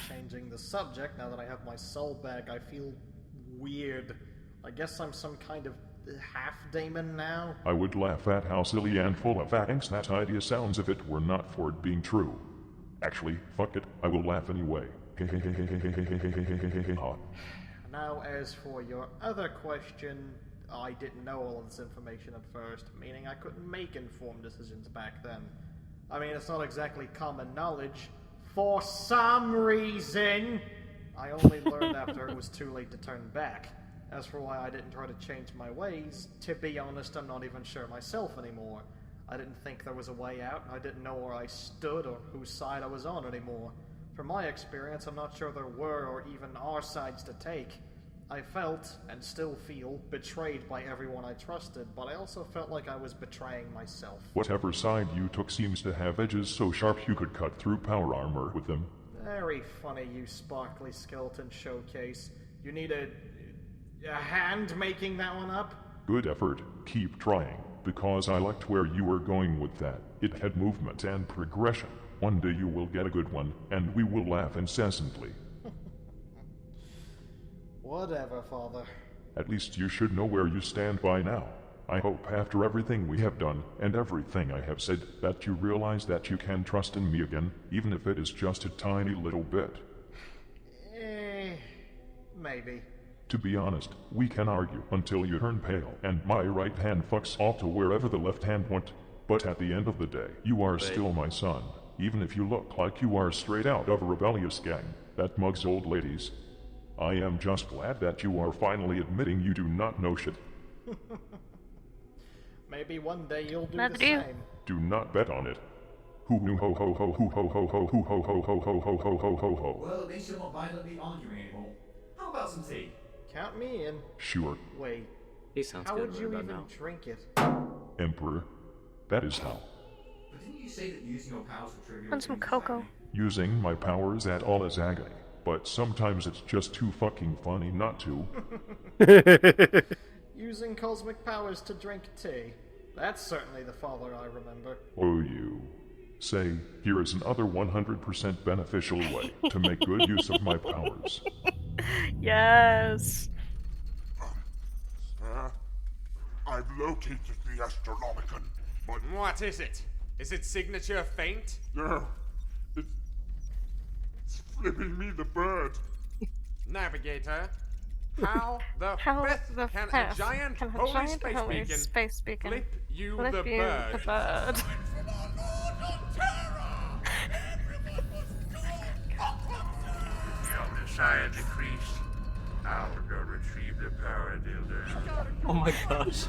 Changing the subject, now that I have my soul back, I feel weird. I guess I'm some kind of half-daemon now? I would laugh at how silly and full of angst that idea sounds if it were not for it being true. Actually, fuck it, I will laugh anyway. Now, as for your other question, I didn't know all of this information at first, meaning I couldn't make informed decisions back then. I mean, it's not exactly common knowledge. For some reason! I only learned after it was too late to turn back. As for why I didn't try to change my ways, to be honest, I'm not even sure myself anymore. I didn't think there was a way out, and I didn't know where I stood or whose side I was on anymore. From my experience, I'm not sure there were or even are sides to take. I felt, and still feel, betrayed by everyone I trusted, but I also felt like I was betraying myself. Whatever side you took seems to have edges so sharp you could cut through power armor with them. Very funny, you sparkly skeleton showcase. You need a hand making that one up? Good effort, keep trying, because I liked where you were going with that. It had movement and progression. One day you will get a good one, and we will laugh incessantly. Whatever, Father. At least you should know where you stand by now. I hope after everything we have done, and everything I have said, that you realize that you can trust in me again, even if it is just a tiny little bit. Maybe. To be honest, we can argue until you turn pale, and my right hand fucks off to wherever the left hand went. But at the end of the day, you are still my son, even if you look like you are straight out of a rebellious gang that mugs old ladies. I am just glad that you are finally admitting you do not know shit. Maybe one day you'll do Neither the do you. same. Do not bet on it. Hoo hoo ho ho ho hoo ho ho ho hoo ho ho ho ho ho ho ho ho ho. Well, at least you're not violently arguing anymore. How about some tea? Count me in. Sure. Wait. He sounds How good would you right even now. drink it? Emperor. That is how. But didn't you say that using your powers for trivial Want some things is cocoa? agony? Using my powers at all is agony, but sometimes it's just too fucking funny not to. Using cosmic powers to drink tea. That's certainly the father I remember. Oh, you. Say, here is another 100% beneficial way to make good use of my powers. Yes. Sir, I've located the Astronomicon, but What is it? Is it signature faint? no, it's flipping me the bird. Navigator, how the fifth can a giant holy space beacon flip you the bird? Your desire decreased. I'll go retrieve the paradildo. Oh my gosh.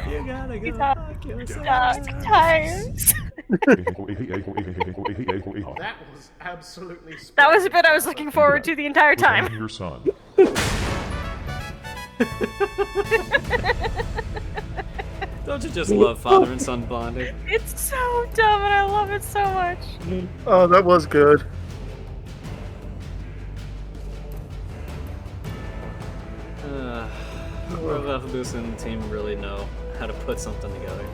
You gotta go fuck yourself. Dark times. That was absolutely That was a bit I was looking forward to the entire time. Your son. Don't you just love father and son bonding? It's so dumb and I love it so much. Oh, that was good. Alphabus and the team really know how to put something together.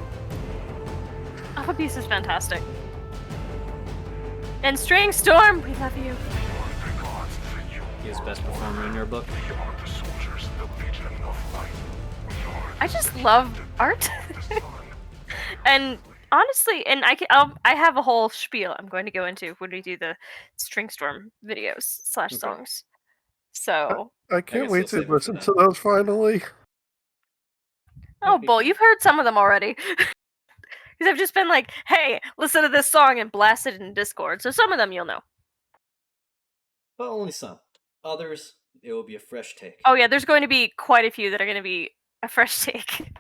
Alphabus is fantastic. And String Storm, we love you. He's best performer in your book. I just love art. And honestly, and I have a whole spiel I'm going to go into when we do the String Storm videos / songs. So I can't wait to listen to those finally. oh, Bull, you've heard some of them already. Because I've just been like, hey, listen to this song and blast it in Discord. So some of them you'll know. But only some. Others, it will be a fresh take. Oh yeah, there's going to be quite a few that are going to be a fresh take.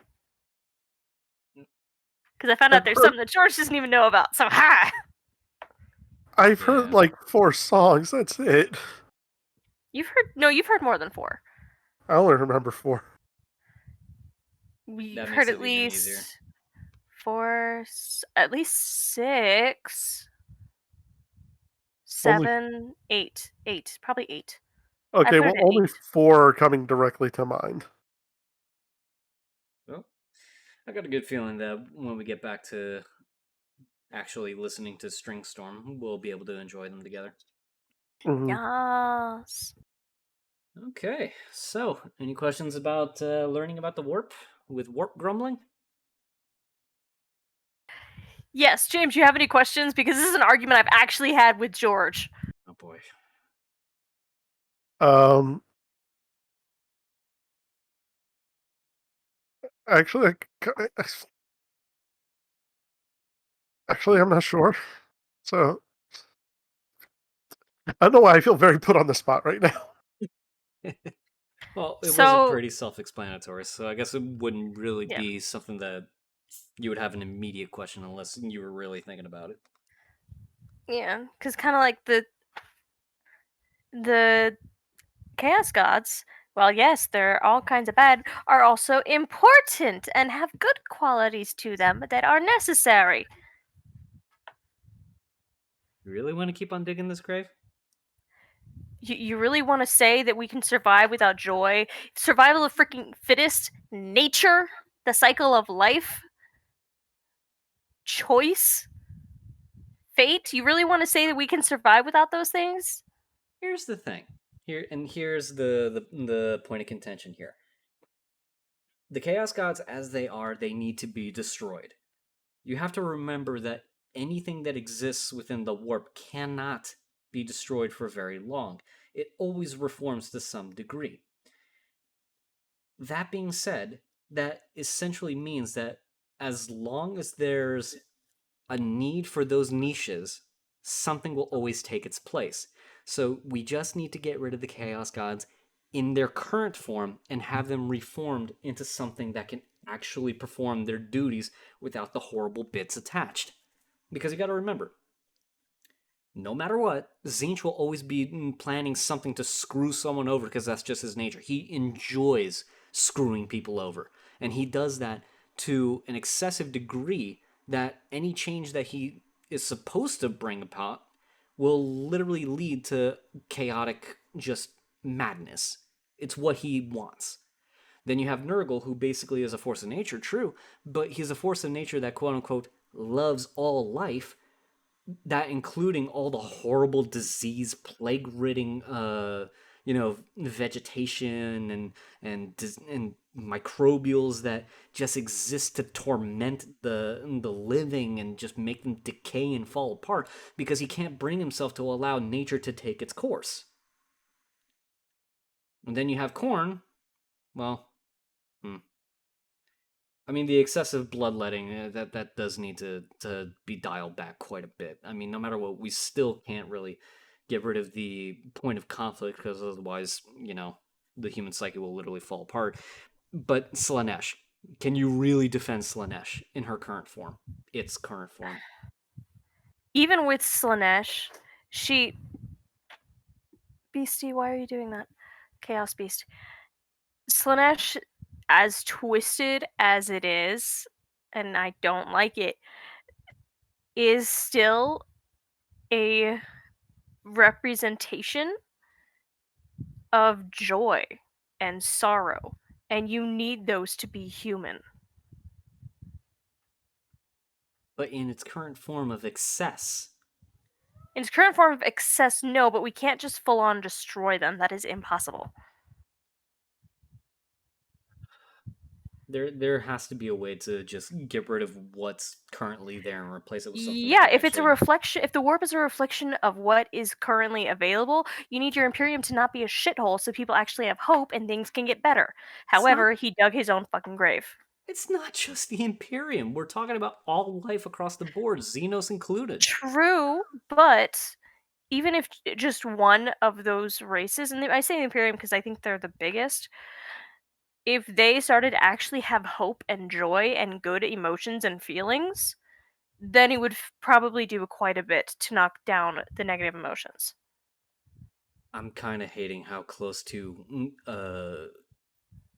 Because I found out there's something that George doesn't even know about. So ha! I've heard like 4 songs. That's it. You've heard more than 4. I only remember 4. We've That heard makes at it even least easier. 4, at least 6, 7, 8. 8. Probably 8. Okay, I put well, it at only 8. 4 are coming directly to mind. Well, I got a good feeling that when we get back to actually listening to String Storm, we'll be able to enjoy them together. Mm-hmm. Yes. Okay, so any questions about learning about the warp with warp grumbling? Yes, James, do you have any questions? Because this is an argument I've actually had with George. Oh boy. Actually, I'm not sure. So, I don't know why I feel very put on the spot right now. Well, it was So- pretty self-explanatory, so I guess it wouldn't really be something that you would have an immediate question unless you were really thinking about it. Yeah, because kind of like the Chaos Gods, while yes, they're all kinds of bad, are also important and have good qualities to them that are necessary. You really want to keep on digging this grave? You really want to say that we can survive without joy? Survival of freaking fittest? Nature? The cycle of life? Choice? Fate? You really want to say that we can survive without those things? Here's the thing. Here's the point of contention here. The Chaos Gods, as they are, they need to be destroyed. You have to remember that anything that exists within the warp cannot be destroyed for very long. It always reforms to some degree. That being said, that essentially means that as long as there's a need for those niches, something will always take its place. So we just need to get rid of the Chaos Gods in their current form and have them reformed into something that can actually perform their duties without the horrible bits attached. Because you gotta remember, no matter what, Zinch will always be planning something to screw someone over because that's just his nature. He enjoys screwing people over. And he does that to an excessive degree that any change that he is supposed to bring about will literally lead to chaotic just madness. It's what he wants. Then you have Nurgle, who basically is a force of nature, true, but he's a force of nature that quote unquote loves all life, that including all the horrible disease plague-ridden vegetation and microbials that just exist to torment the living and just make them decay and fall apart because he can't bring himself to allow nature to take its course. And then you have Khorne. Well, I mean, the excessive bloodletting, that does need to be dialed back quite a bit. I mean, no matter what, we still can't really get rid of the point of conflict, because otherwise, the human psyche will literally fall apart. But Slaanesh, can you really defend Slaanesh in her current form? Its current form. Even with Slaanesh, she... Beastie, why are you doing that? Chaos Beast. Slaanesh, as twisted as it is, and I don't like it, is still a representation of joy and sorrow, and you need those to be human. But in its current form of excess. In its current form of excess, no, but we can't just full on destroy them. That is impossible. There has to be a way to just get rid of what's currently there and replace it with something. Yeah, if it's a reflection, if the warp is a reflection of what is currently available, you need your Imperium to not be a shithole so people actually have hope and things can get better. However, he dug his own fucking grave. It's not just the Imperium. We're talking about all life across the board, Xenos included. True, but even if just one of those races, and I say the Imperium because I think they're the biggest, if they started to actually have hope and joy and good emotions and feelings, then it would probably do quite a bit to knock down the negative emotions. I'm kind of hating how close to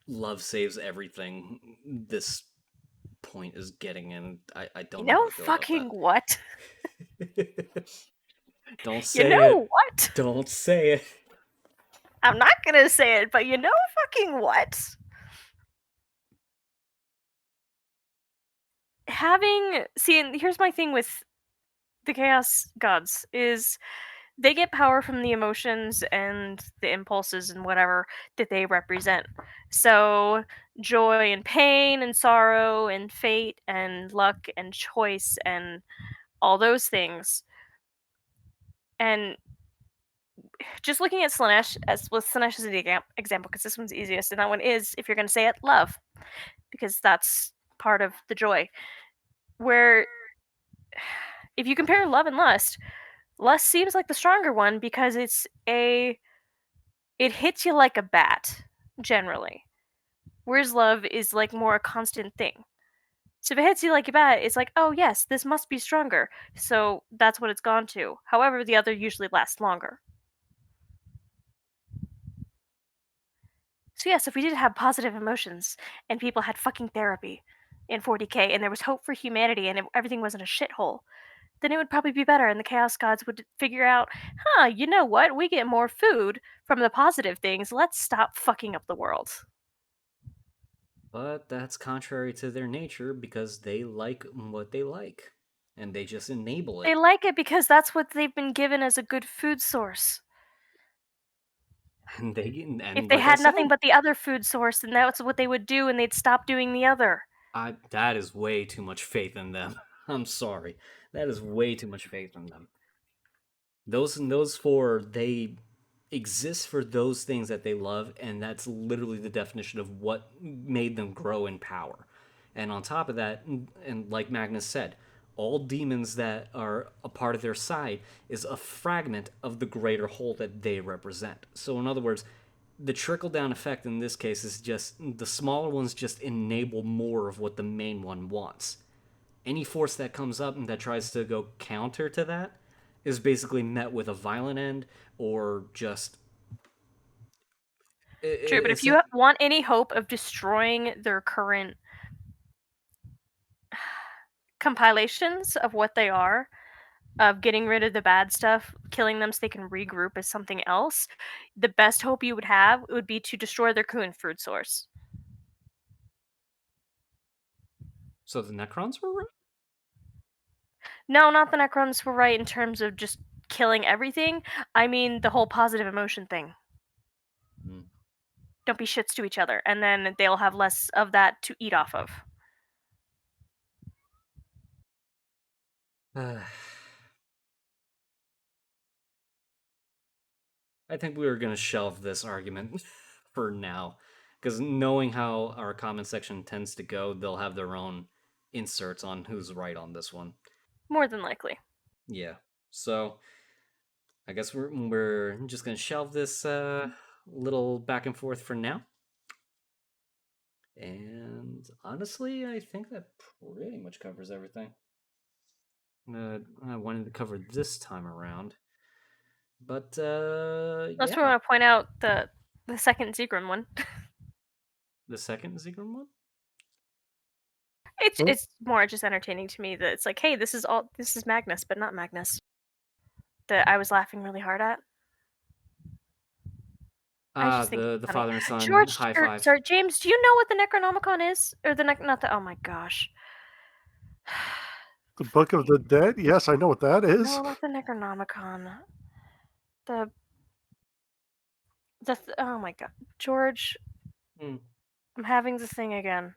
love saves everything this point is getting, and I don't You know know how to feel about fucking that. what? Don't say You know it. what? Don't say it. I'm not gonna say it, but you know fucking what? Here's my thing with the Chaos Gods is they get power from the emotions and the impulses and whatever that they represent. So joy and pain and sorrow and fate and luck and choice and all those things. And just looking at Slanesh as the example, because this one's easiest, and that one is, if you're going to say it, love, because that's part of the joy. Where if you compare love and lust seems like the stronger one because it hits you like a bat generally, whereas love is like more a constant thing. So if it hits you like a bat, it's like, oh yes, this must be stronger. So that's what it's gone to. However, the other usually lasts longer. So yes, if we did have positive emotions and people had fucking therapy in 40K and there was hope for humanity and everything wasn't a shithole, then it would probably be better and the Chaos Gods would figure out, you know what? We get more food from the positive things. Let's stop fucking up the world. But that's contrary to their nature because they like what they like. And they just enable it. They like it because that's what they've been given as a good food source. And if they had nothing but the other food source, then that's what they would do and they'd stop doing the other. That is way too much faith in them. I'm sorry. That is way too much faith in them. Those four, they exist for those things that they love, and that's literally the definition of what made them grow in power. And on top of that, and like Magnus said, all demons that are a part of their side is a fragment of the greater whole that they represent. So in other words, the trickle down effect in this case is just the smaller ones just enable more of what the main one wants. Any force that comes up and that tries to go counter to that is basically met with a violent end or just. True, but if you want any hope of destroying their current compilations of what they are, of getting rid of the bad stuff, killing them so they can regroup as something else, the best hope you would have would be to destroy their Kun food source. So the Necrons were right? No, not the Necrons were right in terms of just killing everything. I mean the whole positive emotion thing. Don't be shits to each other, and then they'll have less of that to eat off of. I think we were going to shelve this argument for now, because knowing how our comment section tends to go, they'll have their own inserts on who's right on this one. More than likely. Yeah. So I guess we're just going to shelve this little back and forth for now. And honestly, I think that pretty much covers everything I wanted to cover this time around. But Unless we want to point out the second Zegrim one. The second Zegrim one? It's more just entertaining to me that it's like, hey, this is Magnus, but not Magnus. That I was laughing really hard at. The father and son George, high five. Sorry, James, do you know what the Necronomicon is? Or oh my gosh. The Book of the Dead? Yes, I know what that is. No, not the Necronomicon. Oh my god. George, I'm having the thing again.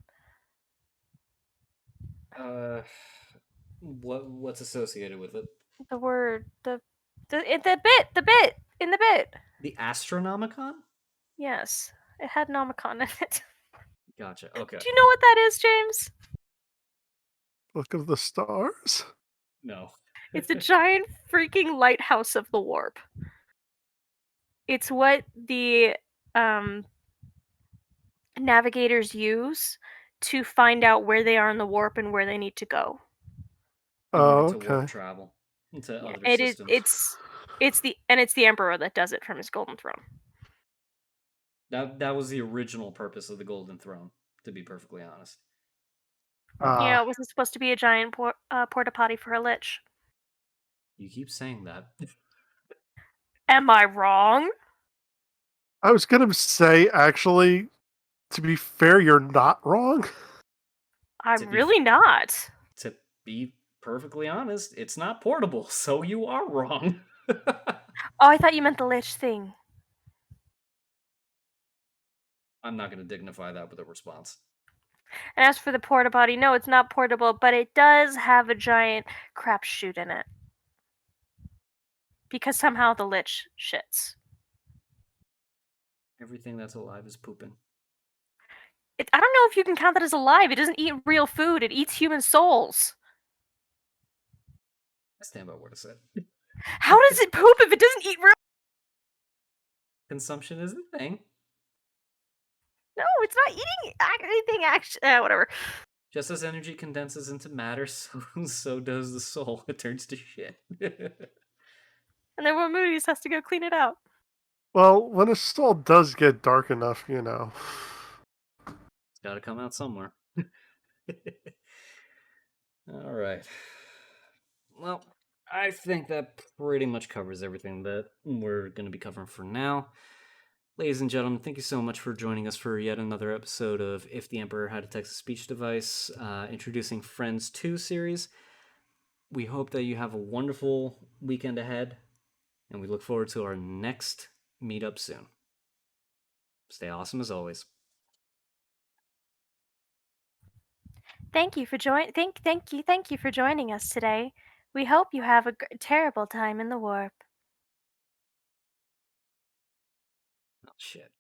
What's associated with it? The word, the bit in the bit. The Astronomicon? Yes, it had Nomicon in it. Gotcha. Okay. Do you know what that is, James? Book of the Stars? No. It's a giant freaking lighthouse of the warp. It's what the navigators use to find out where they are in the warp and where they need to go. Oh, to warp travel into other systems. It's the Emperor that does it from his golden throne. That was the original purpose of the Golden Throne, to be perfectly honest. It wasn't supposed to be a giant porta potty for a lich. You keep saying that. Am I wrong? I was gonna say, actually, to be fair, you're not wrong. I'm really not. To be perfectly honest, it's not portable, so you are wrong. Oh, I thought you meant the lich thing. I'm not going to dignify that with a response. And as for the porta potty, no, it's not portable, but it does have a giant crap chute in it. Because somehow the lich shits. Everything that's alive is pooping. I don't know if you can count that as alive. It doesn't eat real food. It eats human souls. I stand by what I said. How does it poop if it doesn't eat real? Consumption is the thing. No, it's not eating anything. Actually, whatever. Just as energy condenses into matter, so does the soul. It turns to shit. And then when Moody's has to go clean it out. Well, when a soul does get dark enough, It's got to come out somewhere. All right. Well, I think that pretty much covers everything that we're going to be covering for now. Ladies and gentlemen, thank you so much for joining us for yet another episode of If the Emperor Had a Text-to-Speech Device, introducing Friends 2 series. We hope that you have a wonderful weekend ahead, and we look forward to our next meetup soon. Stay awesome as always. Thank you for thank you for joining us today. We hope you have a terrible time in the warp. Oh shit.